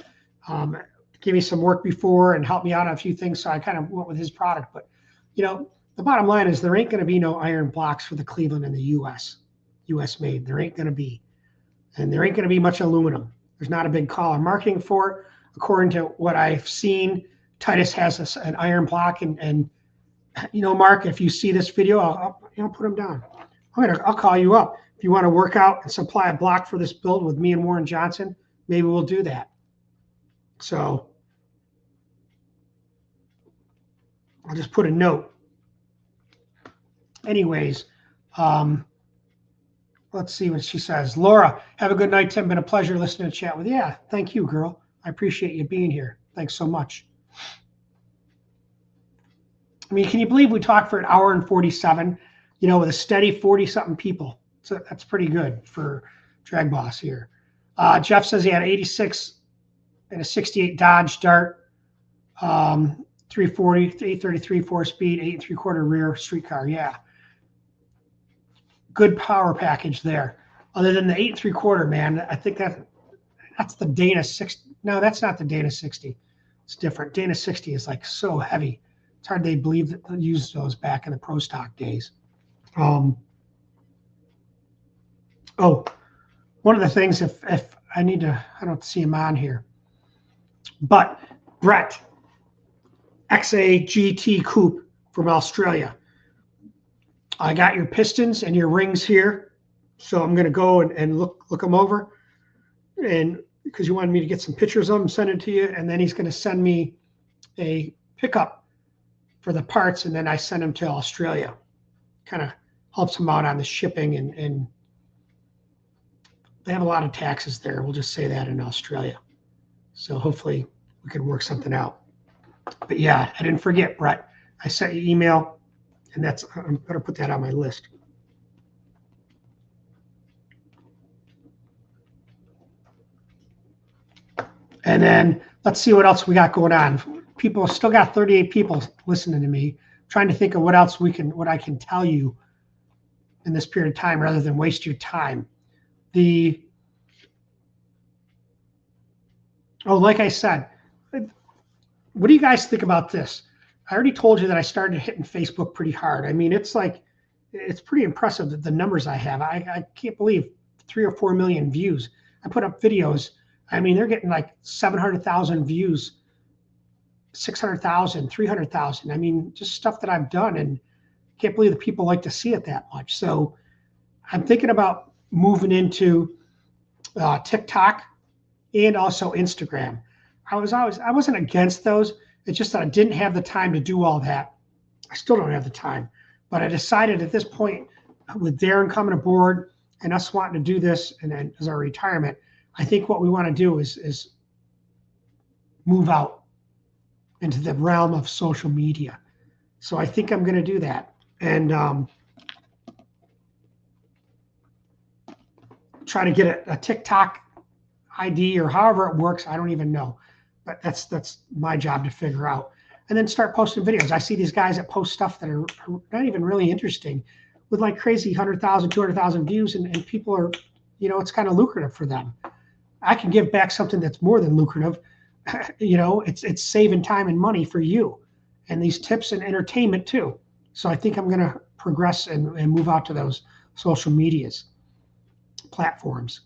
gave me some work before and helped me out on a few things, so I kind of went with his product. But, you know, the bottom line is there ain't going to be no iron blocks for the Cleveland in the U.S. made. There ain't going to be. And there ain't going to be much aluminum. There's not a big call on marketing for it. According to what I've seen, Titus has an iron block, and you know, Mark, if you see this video, I'll put him down. I'll call you up. If you want to work out and supply a block for this build with me and Warren Johnson, maybe we'll do that. So I'll just put a note. Anyways, let's see what she says. Laura, have a good night, Tim. Been a pleasure listening to chat with you. Yeah, thank you, girl. I appreciate you being here. Thanks so much. I mean, can you believe we talked for 1 hour and 47, you know, with a steady 40-something people? So that's pretty good for DragBoss here. Jeff says he had 86 and a 68 Dodge Dart, 340, 833 4-speed, 8 3/4 rear street car. Yeah. Good power package there. Other than the 8 3/4, man, I think that's the Dana 60. No, that's not the Dana 60. It's different. Dana 60 is like so heavy. It's hard to believe that they used those back in the pro stock days. Oh, one of the things, if I need to, I don't see him on here, but Brett, XA GT Coupe from Australia. I got your pistons and your rings here, so I'm going to go and look them over, and because you wanted me to get some pictures of them, send it to you, and then he's going to send me a pickup for the parts, and then I send them to Australia. Kind of helps them out on the shipping, and they have a lot of taxes there. We'll just say that in Australia. So hopefully we can work something out. But yeah, I didn't forget, Brett. I sent you email, and I'm going to put that on my list. And then let's see what else we got going on. People still got 38 people listening to me. I'm trying to think of what else what I can tell you in this period of time rather than waste your time. Like I said, what do you guys think about this? I already told you that I started hitting Facebook pretty hard. I mean, it's pretty impressive that the numbers I have. I can't believe 3 or 4 million views. I put up videos. I mean, they're getting like 700,000 views, 600,000, 300,000. I mean, just stuff that I've done, and can't believe that people like to see it that much. So I'm thinking about moving into TikTok and also Instagram. I wasn't against those. It's just that I didn't have the time to do all that. I still don't have the time. But I decided at this point, with Darren coming aboard and us wanting to do this, and then as our retirement, I think what we want to do is move out into the realm of social media. So I think I'm going to do that, and try to get a TikTok ID or however it works. I don't even know, but that's my job to figure out. And then start posting videos. I see these guys that post stuff that are not even really interesting, with like crazy 100,000, 200,000 views, and people are, it's kind of lucrative for them. I can give back something that's more than lucrative. It's saving time and money for you, and these tips and entertainment too. So I think I'm going to progress and move out to those social medias platforms.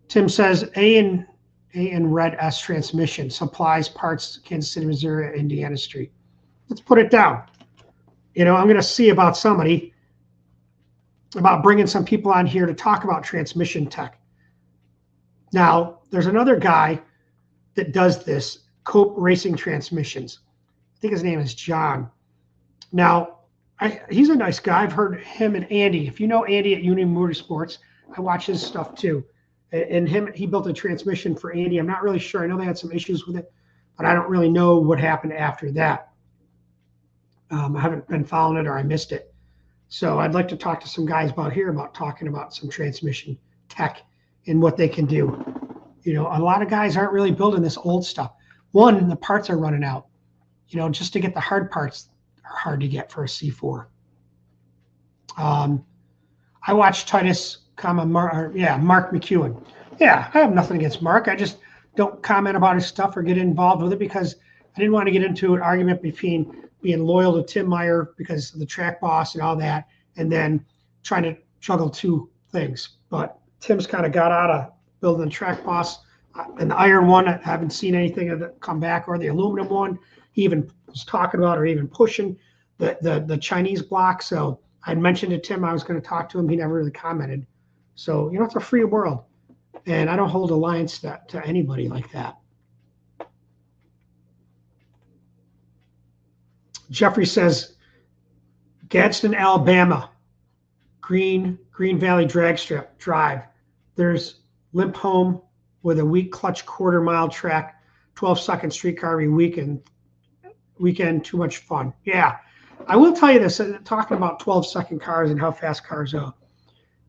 Tim says A and Red S transmission supplies parts Kansas City, Missouri, Indiana Street. Let's put it down. I'm going to see about bringing some people on here to talk about transmission tech. Now, there's another guy that does this, Cope Racing Transmissions. I think his name is John. Now, he's a nice guy. I've heard him and Andy. If you know Andy at Union Motorsports, I watch his stuff too. And he built a transmission for Andy. I'm not really sure. I know they had some issues with it, but I don't really know what happened after that. I haven't been following it, or I missed it. So I'd like to talk to some guys about talking about some transmission tech and what they can do. A lot of guys aren't really building this old stuff. One, the parts are running out. Just to get the hard parts are hard to get for a C4. I watched Titus, Mark McEwen. Yeah, I have nothing against Mark. I just don't comment about his stuff or get involved with it because I didn't want to get into an argument between being loyal to Tim Meyer because of the DragBoss and all that, and then trying to juggle two things. But Tim's kind of got out of building the DragBoss, and the iron one, I haven't seen anything of it come back, or the aluminum one. He even was talking about or even pushing the Chinese block. So I mentioned to Tim I was going to talk to him. He never really commented. So, it's a free world, and I don't hold alliance to anybody like that. Jeffrey says, Gadsden, Alabama, Green Valley Drag Strip Drive. There's limp home with a weak clutch quarter-mile track, 12-second streetcar every weekend, too much fun. Yeah, I will tell you this, talking about 12-second cars and how fast cars go.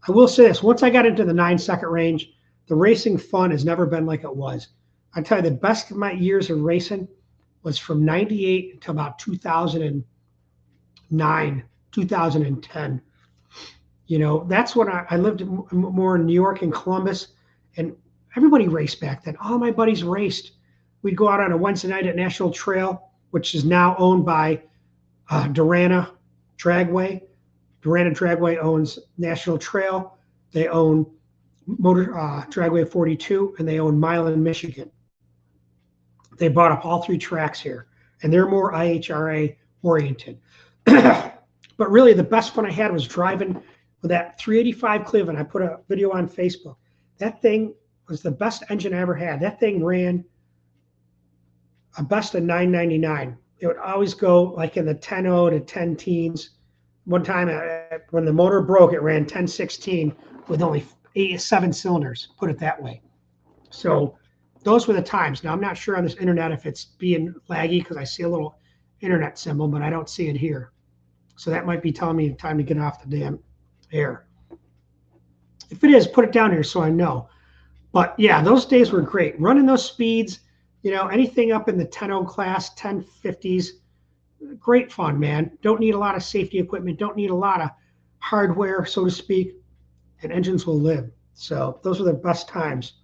I will say this, once I got into the 9-second range, the racing fun has never been like it was. I tell you, the best of my years of racing was from 98 to about 2009, 2010. That's when I lived more in New York and Columbus, and everybody raced back then. All my buddies raced. We'd go out on a Wednesday night at National Trail, which is now owned by Durana Dragway. Durana Dragway owns National Trail. They own Dragway 42, and they own Milan, Michigan. They bought up all three tracks here, and they're more IHRA oriented. But really, the best fun I had was driving with that 385 Cleveland. I put a video on Facebook. That thing was the best engine I ever had. That thing ran a best of 999. It would always go like in the 10.0 to 10 teens. One time when the motor broke, it ran 1016 with only 7 cylinders, put it that way. So those were the times. Now, I'm not sure on this internet if it's being laggy because I see a little internet symbol, but I don't see it here. So that might be telling me time to get off the damn air. If it is, put it down here so I know. But yeah, those days were great. Running those speeds, anything up in the 10.0 class, 1050s, great fun, man. Don't need a lot of safety equipment. Don't need a lot of hardware, so to speak, and engines will live. So those are the best times.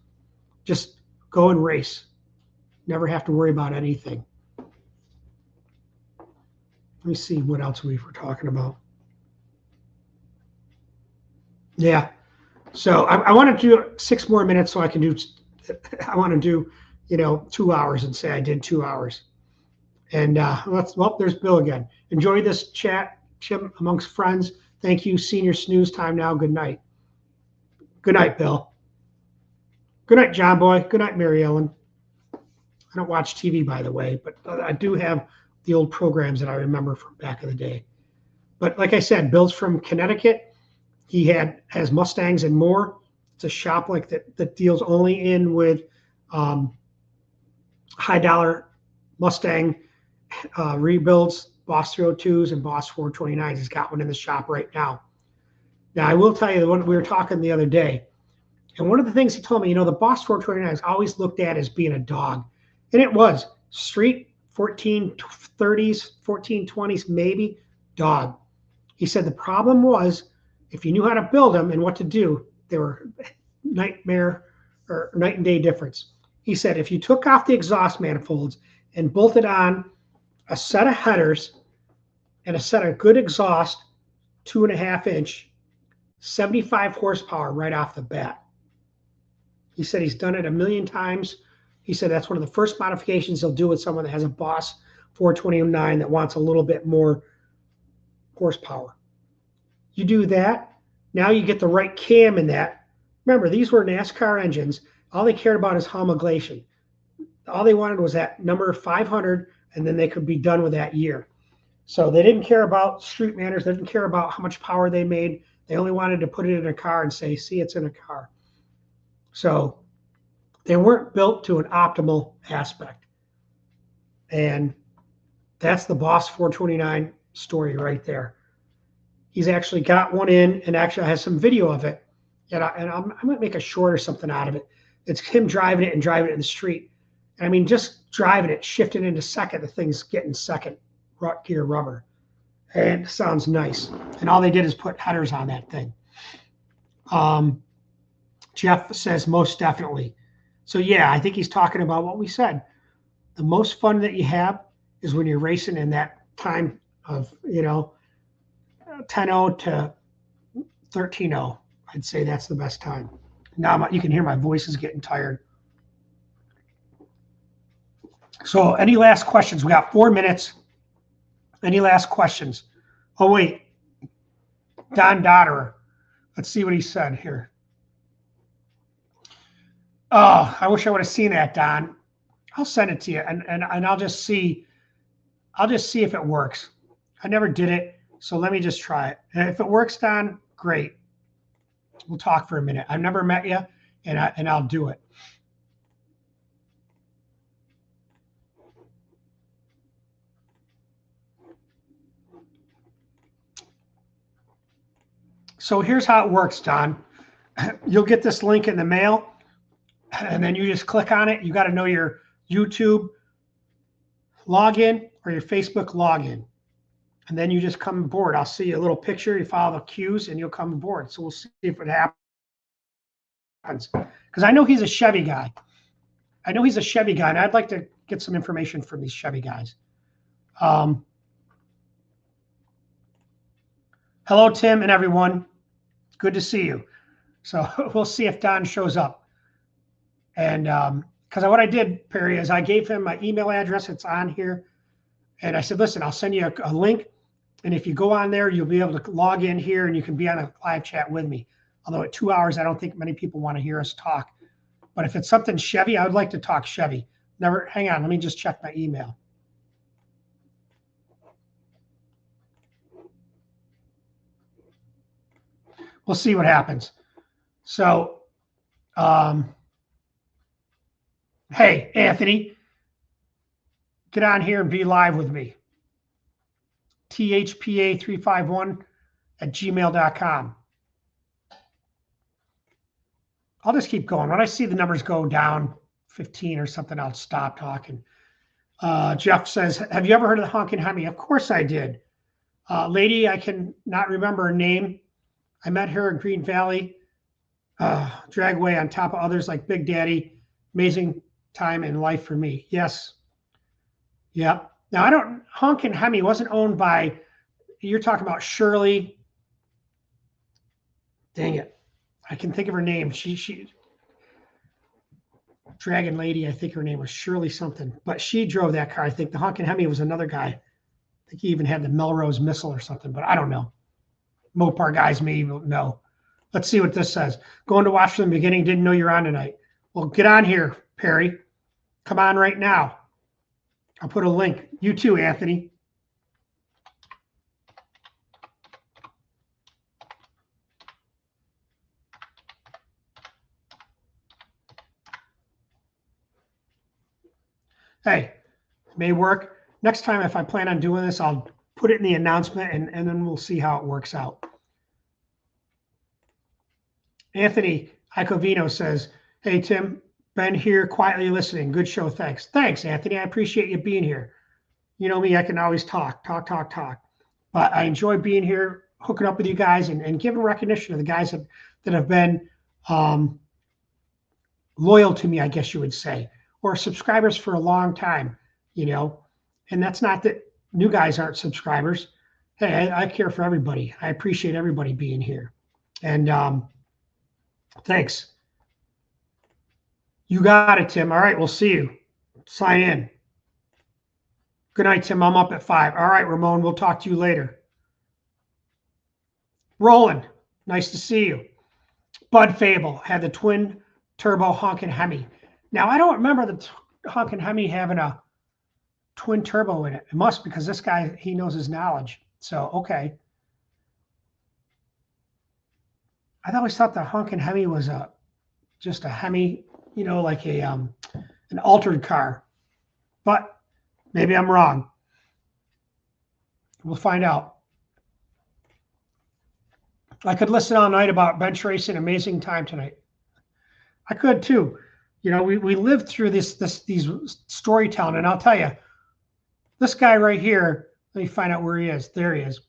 Just go and race. Never have to worry about anything. Let me see what else we were talking about. Yeah. So I want to do 6 more minutes so I can do, I want to do, 2 hours and say I did 2 hours. And there's Bill again. Enjoy this chat amongst friends. Thank you. Senior snooze time now. Good night. Good night, Bill. Good night, John Boy. Good night, Mary Ellen. I don't watch TV, by the way, but I do have the old programs that I remember from back in the day. But like I said, Bill's from Connecticut. He has Mustangs and more. It's a shop like that deals only in with high dollar Mustang rebuilds, Boss 302s and Boss 429s. He's got one in the shop right now. Now, I will tell you, the one we were talking the other day, and one of the things he told me, the Boss 429 is always looked at as being a dog. And it was. Street 1430s, 1420s, maybe, dog. He said the problem was if you knew how to build them and what to do, they were nightmare or night and day difference. He said if you took off the exhaust manifolds and bolted on a set of headers and a set of good exhaust, 2.5 inch, 75 horsepower right off the bat. He said he's done it a million times. He said that's one of the first modifications he'll do with someone that has a Boss 429 that wants a little bit more horsepower. You do that, now you get the right cam in that. Remember, these were NASCAR engines. All they cared about is homologation. All they wanted was that number 500, and then they could be done with that year. So they didn't care about street manners. They didn't care about how much power they made. They only wanted to put it in a car and say, see, it's in a car. So they weren't built to an optimal aspect. And that's the Boss 429 story right there. He's actually got one in and actually has some video of it. And I might make a short or something out of it. It's him driving it and driving it in the street. And I mean, just driving it, shifting into second, the thing's getting second gear rubber. And it sounds nice. And all they did is put headers on that thing. Jeff says most definitely. So yeah, I think he's talking about what we said. The most fun that you have is when you're racing in that time of, 10:0 to 13:0. I'd say that's the best time. Now you can hear my voice is getting tired. So any last questions? We got 4 minutes. Any last questions? Oh, wait. Don Dotterer. Let's see what he said here. Oh, I wish I would have seen that, Don. I'll send it to you, and I'll just see. I'll just see if it works. I never did it, so let me just try it. And if it works, Don, great. We'll talk for a minute. I've never met you, and I'll do it. So here's how it works, Don. You'll get this link in the mail, and then you just click on it. You got to know your YouTube login or your Facebook login. And then you just come aboard. I'll see a little picture. You follow the cues, and you'll come aboard. So we'll see if it happens. Because I know he's a Chevy guy. And I'd like to get some information from these Chevy guys. Hello, Tim and everyone. Good to see you. So we'll see if Don shows up. And because what I did, Perry, is I gave him my email address. It's on here. And I said, listen, I'll send you a link. And if you go on there, you'll be able to log in here and you can be on a live chat with me. Although at 2 hours, I don't think many people want to hear us talk. But if it's something Chevy, I would like to talk Chevy. Hang on, let me just check my email. We'll see what happens. So, hey, Anthony, get on here and be live with me. thpa351@gmail.com. I'll just keep going. When I see the numbers go down 15 or something, I'll stop talking. Jeff says, have you ever heard of the Honkin' Hemi? Of course I did. Lady, I can not remember her name. I met her in Green Valley, Dragway on top of others like Big Daddy. Amazing time in life for me. Yes. Yeah. Now, Honkin' Hemi wasn't owned by, you're talking about Shirley. Dang it. I can think of her name. She Dragon Lady, I think her name was Shirley something. But she drove that car. I think the Honkin' Hemi was another guy. I think he even had the Melrose Missile or something, but I don't know. Mopar guys may know. Let's see what this says. Going to watch from the beginning, didn't know you're on tonight. Well, get on here, Perry. Come on right now. I'll put a link. You too, Anthony. Hey, it may work. Next time, if I plan on doing this, I'll put it in the announcement and then we'll see how it works out. Anthony Icovino says, hey, Tim, been here quietly listening. Good show. Thanks. Thanks, Anthony. I appreciate you being here. You know me, I can always talk. But I enjoy being here, hooking up with you guys and giving recognition to the guys that have been loyal to me, I guess you would say, or subscribers for a long time, you know. And that's not that new guys aren't subscribers. Hey, I care for everybody. I appreciate everybody being here. And thanks. You got it, Tim. All right, we'll see you. Sign in. Good night, Tim. I'm up at 5. All right, Ramon, we'll talk to you later. Roland, nice to see you. Bud Fable had the twin turbo honkin' Hemi. Now, I don't remember the honkin' Hemi having a twin turbo in it. It must, because this guy, he knows his knowledge. So, okay. I always thought the honkin' Hemi was just a Hemi, you know, like a an altered car. But maybe I'm wrong. We'll find out. I could listen all night about bench racing. Amazing time tonight. I could too. You know, we lived through these storytelling, and I'll tell you, this guy right here. Let me find out where he is. There he is,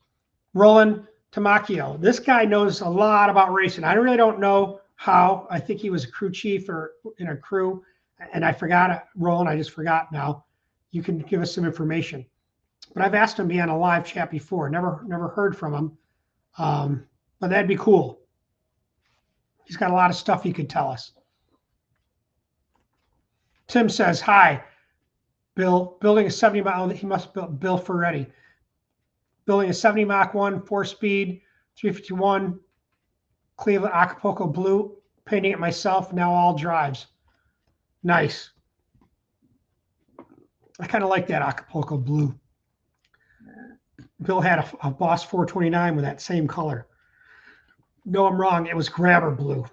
Roland Tamacchio. This guy knows a lot about racing. I really don't know how. I think he was a crew chief or in a crew, and I forgot it. Roland, I just forgot now. You can give us some information. But I've asked him to be on a live chat before. Never heard from him. But that'd be cool. He's got a lot of stuff he could tell us. Tim says, hi, Bill. Building a 70 mile, he must build Bill Ferretti. Building a 70 Mach 1, 4-speed, 351, Cleveland Acapulco Blue. Painting it myself, now all drives. Nice. I kind of like that Acapulco Blue. Bill had a Boss 429 with that same color. No, I'm wrong. It was Grabber Blue.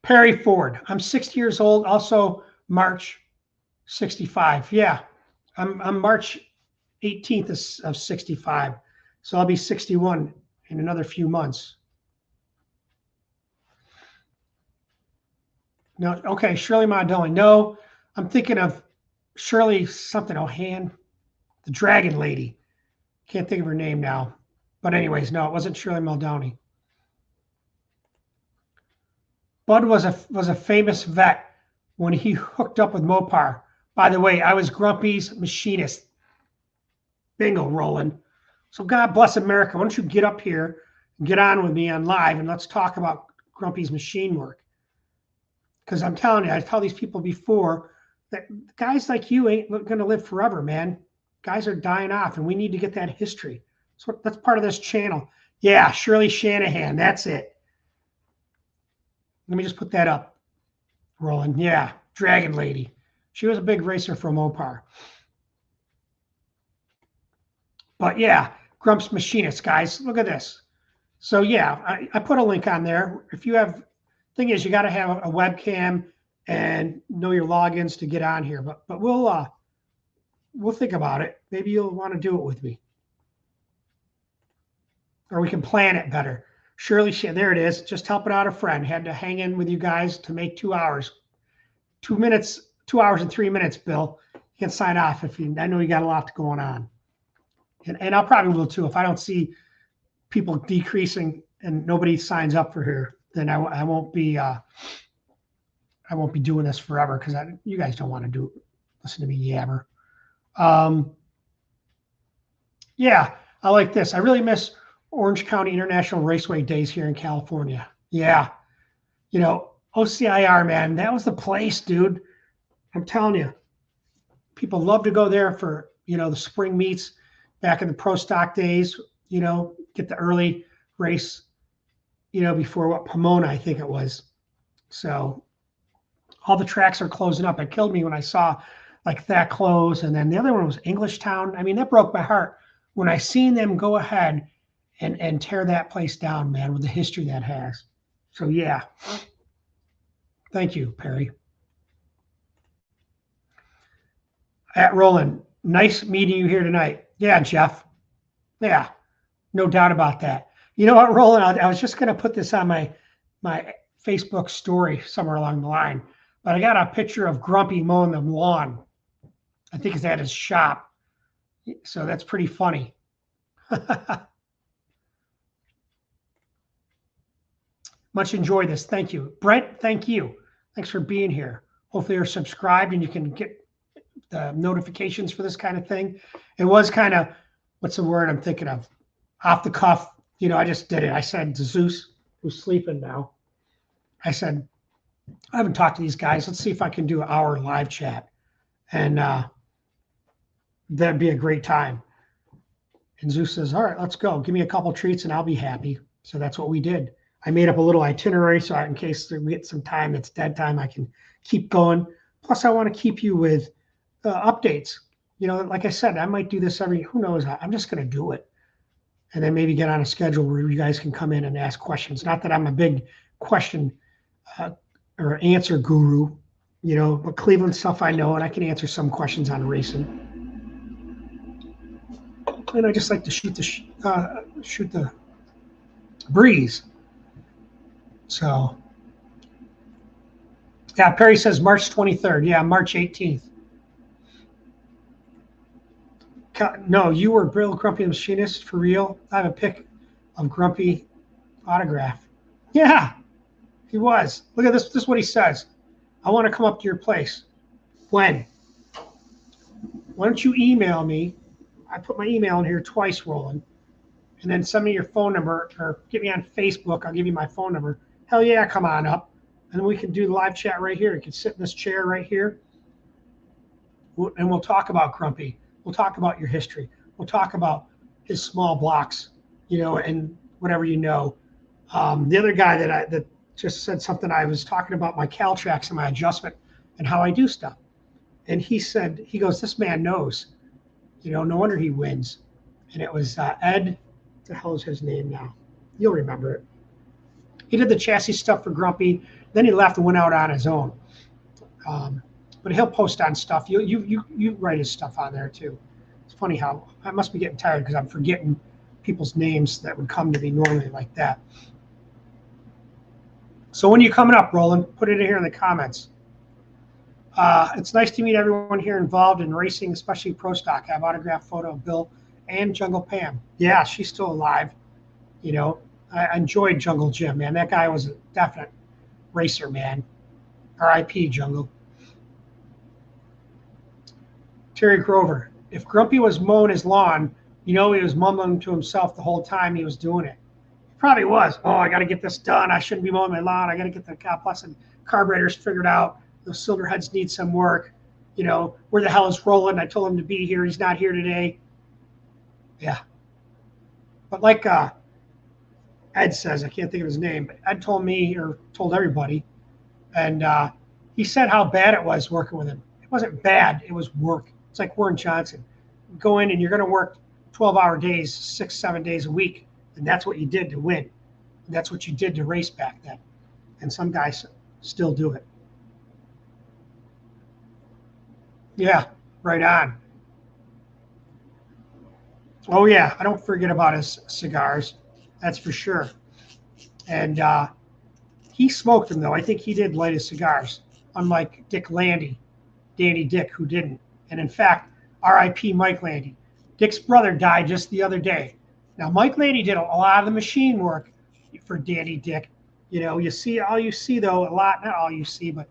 Perry Ford. I'm 60 years old. Also March 65. Yeah, I'm March 18th of 65. So I'll be 61 in another few months. No, okay, Shirley Mondoni. No, I'm thinking of Shirley something O'Han, the Dragon Lady. Can't think of her name now. But anyways, no, it wasn't Shirley Muldowney. Bud was a famous vet when he hooked up with Mopar. By the way, I was Grumpy's machinist. Bingo, Roland. So God bless America. Why don't you get up here and get on with me on live and let's talk about Grumpy's machine work. Because I'm telling you, I tell these people before that guys like you ain't going to live forever, man. Guys are dying off, and we need to get that history. So that's part of this channel. Yeah, Shirley Shanahan. That's it. Let me just put that up, Roland. Yeah, Dragon Lady. She was a big racer for Mopar. But yeah, Grump's Machinist, guys. Look at this. So yeah, I put a link on there. If you have, thing is, you got to have a webcam and know your logins to get on here. But we'll think about it. Maybe you'll want to do it with me. Or we can plan it better. Shirley, there it is. Just helping out a friend. Had to hang in with you guys to make 2 hours. 2 minutes, 2 hours and 3 minutes, Bill. You can sign off if you, I know you got a lot going on. And I'll probably will too. If I don't see people decreasing and nobody signs up for here, then I won't be doing this forever because you guys don't want to listen to me yammer. Yeah, I like this. I really miss Orange County International Raceway days here in California. Yeah, you know, OCIR, man, that was the place, dude. I'm telling you, people love to go there for, you know, the spring meets back in the pro stock days, you know, get the early race, you know, before what, Pomona, I think it was. So all the tracks are closing up. It killed me when I saw like that close. And then the other one was Englishtown. I mean, that broke my heart when I seen them go ahead and tear that place down, man, with the history that has. So yeah. Thank you, Perry. At Roland, nice meeting you here tonight. Yeah, Jeff. Yeah, no doubt about that. You know what, Roland? I was just going to put this on my Facebook story somewhere along the line, but I got a picture of Grumpy mowing the lawn. I think it's at his shop, so that's pretty funny. Much enjoy this. Thank you, Brent. Thank you. Thanks for being here. Hopefully you're subscribed and you can get the notifications for this kind of thing. It was kind of, what's the word I'm thinking of? Off the cuff. You know, I just did it. I said to Zeus, who's sleeping now, I said, I haven't talked to these guys. Let's see if I can do an hour live chat. And that'd be a great time. And Zeus says, all right, let's go. Give me a couple treats and I'll be happy. So that's what we did. I made up a little itinerary so in case we get some time that's dead time, I can keep going. Plus, I want to keep you with updates. You know, like I said, I might do this every, who knows, I'm just going to do it. And then maybe get on a schedule where you guys can come in and ask questions. Not that I'm a big question or answer guru, you know, but Cleveland stuff I know, and I can answer some questions on racing. And I just like to shoot the breeze. So, yeah, Perry says March 23rd. Yeah, March 18th. No, you were Bill Grumpy the Machinist for real? I have a pic of Grumpy autograph. Yeah, he was. Look at this. This is what he says. I want to come up to your place. When? Why don't you email me? I put my email in here twice, Roland. And then send me your phone number or get me on Facebook. I'll give you my phone number. Hell yeah, come on up. And we can do the live chat right here. You can sit in this chair right here. And we'll talk about Grumpy. We'll talk about your history. We'll talk about his small blocks, you know, and whatever you know. The other guy that just said something, I was talking about my cal tracks and my adjustment and how I do stuff. And he said, he goes, this man knows, you know, no wonder he wins. And it was Ed, what the hell is his name now? You'll remember it. He did the chassis stuff for Grumpy. Then he left and went out on his own. But he'll post on stuff. You write his stuff on there too. It's funny how I must be getting tired because I'm forgetting people's names that would come to me normally like that. So when are you coming up, Roland? Put it in here in the comments. It's nice to meet everyone here involved in racing, especially Pro Stock. I have autographed photo of Bill and Jungle Pam. Yeah, she's still alive. You know, I enjoyed Jungle Jim, man. That guy was a definite racer, man. R.I.P. Jungle. Terry Grover. If Grumpy was mowing his lawn, you know he was mumbling to himself the whole time he was doing it. He probably was. Oh, I got to get this done. I shouldn't be mowing my lawn. I got to get the complex and carburetors figured out. Those cylinder heads need some work. You know, where the hell is Roland? I told him to be here. He's not here today. Yeah. But like Ed says, I can't think of his name, but Ed told me or told everybody, and he said how bad it was working with him. It wasn't bad. It was work. It's like Warren Johnson. You go in and you're going to work 12-hour days, 6-7 days a week, and that's what you did to win. And that's what you did to race back then. And some guys still do it. Yeah, right on. Oh, yeah, I don't forget about his cigars. That's for sure. And he smoked them, though. I think he did light his cigars, unlike Dick Landy, Danny Dick, who didn't. And in fact, R.I.P. Mike Landy. Dick's brother died just the other day. Now, Mike Landy did a lot of the machine work for Danny Dick. You know, all you see, though, a lot, not all you see, but,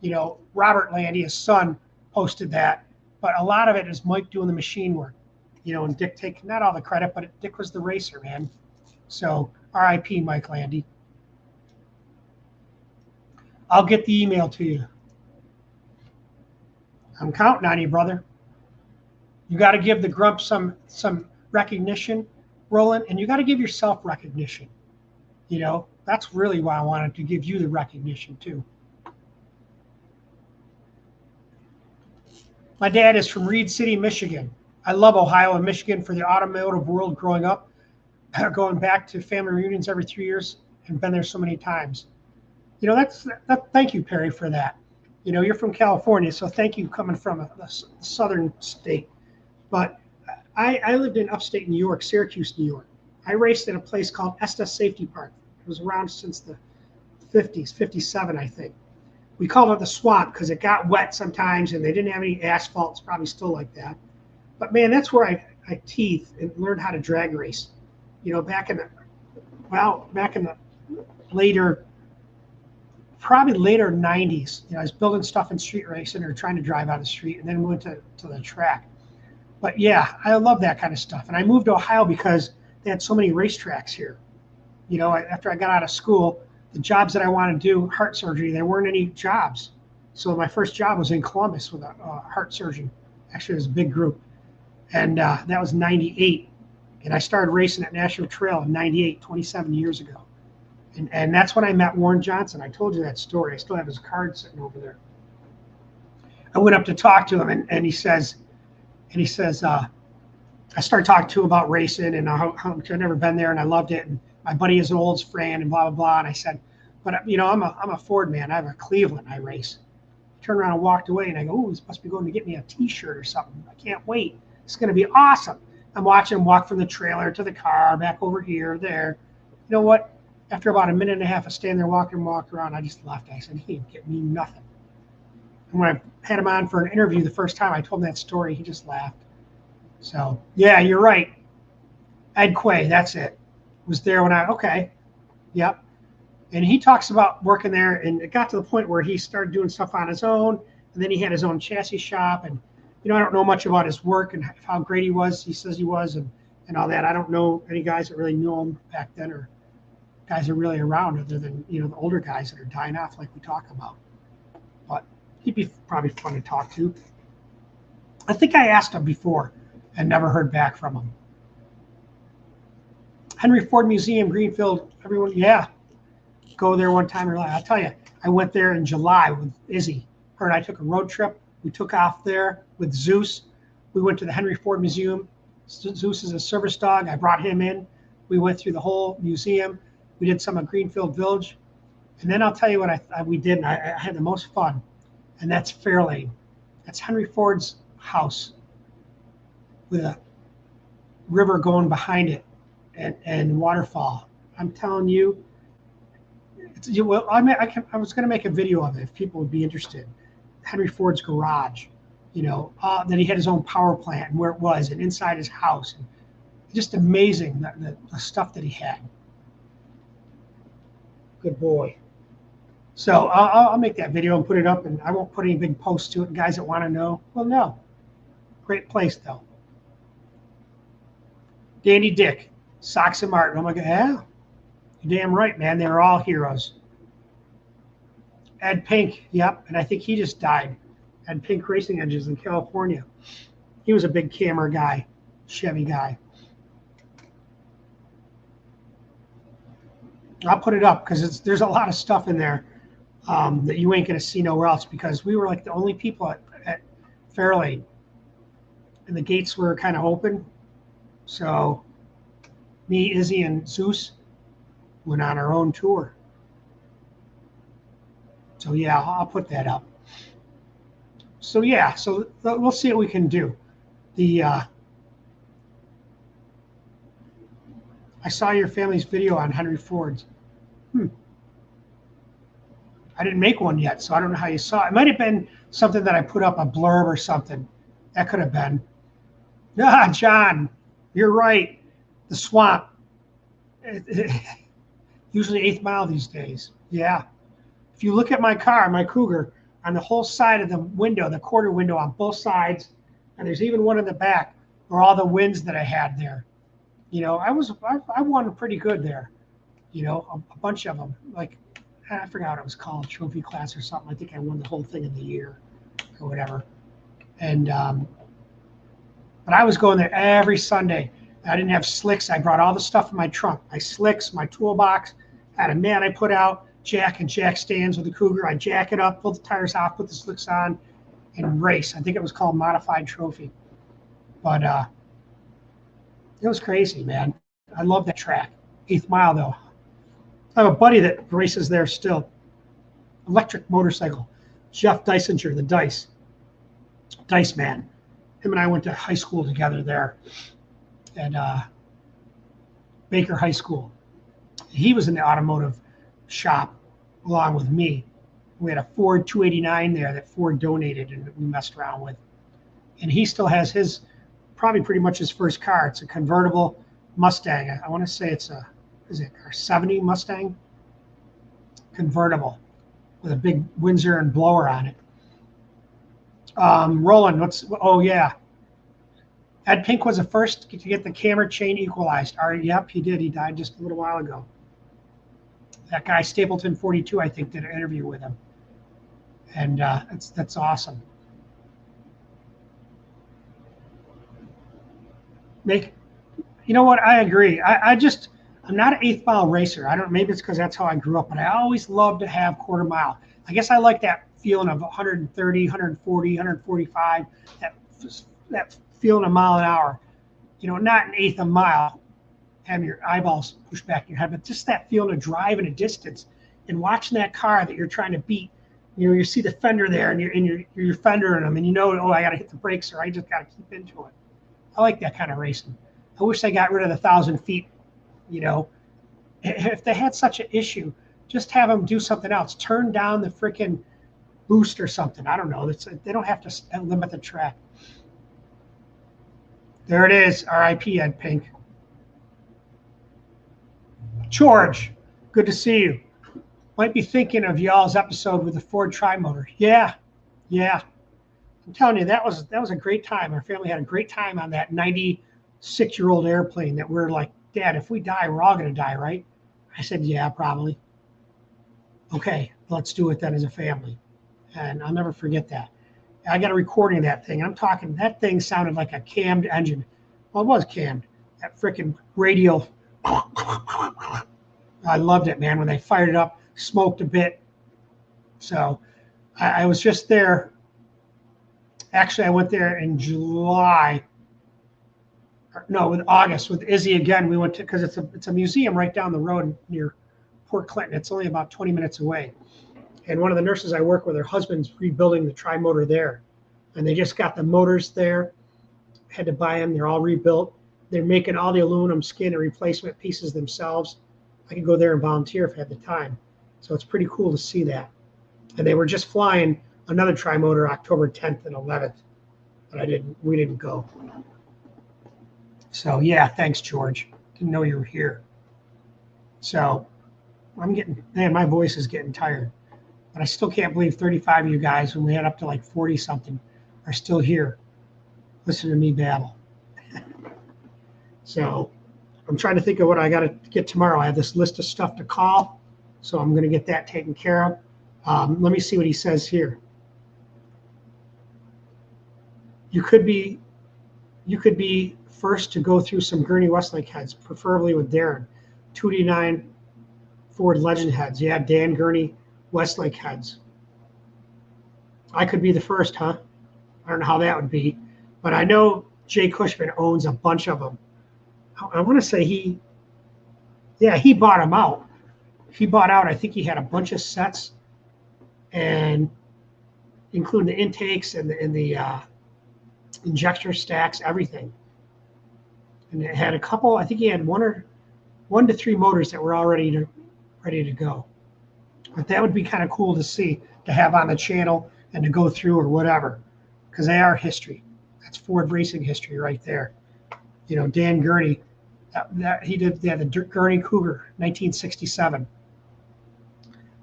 you know, Robert Landy, his son, posted that. But a lot of it is Mike doing the machine work. You know, and Dick taking not all the credit, but Dick was the racer, man. So, R.I.P. Mike Landy. I'll get the email to you. I'm counting on you, brother. You got to give the Grump some recognition, Roland, and you got to give yourself recognition. You know, that's really why I wanted to give you the recognition, too. My dad is from Reed City, Michigan. I love Ohio and Michigan for the automotive world growing up, going back to family reunions every 3 years and been there so many times. You know, thank you, Perry, for that. You know, you're from California, so thank you coming from a southern state. But I lived in upstate New York, Syracuse, New York. I raced at a place called Estes Safety Park. It was around since the 50s, 57, I think. We called it the swamp because it got wet sometimes and they didn't have any asphalt. It's probably still like that. But man, that's where I teethed and learned how to drag race. You know, back in the later, probably later 90s. You know, I was building stuff in street racing or trying to drive on the street and then went to the track. But yeah, I love that kind of stuff. And I moved to Ohio because they had so many racetracks here. You know, after I got out of school, the jobs that I wanted to do, heart surgery, there weren't any jobs. So my first job was in Columbus with a heart surgeon. Actually, it was a big group. And that was 98. And I started racing at National Trail in 98, 27 years ago. And that's when I met Warren Johnson. I told you that story. I still have his card sitting over there. I went up to talk to him, and he says, I started talking to him about racing and how much I'd never been there and I loved it. And my buddy is an old friend and blah, blah, blah. And I said, but you know, I'm a Ford man. I have a Cleveland I race. He turned around and walked away and I go, oh, he's supposed to be going to get me a t-shirt or something. I can't wait. It's going to be awesome. I'm watching him walk from the trailer to the car, back over here, there. You know what? After about a minute and a half of standing there walking around, I just left. I said, he didn't get me nothing. And when I had him on for an interview the first time, I told him that story. He just laughed. So, yeah, you're right. Ed Quay, that's it. Was there when okay. Yep. And he talks about working there, and it got to the point where he started doing stuff on his own, and then he had his own chassis shop. And, you know, I don't know much about his work and how great he was. He says he was and all that. I don't know any guys that really knew him back then or guys that are really around other than, you know, the older guys that are dying off like we talk about. But he'd be probably fun to talk to. I think I asked him before and never heard back from him. Henry Ford Museum, Greenfield, everyone, yeah. Go there one time in your life. I'll tell you, I went there in July with Izzy. Her and I took a road trip. We took off there with Zeus. We went to the Henry Ford Museum. Zeus is a service dog. I brought him in. We went through the whole museum. We did some at Greenfield Village. And then I'll tell you what we did, and I had the most fun, and that's Fairlane. That's Henry Ford's house with a river going behind it and waterfall. I'm telling you, well, I was going to make a video of it if people would be interested. Henry Ford's garage, you know, that he had his own power plant and where it was and inside his house. And just amazing the stuff that he had. Good boy. So I'll make that video and put it up, and I won't put any big posts to it. Guys that want to know, well, no. Great place, though. Danny Dick, Sox and Martin. Oh, my God. Yeah, you're damn right, man. They were all heroes. Ed Pink, yep, and I think he just died. Ed Pink Racing Engines in California. He was a big Cammer guy, Chevy guy. I'll put it up because there's a lot of stuff in there that you ain't going to see nowhere else because we were like the only people at Fairlane. And the gates were kind of open. So me, Izzy, and Zeus went on our own tour. So yeah, I'll put that up. So yeah, so we'll see what we can do. I saw your family's video on Henry Ford's. I didn't make one yet, so I don't know how you saw it. It might have been something that I put up, a blurb or something. That could have been. Ah, John, you're right. The swamp. Usually 8th mile these days. Yeah. If you look at my car, my Cougar, on the whole side of the window, the quarter window on both sides, and there's even one in the back, were all the wins that I had there. You know, I won pretty good there. You know, a bunch of them. Like, I forgot what it was called, trophy class or something. I think I won the whole thing in the year or whatever. And but I was going there every Sunday. I didn't have slicks. I brought all the stuff in my trunk. My slicks, my toolbox, had a mat I put out, jack and jack stands with the Cougar. I jack it up, pull the tires off, put the slicks on, and race. I think it was called Modified Trophy. But it was crazy, man. I love that track. 8th mile, though. I have a buddy that races there still. Electric motorcycle. Jeff Dysinger, the Dice Man. Him and I went to high school together there at Baker High School. He was in the automotive shop along with me. We had a Ford 289 there that Ford donated and we messed around with. And he still has his, probably pretty much his first car. It's a convertible Mustang. I want to say it's a, is it a 70 Mustang? Convertible with a big Windsor and blower on it. Roland, oh yeah. Ed Pink was the first to get the camera chain equalized. Yep, he did. He died just a little while ago. That guy, Stapleton 42, I think, did an interview with him. And that's awesome. You know what? I agree. I'm not an 8th mile racer. I don't, maybe it's because that's how I grew up, but I always loved to have quarter mile. I guess I like that feeling of 130, 140, 145, that feeling a mile an hour. You know, not an eighth a mile, having your eyeballs pushed back in your head, but just that feeling of driving a distance and watching that car that you're trying to beat. You know, you see the fender there and you're fendering them and you know, oh, I got to hit the brakes or I just got to keep into it. I like that kind of racing. I wish they got rid of the 1,000 feet. You know, if they had such an issue, just have them do something else. Turn down the freaking boost or something. I don't know. They don't have to limit the track. There it is. R.I.P. Ed Pink. George, good to see you. Might be thinking of y'all's episode with the Ford Tri-Motor. Yeah. I'm telling you, that was a great time. Our family had a great time on that 96-year-old airplane that we're like, Dad, if we die, we're all going to die, right? I said, yeah, probably. Okay, let's do it then as a family. And I'll never forget that. I got a recording of that thing. I'm talking, that thing sounded like a cammed engine. Well, it was cammed. That freaking radial. I loved it, man. When they fired it up, smoked a bit. So I was just there. Actually, I went there in July. No, with August with Izzy again. We went to, because it's a museum right down the road near Port Clinton. It's only about 20 minutes away. And one of the nurses I work with, her husband's rebuilding the Tri-Motor there. And they just got the motors there. Had to buy them. They're all rebuilt. They're making all the aluminum skin and replacement pieces themselves. I could go there and volunteer if I had the time. So it's pretty cool to see that. And they were just flying another Tri-Motor October 10th and 11th. But we didn't go. So yeah, thanks, George. Didn't know you were here. So man, my voice is getting tired. But I still can't believe 35 of you guys, when we had up to like 40 something, are still here. Listen to me babble. So I'm trying to think of what I got to get tomorrow. I have this list of stuff to call, so I'm going to get that taken care of. Let me see what he says here. You could be first to go through some Gurney Westlake heads, preferably with Darren. 289 Ford Legend heads. Yeah, Dan Gurney Westlake heads. I could be the first, huh? I don't know how that would be, but I know Jay Cushman owns a bunch of them. I want to say he bought them out. He bought out, I think he had a bunch of sets, and including the intakes and the injector stacks, everything. And it had a couple, I think he had one to three motors that were all ready to go. But that would be kind of cool to see, to have on the channel and to go through or whatever, because they are history. That's Ford racing history right there. You know, Dan Gurney, he did the Gurney Cougar, 1967.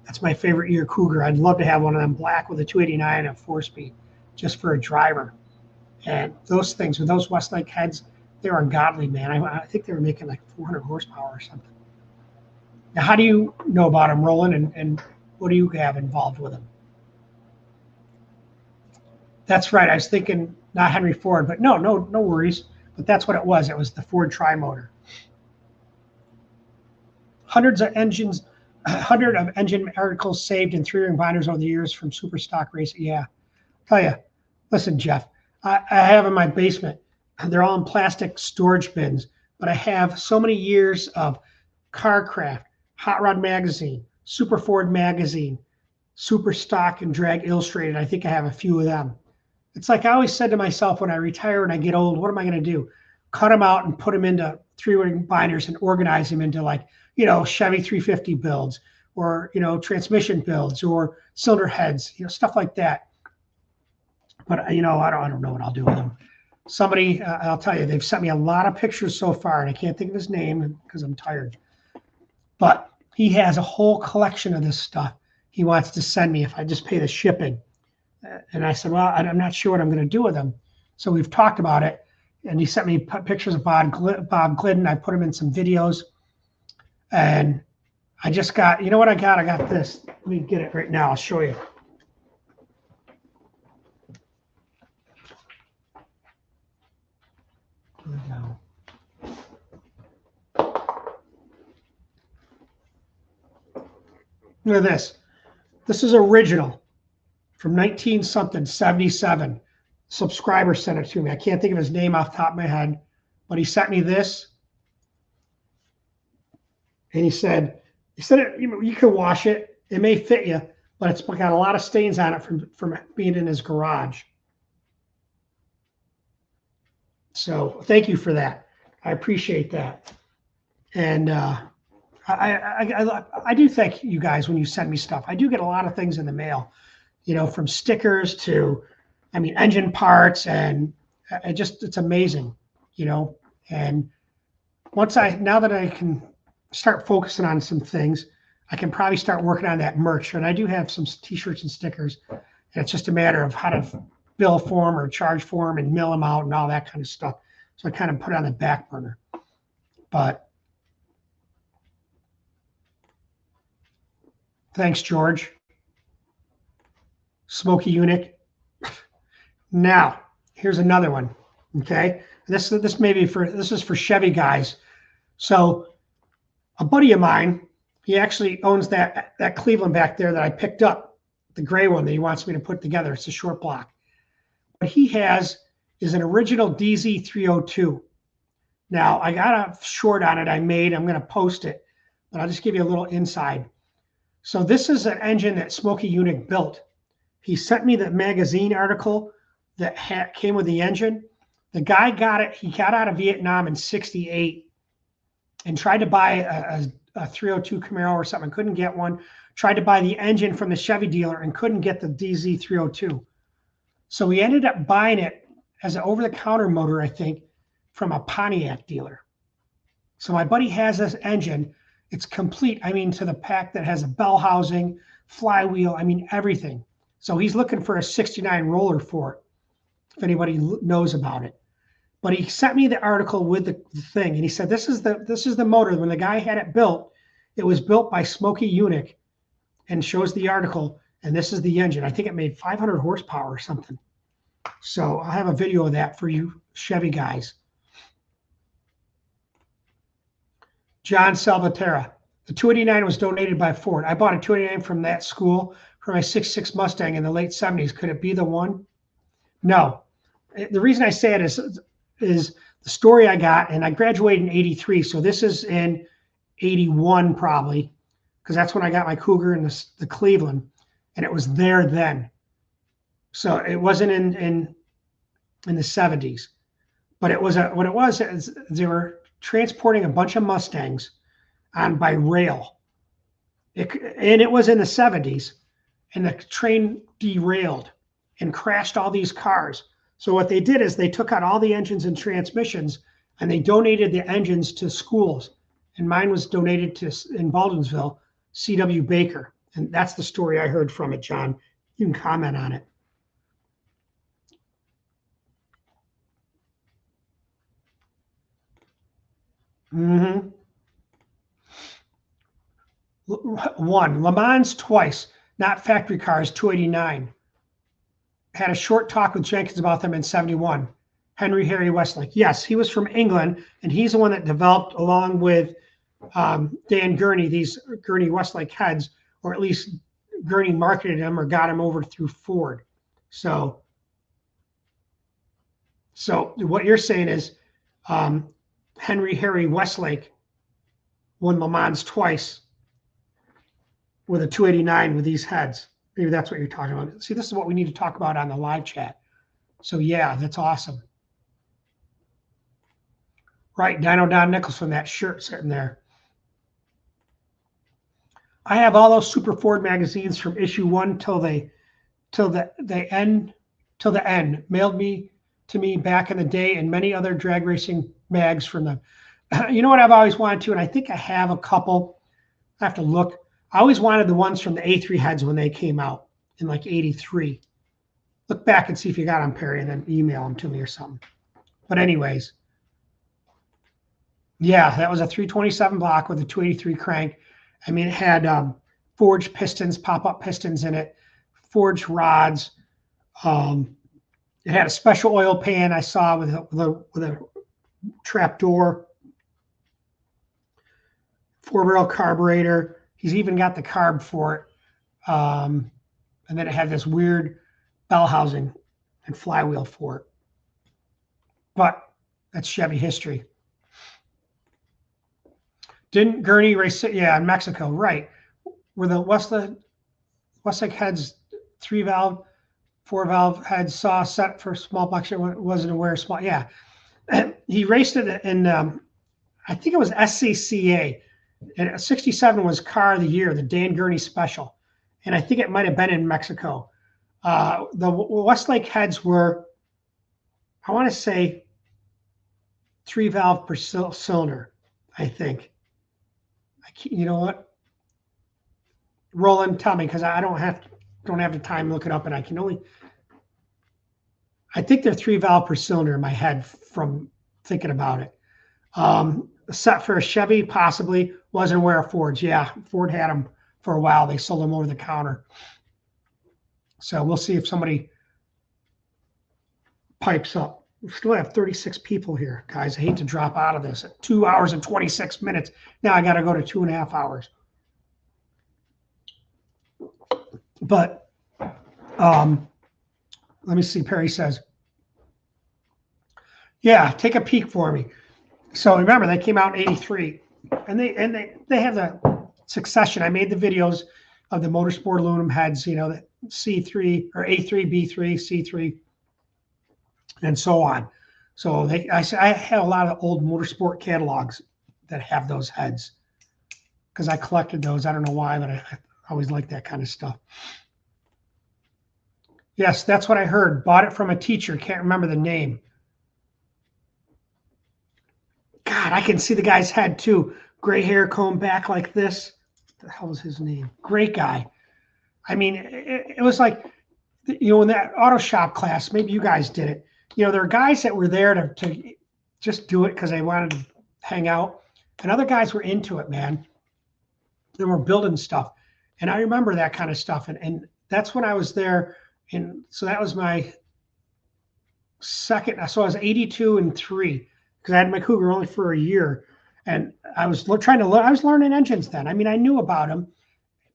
That's my favorite year Cougar. I'd love to have one of them black with a 289 and a 4-speed, just for a driver. And those things with those Westlake heads, they're ungodly, man. I think they were making like 400 horsepower or something. Now, how do you know about them, Roland, and what do you have involved with them? That's right. I was thinking not Henry Ford, but no worries. But that's what it was. It was the Ford Tri-Motor. Hundred of engine articles saved in 3-ring binders over the years from super stock racing. Yeah, tell you. Listen, Jeff, I have in my basement. They're all in plastic storage bins, but I have so many years of Carcraft, Hot Rod Magazine, Super Ford Magazine, Super Stock and Drag Illustrated. I think I have a few of them. It's like I always said to myself, when I retire and I get old, what am I going to do? Cut them out and put them into 3-ring binders and organize them into, like, you know, Chevy 350 builds, or, you know, transmission builds, or cylinder heads, you know, stuff like that. But, you know, I don't know what I'll do with them. Somebody, I'll tell you, they've sent me a lot of pictures so far, and I can't think of his name because I'm tired. But he has a whole collection of this stuff he wants to send me if I just pay the shipping. And I said, well, I'm not sure what I'm going to do with them. So we've talked about it. And he sent me pictures of Bob Glidden. I put him in some videos. And I just got, you know what I got? I got this. Let me get it right now. I'll show you. Here we go. Look at this. This is original from 1977. Subscriber sent it to me. I can't think of his name off the top of my head, but he sent me this. And he said you can wash it. It may fit you, but it's got a lot of stains on it from being in his garage. So thank you for that. I appreciate that. And I do thank you guys when you send me stuff. I do get a lot of things in the mail, you know, from stickers to, I mean, engine parts, and it's amazing, you know. And now that I can start focusing on some things, I can probably start working on that merch. And I do have some t-shirts and stickers, and it's just a matter of how to bill for them or charge for them and mail them out and all that kind of stuff. So I kind of put it on the back burner. But thanks, George. Smoky Eunuch. Now, here's another one. Okay, this is for Chevy guys. So a buddy of mine, he actually owns that Cleveland back there that I picked up, the gray one that he wants me to put together. It's a short block. What he has is an original DZ302. Now, I got a short on it I made. I'm going to post it, but I'll just give you a little inside. So this is an engine that Smoky Eunuch built. He sent me the magazine article that came with the engine. The guy got it. He got out of Vietnam in '68 and tried to buy a 302 Camaro or something. Couldn't get one. Tried to buy the engine from the Chevy dealer and couldn't get the DZ302. So he ended up buying it as an over-the-counter motor, I think, from a Pontiac dealer. So my buddy has this engine. It's complete. I mean, to the pack that has a bell housing, flywheel. I mean, everything. So he's looking for a '69 roller for it, if anybody knows about it. But he sent me the article with the thing, and he said, this is the motor. When the guy had it built, it was built by Smoky Eunuch, and shows the article, and this is the engine. I think it made 500 horsepower or something. So I'll have a video of that for you Chevy guys. John Salvatera. The 289 was donated by Ford. I bought a 289 from that school for my '66 Mustang in the late '70s. Could it be the one? No. The reason I say it is the story I got, and I graduated in '83, so this is in '81 probably, because that's when I got my Cougar in the Cleveland, and it was there then. So it wasn't in the '70s, but it was what it was is they were transporting a bunch of Mustangs by rail. It was in the '70s, and the train derailed and crashed all these cars. So what they did is they took out all the engines and transmissions, and they donated the engines to schools. And mine was donated to, in Baldwinsville, C.W. Baker. And that's the story I heard from it, John. You can comment on it. One, Le Mans twice, not factory cars, 289. Had a short talk with Jenkins about them in '71. Henry Harry Westlake. Yes, he was from England, and he's the one that developed, along with Dan Gurney, these Gurney Westlake heads, or at least Gurney marketed them or got them over through Ford. So what you're saying is Henry Harry Westlake won Le Mans twice with a 289 with these heads. Maybe that's what you're talking about. See, this is what we need to talk about on the live chat. So yeah, that's awesome. Right, Dino Don Nichols from that shirt sitting there. I have all those Super Ford magazines from issue 1 till the end, mailed to me back in the day, and many other drag racing mags from them. You know what I've always wanted to, and I think I have a couple. I have to look. I always wanted the ones from the A3 heads when they came out in like '83. Look back and see if you got them, Perry, and then email them to me or something. But anyways, yeah, that was a 327 block with a 283 crank. I mean, it had forged pistons, pop-up pistons in it, forged rods. It had a special oil pan I saw with a trap door, 4-barrel carburetor. He's even got the carb for it. And then it had this weird bell housing and flywheel for it. But that's Chevy history. Didn't Gurney race it? Yeah, in Mexico, right. Were the Westlake heads 3-valve, 4-valve heads saw set for small block? Wasn't aware of small. Yeah, he raced it in I think it was SCCA, and 67 was car of the year, the Dan Gurney special, and I think it might have been in Mexico. The Westlake heads were, I want to say, 3-valve per cylinder, I think. You know what? Roland, tell me, because I don't have the time to look it up, and I think they're 3-valve per cylinder in my head from thinking about it. Set for a Chevy, possibly. Wasn't aware of Ford's. Yeah, Ford had them for a while. They sold them over the counter. So we'll see if somebody pipes up. We still have 36 people here, guys. I hate to drop out of this at 2 hours and 26 minutes. Now I got to go to 2.5 hours. But let me see. Perry says, yeah, take a peek for me. So remember, they came out in '83, and they have the succession. I made the videos of the Motorsport aluminum heads, you know, the C3 or A3, B3, C3, and so on. So I have a lot of old Motorsport catalogs that have those heads because I collected those. I don't know why, but I always like that kind of stuff. Yes, that's what I heard. Bought it from a teacher. Can't remember the name. God, I can see the guy's head too. Gray hair combed back like this. What the hell was his name? Great guy. I mean, it was like, you know, in that auto shop class, maybe you guys did it. You know, there were guys that were there to just do it because they wanted to hang out. And other guys were into it, man. They were building stuff. And I remember that kind of stuff. And that's when I was there. And so that was my second. So I was 82 and 3 because I had my Cougar only for a year. And I was trying to learn. I was learning engines then. I mean, I knew about them,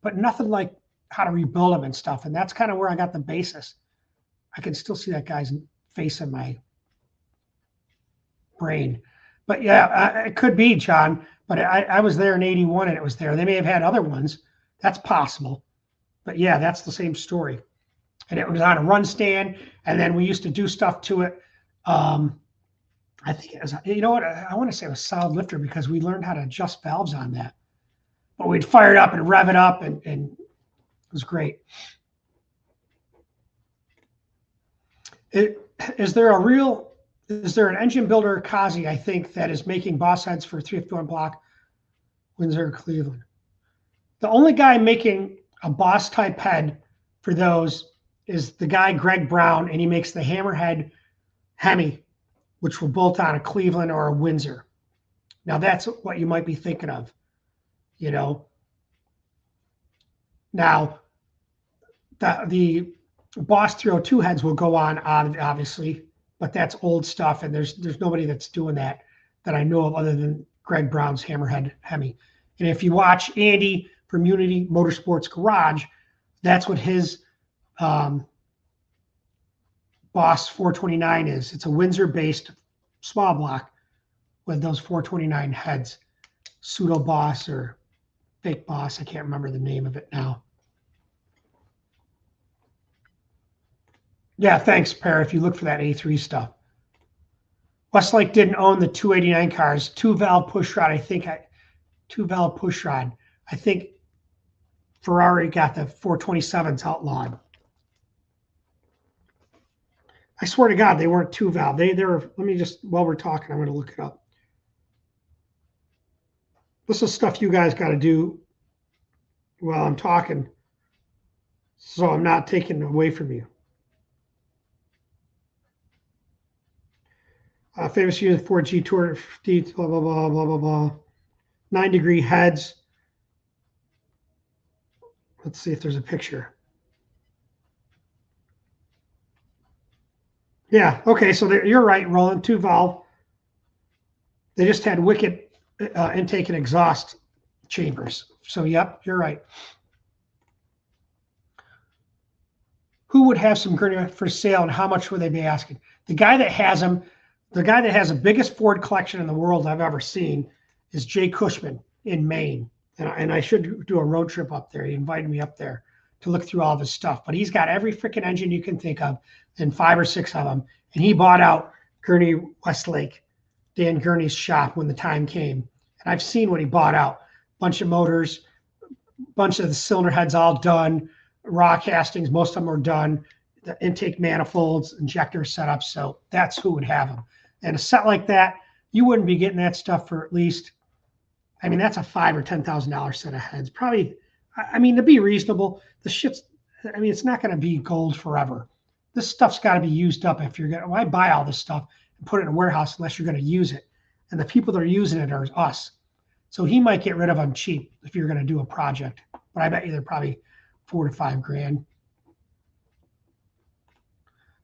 but nothing like how to rebuild them and stuff. And that's kind of where I got the basis. I can still see that guy's face in my brain. But yeah, it could be, John. But I was there in '81 and it was there. They may have had other ones. That's possible. But yeah, that's the same story. And it was on a run stand. And then we used to do stuff to it. I think it was, you know what? I want to say it was solid lifter because we learned how to adjust valves on that. But we'd fire it up and rev it up, and it was great. Is there an engine builder, Kazi, I think, that is making boss heads for 351 block, Windsor, Cleveland? The only guy making a boss type head for those is the guy, Greg Brown, and he makes the hammerhead Hemi, which will bolt on a Cleveland or a Windsor. Now that's what you might be thinking of, you know. Now, the Boss 302 heads will go on, obviously, but that's old stuff, and there's nobody that's doing that I know of other than Greg Brown's hammerhead Hemi. And if you watch Andy from Unity Motorsports Garage, that's what his Boss 429 is. It's a Windsor-based small block with those 429 heads. Pseudo Boss or fake Boss. I can't remember the name of it now. Yeah, thanks, Per, if you look for that A3 stuff. Westlake didn't own the 289 cars. Two-valve pushrod, two-valve pushrod. I think Ferrari got the 427s outlawed. I swear to God, they weren't two-valve. They were, let me just, while we're talking, I'm going to look it up. This is stuff you guys got to do while I'm talking, so I'm not taking it away from you. Famous unit 4G Tour, blah, blah, blah, blah, blah, blah. 9-degree heads. Let's see if there's a picture. Yeah, okay, so you're right, Roland, two-valve. They just had wicked intake and exhaust chambers. So, yep, you're right. Who would have some Gurney for sale, and how much would they be asking? The guy that has them, the guy that has the biggest Ford collection in the world I've ever seen is Jay Cushman in Maine. And I should do a road trip up there. He invited me up there to look through all of his stuff. But he's got every freaking engine you can think of and 5 or 6 of them. And he bought out Gurney Westlake, Dan Gurney's shop, when the time came. And I've seen what he bought out. Bunch of motors, bunch of the cylinder heads all done, raw castings, most of them are done, the intake manifolds, injector setups. So that's who would have them. And a set like that, you wouldn't be getting that stuff for at least, I mean, that's a $5,000 or $10,000 set of heads. Probably, I mean, to be reasonable, the shit's, I mean, it's not going to be gold forever. This stuff's got to be used up if you're going to, why buy all this stuff and put it in a warehouse unless you're going to use it? And the people that are using it are us. So he might get rid of them cheap if you're going to do a project. But I bet you they're probably $4,000 to $5,000.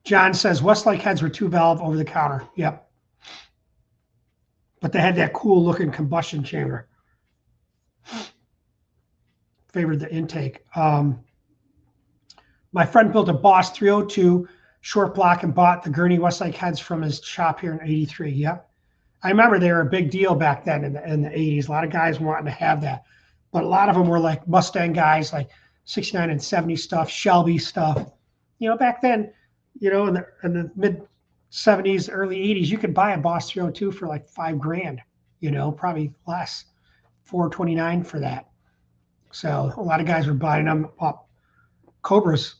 John says Westlake heads were two-valve over the counter. Yep. But they had that cool looking combustion chamber. Favored the intake. My friend built a Boss 302 short block and bought the Gurney Westlake heads from his shop here in '83. Yep. I remember they were a big deal back then in the 80s. A lot of guys wanting to have that. But a lot of them were like Mustang guys, like 69 and 70 stuff, Shelby stuff. You know, back then, you know, in the mid 70s, early 80s, you could buy a Boss 302 for like $5,000, you know, probably less, $429 for that. So a lot of guys were buying them up. Cobras.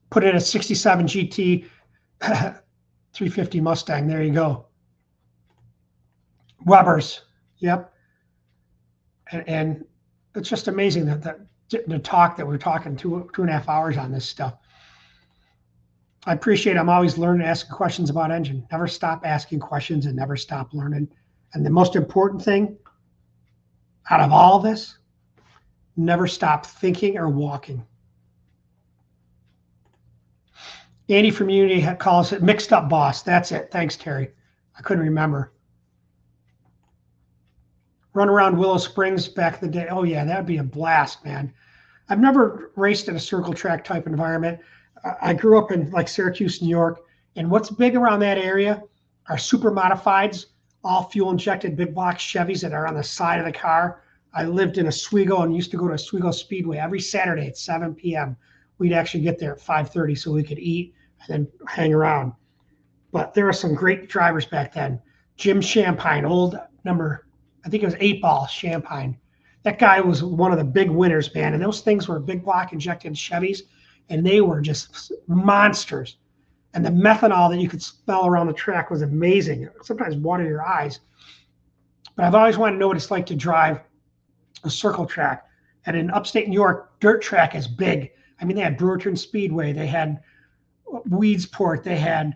Put in a 67 GT 350 Mustang. There you go. Webers. Yep. And it's just amazing that the talk that we're talking 2.5 hours on this stuff. I appreciate it. I'm always learning, asking questions about engine. Never stop asking questions and never stop learning. And the most important thing out of all of this, never stop thinking or walking. Andy from Unity calls it mixed up boss. That's it. Thanks, Terry. I couldn't remember. Run around Willow Springs back in the day. Oh, yeah, that would be a blast, man. I've never raced in a circle track type environment. I grew up in like Syracuse, New York. And what's big around that area are super modifieds, all fuel injected big block Chevys that are on the side of the car. I lived in Oswego and used to go to Oswego Speedway every Saturday at 7 p.m. We'd actually get there at 5:30 so we could eat and then hang around. But there were some great drivers back then. Jim Champagne, old number, I think it was 8-ball Champagne. That guy was one of the big winners, man. And those things were big block injected Chevys, and they were just monsters. And the methanol that you could smell around the track was amazing. It sometimes water your eyes. But I've always wanted to know what it's like to drive a circle track. And in upstate New York, dirt track is big. I mean, they had Brewerton Speedway, they had Weedsport, they had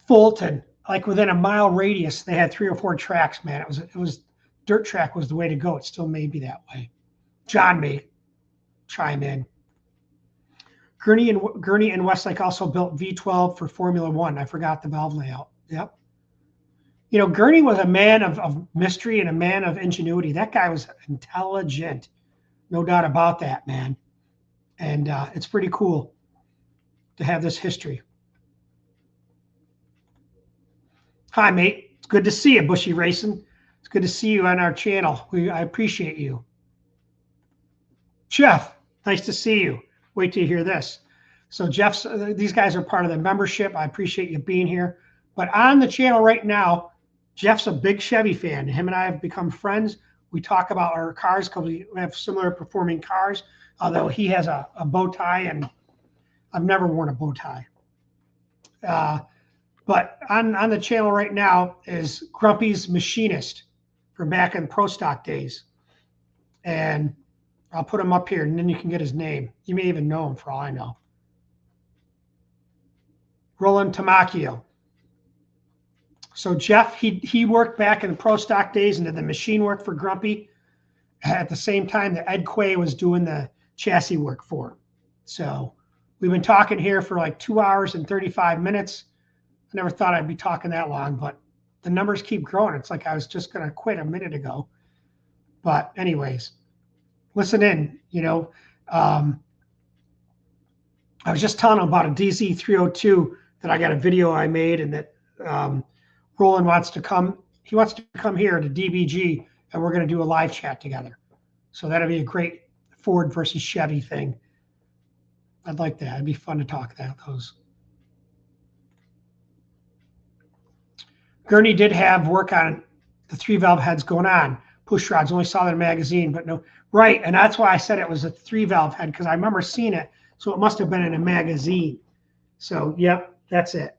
Fulton. Like within a mile radius, they had 3 or 4 tracks, man. It was dirt track was the way to go. It still may be that way. John may chime in. Gurney and Westlake also built V12 for Formula One. I forgot the valve layout. Yep. You know, Gurney was a man of mystery and a man of ingenuity. That guy was intelligent. No doubt about that, man. And it's pretty cool to have this history. Hi, mate. It's good to see you, Bushy Racing. It's good to see you on our channel. I appreciate you. Jeff, nice to see you. wait till you hear this. So Jeff's, these guys are part of the membership. I appreciate you being here. But on the channel right now, Jeff's a big Chevy fan. Him and I have become friends. We talk about our cars because we have similar performing cars, although he has a bow tie and I've never worn a bow tie. But on the channel right now is Grumpy's Machinist from back in Pro Stock days. And I'll put him up here and then you can get his name. You may even know him for all I know. Roland Tamacchio. So Jeff, he worked back in the Pro Stock days and did the machine work for Grumpy at the same time that Ed Quay was doing the chassis work for him. So we've been talking here for like 2 hours and 35 minutes. I never thought I'd be talking that long, but the numbers keep growing. It's like I was just going to quit a minute ago. But anyways, listen in, you know. I was just telling him about a DZ302 that I got a video I made and that Roland wants to come. He wants to come here to DBG and we're going to do a live chat together. So that'll be a great Ford versus Chevy thing. I'd like that. It'd be fun to talk about those. Gurney did have work on the 3-valve heads going on. Push rods, only saw that in a magazine, but no. Right, and that's why I said it was a 3-valve head, because I remember seeing it, so it must have been in a magazine. So, yep, that's it.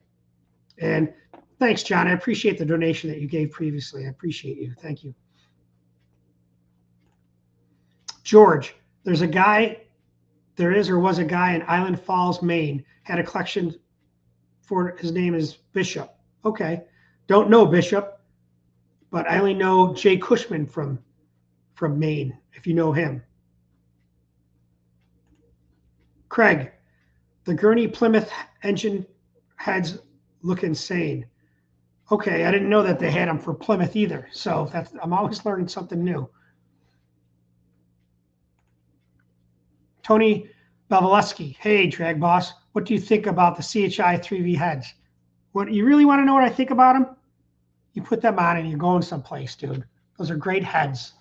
And thanks, John. I appreciate the donation that you gave previously. I appreciate you. Thank you. George, there's a guy, there is or was a guy in Island Falls, Maine, had a collection for, his name is Bishop. Okay. Don't know Bishop, but I only know Jay Cushman from Maine, if you know him. Craig, the Gurney Plymouth engine heads look insane. Okay, I didn't know that they had them for Plymouth either. So that's, I'm always learning something new. Tony Belvalesky, hey, DragBoss, what do you think about the CHI 3V heads? What, you really want to know what I think about them? You put them on and you're going someplace, dude. Those are great heads.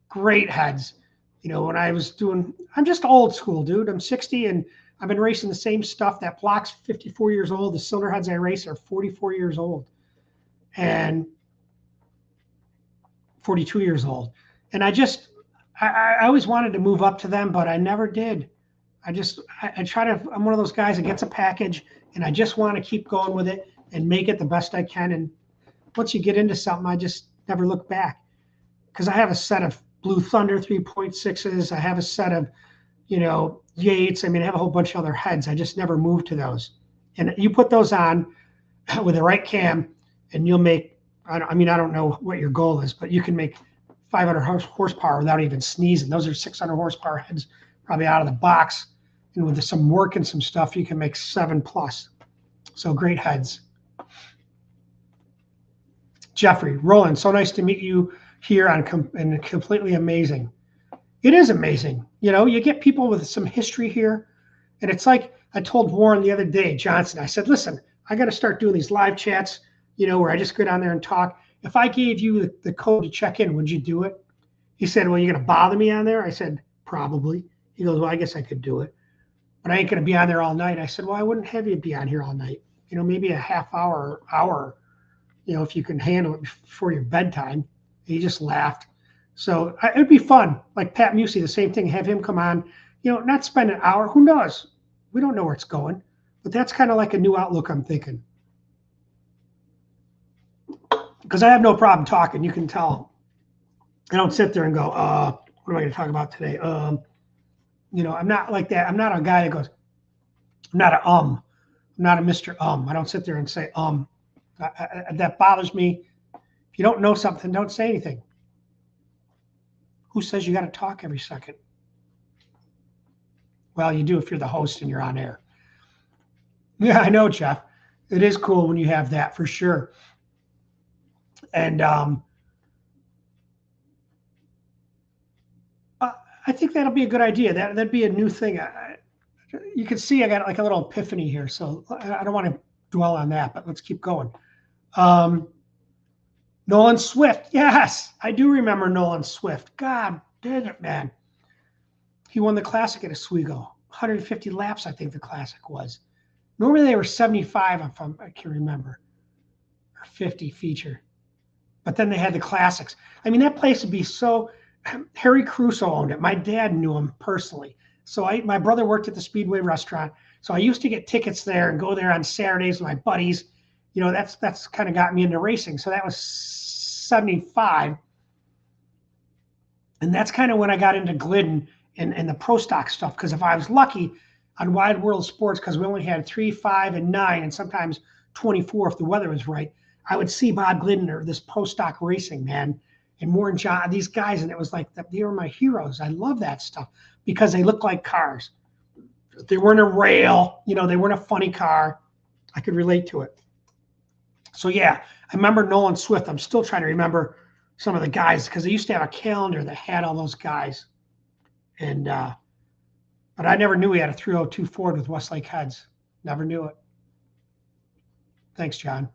Great heads. You know, when I was doing, I'm just old school, dude. I'm 60 and I've been racing the same stuff. That block's 54 years old. The cylinder heads I race are 44 years old and 42 years old. And I always wanted to move up to them, but I never did. I try to, I'm one of those guys that gets a package and I just want to keep going with it and make it the best I can. And once you get into something, I just never look back, because I have a set of Blue Thunder 3.6s. I have a set of, you know, Yates. I mean, I have a whole bunch of other heads. I just never moved to those. And you put those on with the right cam and you'll make, I don't know what your goal is, but you can make 500 horsepower without even sneezing. Those are 600 horsepower heads probably out of the box. And with some work and some stuff, you can make 7+. So great heads. Jeffrey, Roland, so nice to meet you here and completely amazing. It is amazing. You know, you get people with some history here. And it's like I told Warren the other day, Johnson, I said, listen, I got to start doing these live chats, you know, where I just go down there and talk. If I gave you the code to check in, would you do it? He said, well, you're going to bother me on there? I said, probably. He goes, well, I guess I could do it, but I ain't going to be on there all night. I said, well, I wouldn't have you be on here all night. You know, maybe a half hour, you know, if you can handle it before your bedtime. He just laughed. So it'd be fun. Like Pat Musey, the same thing. Have him come on, you know, not spend an hour. Who knows? We don't know where it's going. But that's kind of like a new outlook I'm thinking. Because I have no problem talking. You can tell. I don't sit there and go, what am I going to talk about today? You know, I'm not like that. I'm not a guy that goes, I'm not a I'm not a Mr. I don't sit there and say that bothers me. If you don't know something, don't say anything. Who says you got to talk every second? Well, you do if you're the host and you're on air. Yeah, I know, Jeff. It is cool when you have that for sure. And I think that'll be a good idea. That'd be a new thing. You can see I got like a little epiphany here, so I don't want to dwell on that, but let's keep going. Nolan Swift. Yes, I do remember Nolan Swift. God dang it, man. He won the Classic at Oswego. 150 laps, I think the classic was. Normally they were 75, if I can remember, or 50 feature. But then they had the classics. I mean, that place would be so. Harry Crusoe owned it. My dad knew him personally. So my brother worked at the Speedway restaurant. So I used to get tickets there and go there on Saturdays with my buddies. You know, that's kind of got me into racing. So that was 75. And that's kind of when I got into Glidden and the pro stock stuff. Because if I was lucky on Wide World Sports, because we only had 3, 5, and 9, and sometimes 24 if the weather was right, I would see Bob Glidden or this pro stock racing, man, and Warren John, these guys, and it was like they were my heroes. I love that stuff because they look like cars. They weren't a rail, you know, they weren't a funny car. I could relate to it. So yeah, I remember Nolan Swift. I'm still trying to remember some of the guys because they used to have a calendar that had all those guys. And but I never knew he had a 302 Ford with Westlake heads. Never knew it. Thanks, John.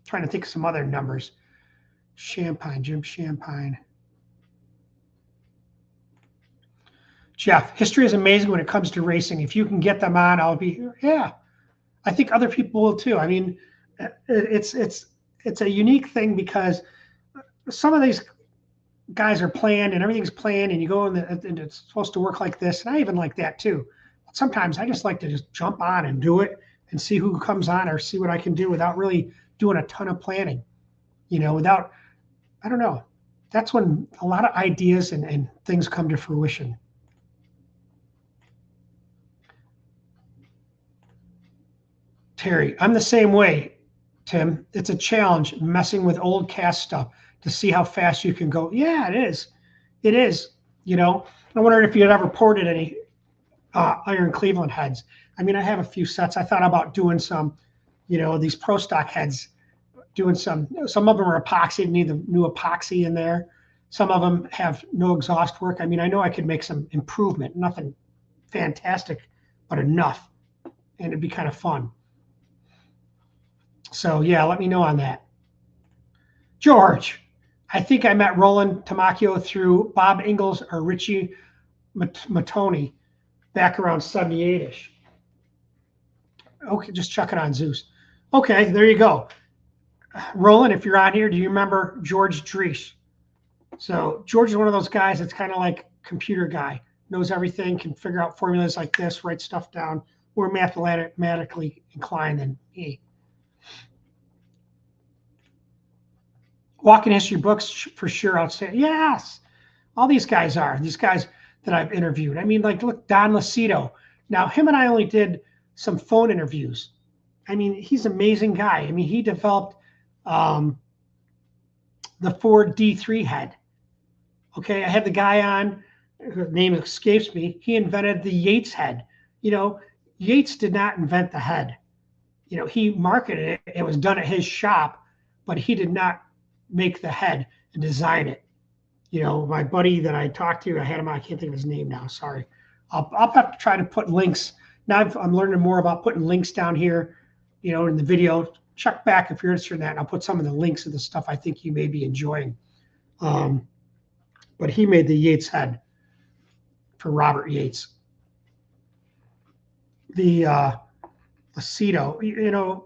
Trying to think of some other numbers. Champagne, Jim Champagne. Jeff, history is amazing when it comes to racing. If you can get them on, I'll be here. Yeah, I think other people will too. I mean, it's a unique thing because some of these guys are planned and everything's planned, and you go and it's supposed to work like this. And I even like that too. But sometimes I just like to just jump on and do it and see who comes on or see what I can do without really doing a ton of planning. You know, without, I don't know. That's when a lot of ideas and things come to fruition. Terry, I'm the same way, Tim. It's a challenge messing with old cast stuff to see how fast you can go. Yeah, it is. It is. You know, I wondered if you had ever ported any iron Cleveland heads. I mean, I have a few sets. I thought about doing some, you know, these pro stock heads, doing some of them are epoxy, need the new epoxy in there. Some of them have no exhaust work. I mean, I know I could make some improvement, nothing fantastic, but enough. And it'd be kind of fun. So yeah, let me know on that. George, I think I met Roland Tamacchio through Bob Ingalls or Richie Matoni back around 78-ish. Okay, just chuck it on Zeus. Okay, there you go. Roland, if you're on here, do you remember George Drees? So George is one of those guys that's kind of like computer guy, knows everything, can figure out formulas like this, write stuff down. More mathematically inclined than me. Walking history books for sure. I'll say yes. All these guys are these guys that I've interviewed. I mean, like look, Don Lucido. Now him and I only did some phone interviews. I mean, he's an amazing guy. I mean, he developed the Ford D3 head. Okay, I had the guy on. His name escapes me. He invented the Yates head. You know, Yates did not invent the head. You know, he marketed it. It was done at his shop, but he did not make the head and design it. You know, my buddy that I talked to, I had him on, I can't think of his name now, sorry. I'll have to try to put links. Now I'm learning more about putting links down here, you know, in the video. Check back if you're interested in that, and I'll put some of the links of the stuff I think you may be enjoying. But he made the Yates head for Robert Yates. The Aceto, you know,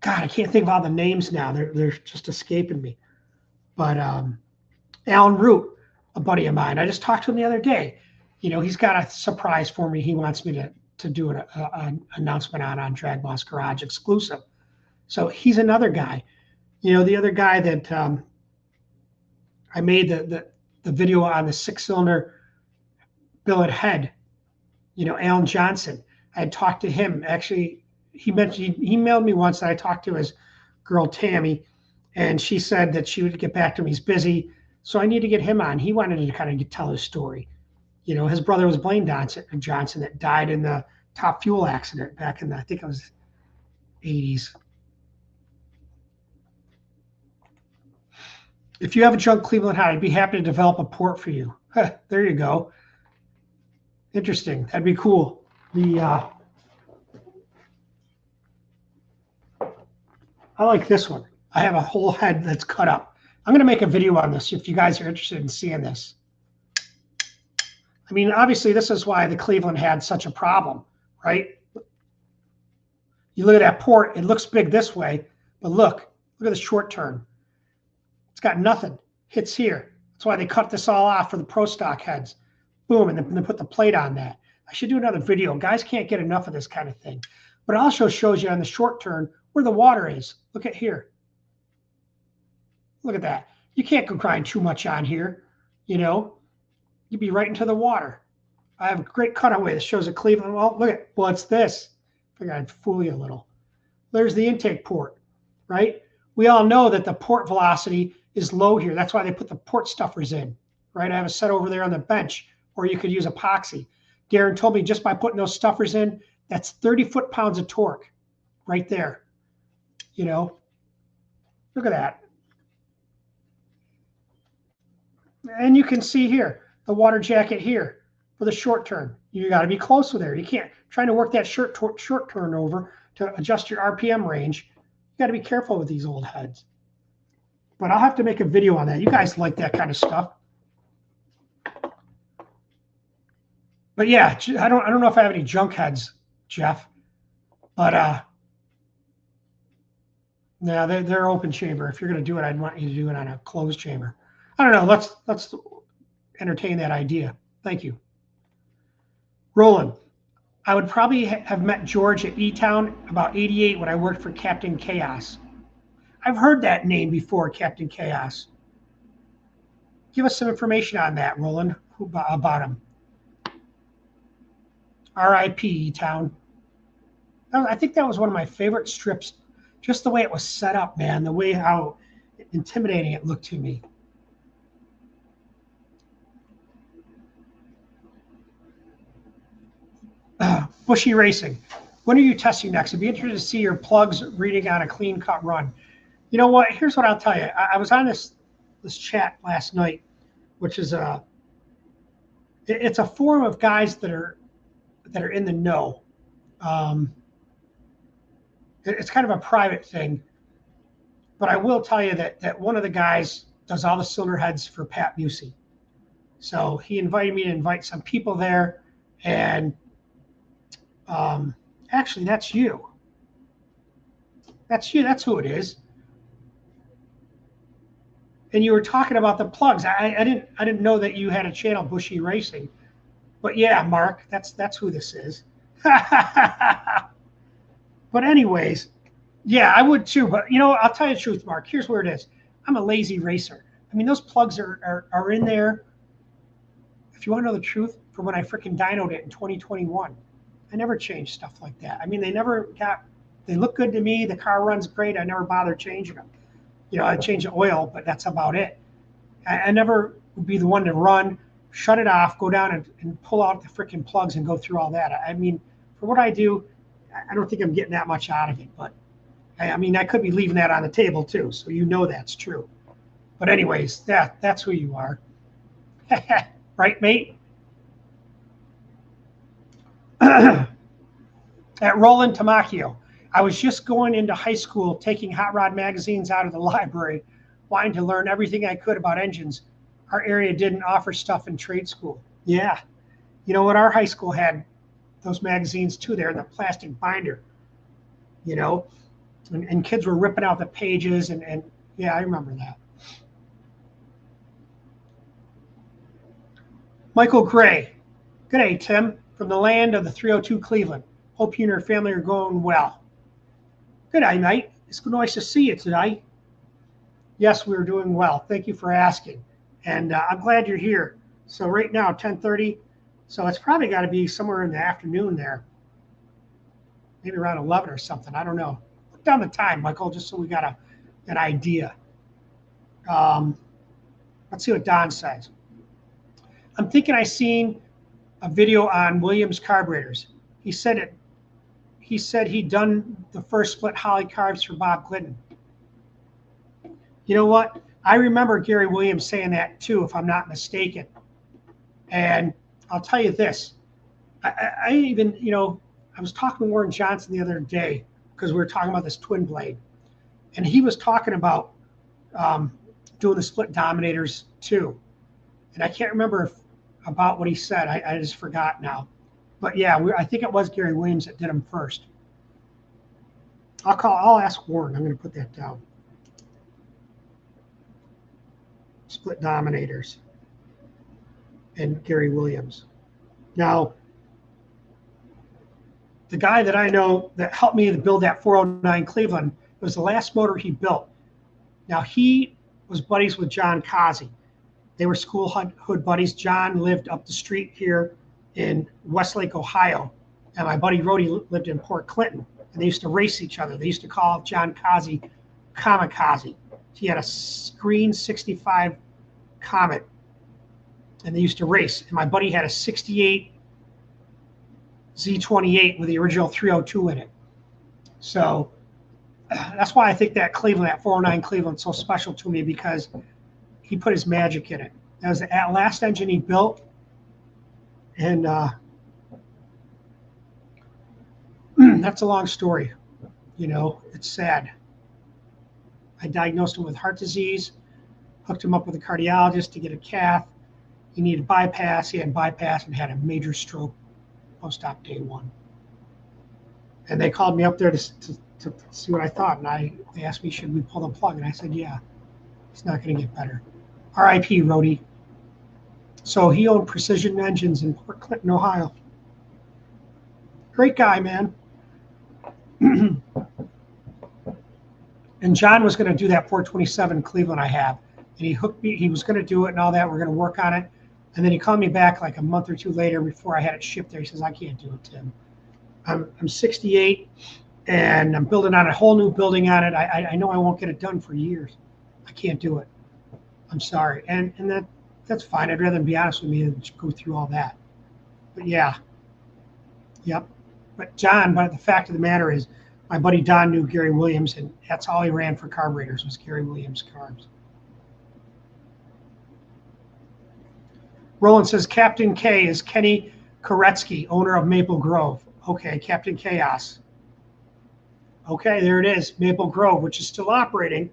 God, I can't think of all the names now. They're just escaping me. But Alan Root, a buddy of mine, I just talked to him the other day. You know, he's got a surprise for me. He wants me to do an announcement on DragBoss Garage exclusive. So he's another guy. You know, the other guy that I made the video on the 6-cylinder billet head, you know, Alan Johnson. I had talked to him. Actually, he emailed me once that I talked to his girl, Tammy, and she said that she would get back to me. He's busy, so I need to get him on. He wanted to kind of tell his story. You know, his brother was Blaine Johnson that died in the Top Fuel accident back in the, I think it was 80s. If you have a junk Cleveland head, I'd be happy to develop a port for you. Huh, there you go. Interesting. That'd be cool. I like this one. I have a whole head that's cut up. I'm going to make a video on this if you guys are interested in seeing this. I mean, obviously, this is why the Cleveland had such a problem, right? You look at that port, it looks big this way, but look at the short turn. It's got nothing. Hits here. That's why they cut this all off for the pro stock heads. Boom, and then put the plate on that. I should do another video. Guys can't get enough of this kind of thing. But it also shows you on the short turn where the water is. Look at here. Look at that. You can't go grind too much on here, you know. You'd be right into the water. I have a great cutaway that shows a Cleveland. Well, look at, well, it's this. I figured I'd fool you a little. There's the intake port, right? We all know that the port velocity is low here. That's why they put the port stuffers in, right? I have a set over there on the bench, or you could use epoxy. Darren told me just by putting those stuffers in, that's 30 foot-pounds of torque right there. You know, look at that. And you can see here, the water jacket here for the short turn. You got to be close with there. You can't, trying to work that short turn over to adjust your RPM range. You got to be careful with these old heads. But I'll have to make a video on that. You guys like that kind of stuff. But yeah, I don't know if I have any junk heads, Jeff. But yeah, they're open chamber. If you're going to do it, I'd want you to do it on a closed chamber. I don't know. Let's entertain that idea. Thank you. Roland, I would probably have met George at E-Town about 88 when I worked for Captain Chaos. I've heard that name before, Captain Chaos. Give us some information on that, Roland, about him. R.I.P. E-Town. I think that was one of my favorite strips. Just the way it was set up, man. The way how intimidating it looked to me. Bushy Racing. When are you testing next? I'd be interested to see your plugs reading on a clean cut run. You know what? Here's what I'll tell you. I was on this chat last night, which is it's a forum of guys that are in the know. It's kind of a private thing, but I will tell you that one of the guys does all the cylinder heads for Pat Busey. So he invited me to invite some people there, and actually, that's you. That's you. That's who it is. And you were talking about the plugs. I didn't know that you had a channel, Bushy Racing. But yeah, Mark, that's who this is. But anyways, yeah, I would too. But you know, I'll tell you the truth, Mark. Here's where it is. I'm a lazy racer. I mean, those plugs are in there. If you want to know the truth, from when I freaking dynoed it in 2021. I never changed stuff like that. I mean, they look good to me. The car runs great. I never bother changing them. You know, I change the oil, but that's about it. I never would be the one to run, shut it off, go down and pull out the freaking plugs and go through all that. I mean, for what I do, I don't think I'm getting that much out of it. But I mean, I could be leaving that on the table too. So you know that's true. But anyways, that's who you are. Right, mate? At Roland Tamacchio. I was just going into high school, taking hot rod magazines out of the library, wanting to learn everything I could about engines. Our area didn't offer stuff in trade school. Yeah. You know what? Our high school had those magazines too. They're in the plastic binder, you know, and kids were ripping out the pages. And yeah, I remember that. Michael Gray. Good day, Tim, from the land of the 302 Cleveland. Hope you and your family are going well. Good day, mate. It's nice to see you today. Yes, we're doing well. Thank you for asking. And I'm glad you're here. So right now, 10:30. So it's probably got to be somewhere in the afternoon there. Maybe around 11 or something. I don't know. Look down the time, Michael, just so we got an idea. Let's see what Don says. I'm thinking I seen a video on Williams carburetors. He said he'd done the first split Holly carbs for Bob Glidden. You know what? I remember Gary Williams saying that too, if I'm not mistaken. And I'll tell you this. I even, you know, I was talking to Warren Johnson the other day because we were talking about this twin blade. And he was talking about doing the split dominators too. And I can't remember if about what he said. I just forgot now. But yeah, I think it was Gary Williams that did him first. I'll ask Warren. I'm going to put that down. Split dominators and Gary Williams. Now, the guy that I know that helped me to build that 409 Cleveland, it was the last motor he built. Now, he was buddies with John Kazi. They were school hood buddies. John lived up the street here in Westlake, Ohio, and my buddy Rody lived in Port Clinton, and they used to race each other. They used to call John Kazi Kamikaze. He had a green 65 Comet, and they used to race. And my buddy had a 68 Z28 with the original 302 in it. So that's why I think that Cleveland, that 409 Cleveland, is so special to me, because he put his magic in it. That was the last engine he built, and that's a long story. You know, it's sad. I diagnosed him with heart disease, hooked him up with a cardiologist to get a cath. He needed bypass. He had bypass and had a major stroke post-op day one. And they called me up there to see what I thought. And they asked me, should we pull the plug? And I said, yeah, it's not going to get better. R.I.P. Rody. So he owned Precision Engines in Port Clinton, Ohio. Great guy, man. And John was going to do that 427 Cleveland I have. And he hooked me. He was going to do it and all that. We're going to work on it. And then he called me back like a month or two later before I had it shipped there. He says, I can't do it, Tim. I'm 68, and I'm building on a whole new building on it. I know I won't get it done for years. I can't do it. I'm sorry. And that's fine. I'd rather be honest with me than go through all that. But yeah. Yep. But the fact of the matter is, my buddy Don knew Gary Williams, and that's all he ran for carburetors was Gary Williams carbs. Roland says, Captain K is Kenny Koretsky, owner of Maple Grove. Okay, Captain Chaos. Okay, there it is, Maple Grove, which is still operating.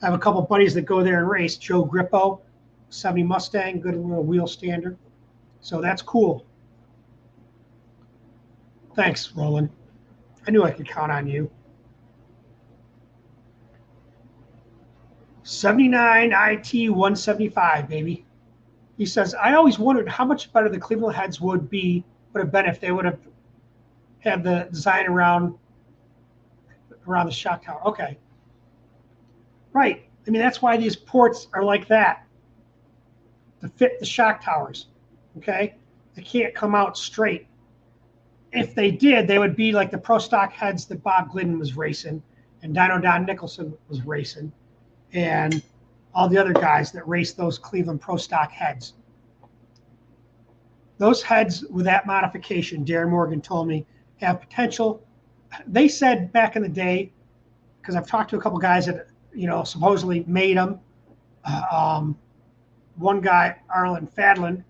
I have a couple buddies that go there and race. Joe Grippo, 70 Mustang, good little wheel standard. So that's cool. Thanks, Roland. I knew I could count on you. 79 IT 175, baby. He says, I always wondered how much better the Cleveland heads would have been if they would have had the design around the shock tower. Okay. Right. I mean, that's why these ports are like that, to fit the shock towers. Okay. They can't come out straight. If they did, they would be like the pro stock heads that Bob Glidden was racing and Dino Don Nicholson was racing, and all the other guys that race those Cleveland pro stock heads. Those heads with that modification, Darren Morgan told me, have potential. They said back in the day, because I've talked to a couple guys that, you know, supposedly made them. One guy, Arlen Fadlin,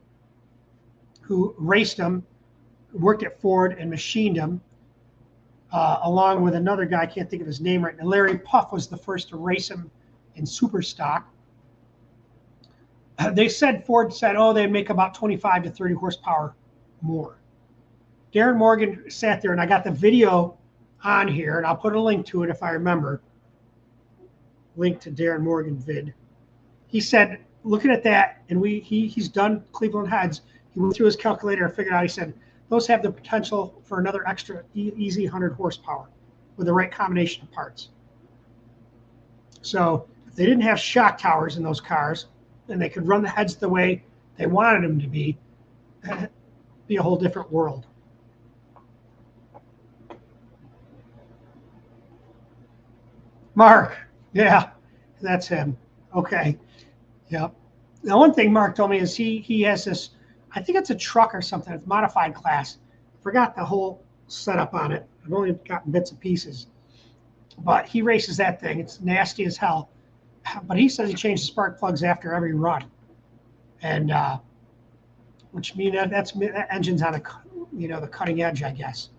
who raced them, worked at Ford and machined them, along with another guy, I can't think of his name right now. Larry Puff was the first to race him in super stock. Ford said, oh, they make about 25 to 30 horsepower more. Darren Morgan sat there, and I got the video on here, and I'll put a link to it if I remember. Link to Darren Morgan vid. He said, looking at that, and he's done Cleveland heads. He went through his calculator and figured out, he said, those have the potential for another extra easy 100 horsepower with the right combination of parts. So if they didn't have shock towers in those cars, and they could run the heads the way they wanted them to be, it'd be a whole different world. Mark, yeah, that's him. Okay, yep. Now, one thing Mark told me is he has this, I think it's a truck or something, it's modified class. I forgot the whole setup on it. I've only gotten bits and pieces. But he races that thing. It's nasty as hell. But he says he changes spark plugs after every run. And which means that engine's on the cutting edge, I guess.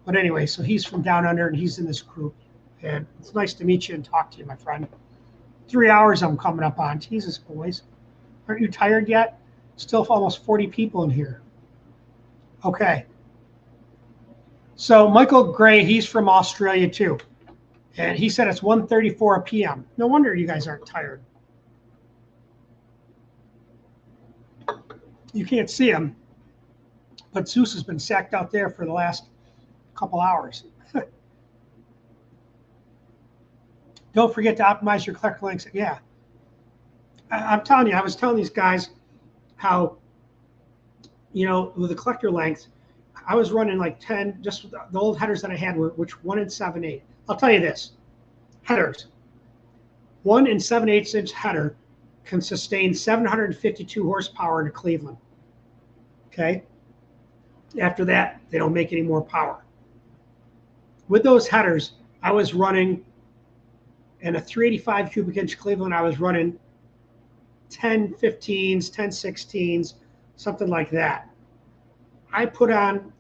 But anyway, so he's from down under, and he's in this group. And it's nice to meet you and talk to you, my friend. 3 hours I'm coming up on. Jesus, boys. Aren't you tired yet? Still almost 40 people in here. Okay. So Michael Gray, he's from Australia too. And he said it's 1:34 p.m. No wonder you guys aren't tired. You can't see him, but Zeus has been sacked out there for the last couple hours. Don't forget to optimize your collector links. Yeah. I'm telling you, I was telling these guys how, you know, with the collector lengths, I was running like 10, just the old headers that I had were which 1 7/8. I'll tell you this, headers, 1 7/8 inch header can sustain 752 horsepower in a Cleveland. Okay. After that, they don't make any more power. With those headers, I was running in a 385 cubic inch Cleveland, I was running 10 15s, 10 16s, something like that. I put on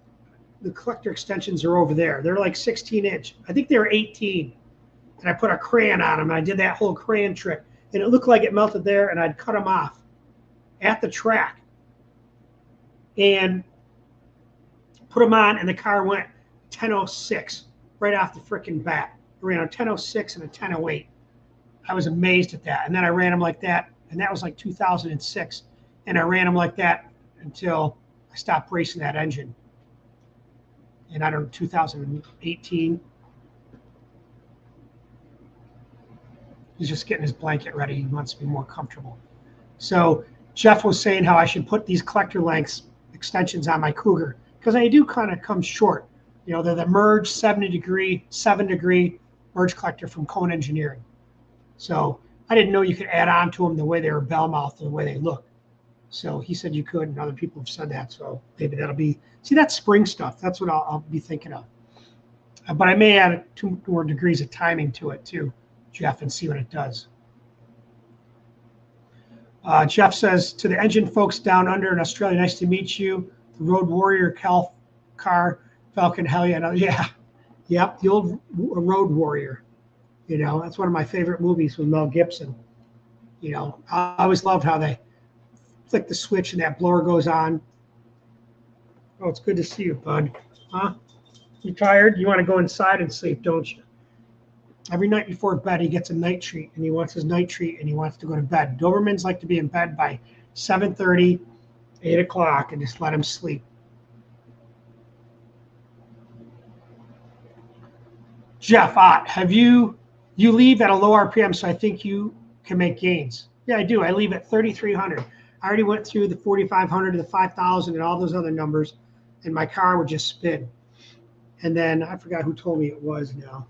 the collector extensions are over there. They're like 16 inch. I think they were 18. And I put a crayon on them. And I did that whole crayon trick. And it looked like it melted there. And I'd cut them off at the track and put them on. And the car went 10.06 right off the freaking bat. I ran a 10.06 and a 10.08. I was amazed at that. And then I ran them like that. And that was like 2006. And I ran them like that until I stopped racing that engine. And I don't know, 2018. He's just getting his blanket ready. He wants to be more comfortable. So Jeff was saying how I should put these collector lengths extensions on my Cougar because I do kind of come short. You know, they're the merge 7 degree merge collector from Cone Engineering. So I didn't know you could add on to them the way they were bell mouthed, the way they look. So he said you could, and other people have said that. So maybe that'll be, see, that's spring stuff. That's what I'll be thinking of. But I may add 2 more degrees of timing to it too, Jeff, and see what it does. Jeff says, to the engine folks down under in Australia, nice to meet you. The Road Warrior car, Falcon, hell yeah. Yeah, yep, the old Road Warrior. You know, that's one of my favorite movies with Mel Gibson. You know, I always loved how they flick the switch and that blower goes on. Oh, it's good to see you, bud. Huh? You tired? You want to go inside and sleep, don't you? Every night before bed, he gets a night treat, and he wants his night treat, and he wants to go to bed. Dobermans like to be in bed by 7:30, 8 o'clock, and just let him sleep. Jeff Ott, have you leave at a low RPM, so I think you can make gains. Yeah, I do. I leave at 3,300. I already went through the 4,500 to the 5,000 and all those other numbers, and my car would just spin. And then I forgot who told me it was now.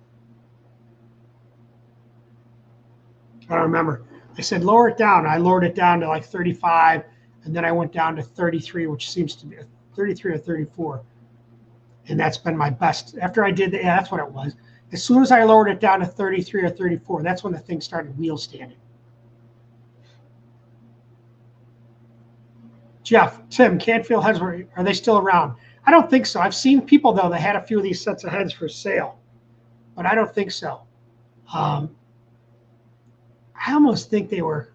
I don't remember. I said, lower it down. I lowered it down to like 35, and then I went down to 33, which seems to be 33 or 34. And that's been my best. After I did that, yeah, that's what it was. As soon as I lowered it down to 33 or 34, that's when the thing started wheel standing. Jeff, Tim, Canfield heads, are they still around? I don't think so. I've seen people, though, that had a few of these sets of heads for sale, but I don't think so. I almost think they were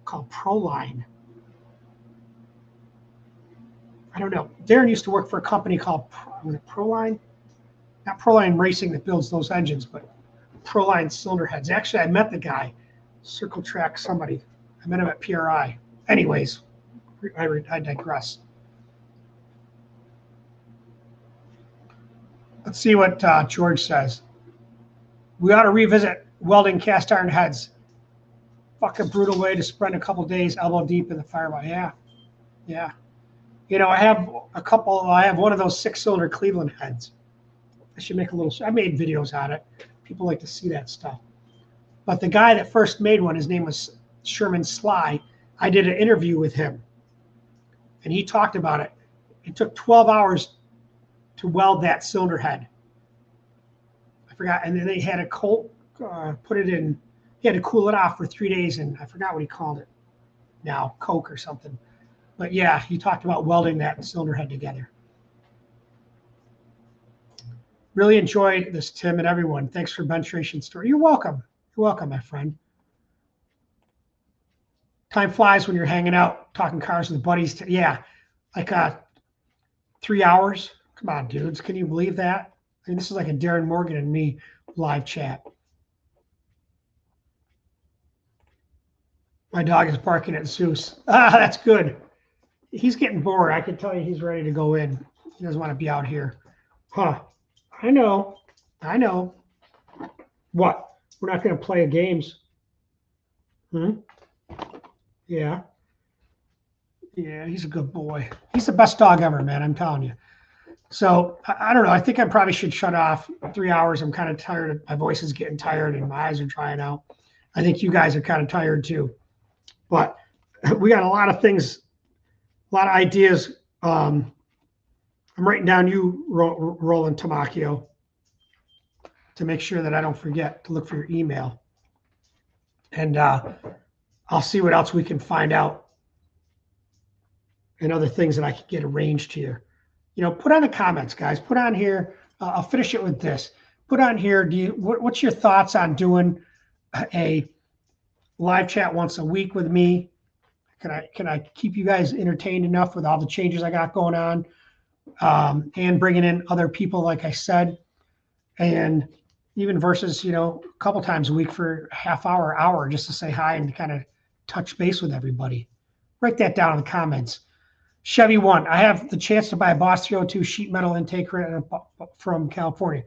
called Proline. I don't know. Darren used to work for a company called, was it Proline? Not Proline Racing that builds those engines, but Proline cylinder heads. Actually, I met the guy, Circle Track somebody. I met him at PRI. Anyways, I digress. Let's see what George says. We ought to revisit welding cast iron heads. Fucking brutal way to spend a couple days elbow deep in the firewall. Yeah, yeah. You know, I have one of those 6-cylinder Cleveland heads. I should make a little, I made videos on it. People like to see that stuff. But the guy that first made one, his name was Sherman Sly. I did an interview with him, and he talked about it. It took 12 hours to weld that cylinder head. I forgot, and then they had a put it in, he had to cool it off for 3 days, and I forgot what he called it now, Coke or something. But yeah, he talked about welding that cylinder head together. Really enjoyed this, Tim, and everyone. Thanks for Bench Racing Story. You're welcome. You're welcome, my friend. Time flies when you're hanging out, talking cars with buddies. Yeah, like 3 hours. Come on, dudes. Can you believe that? I mean, this is like a Darren Morgan and me live chat. My dog is barking at Zeus. Ah, that's good. He's getting bored. I can tell you he's ready to go in. He doesn't want to be out here. Huh. I know. I know. What? We're not going to play games. Yeah. Yeah, he's a good boy. He's the best dog ever, man. I'm telling you. So I don't know. I think I probably should shut off. 3 hours. I'm kind of tired. My voice is getting tired and my eyes are drying out. I think you guys are kind of tired too. But we got a lot of things, a lot of ideas. I'm writing down you, Roland Tamacchio, to make sure that I don't forget to look for your email. And I'll see what else we can find out and other things that I could get arranged here. You know, put on the comments, guys. Put on here. I'll finish it with this. Put on here. What's your thoughts on doing a live chat once a week with me? Can I keep you guys entertained enough with all the changes I got going on, and bringing in other people, like I said, and even versus, you know, a couple times a week for half hour, just to say hi and to kind of touch base with everybody. Write that down in the comments. Chevy 1. I have the chance to buy a Boss 302 sheet metal intake from California.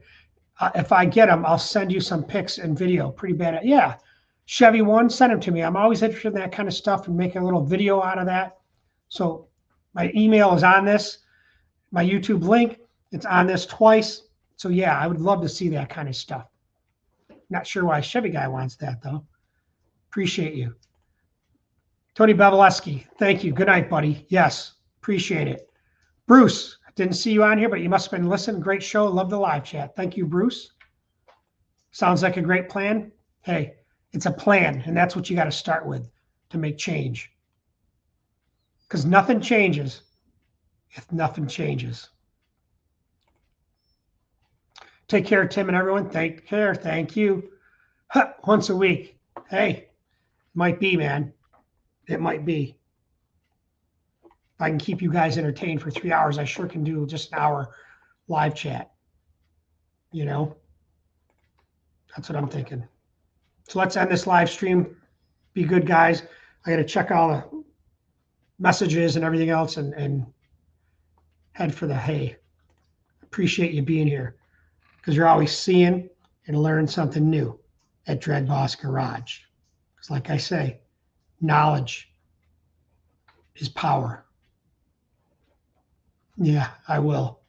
If I get them, I'll send you some pics and video. Pretty bad. Yeah. Chevy 1, send them to me. I'm always interested in that kind of stuff and make a little video out of that. So my email is on this. My YouTube link, it's on this twice. So yeah, I would love to see that kind of stuff. Not sure why Chevy guy wants that though. Appreciate you. Tony Beveleski, thank you. Good night, buddy. Yes, appreciate it. Bruce, didn't see you on here, but you must have been listening. Great show. Love the live chat. Thank you, Bruce. Sounds like a great plan. Hey, it's a plan, and that's what you got to start with to make change. Because nothing changes if nothing changes. Take care, Tim and everyone. Take care. Thank you. Once a week. Hey, might be, man. It might be. If I can keep you guys entertained for 3 hours, I sure can do just an hour live chat. You know? That's what I'm thinking. So let's end this live stream. Be good, guys. I got to check all the messages and everything else and head for the hay. Appreciate you being here because you're always seeing and learning something new at DragBoss Garage. Because like I say, knowledge is power. Yeah, I will.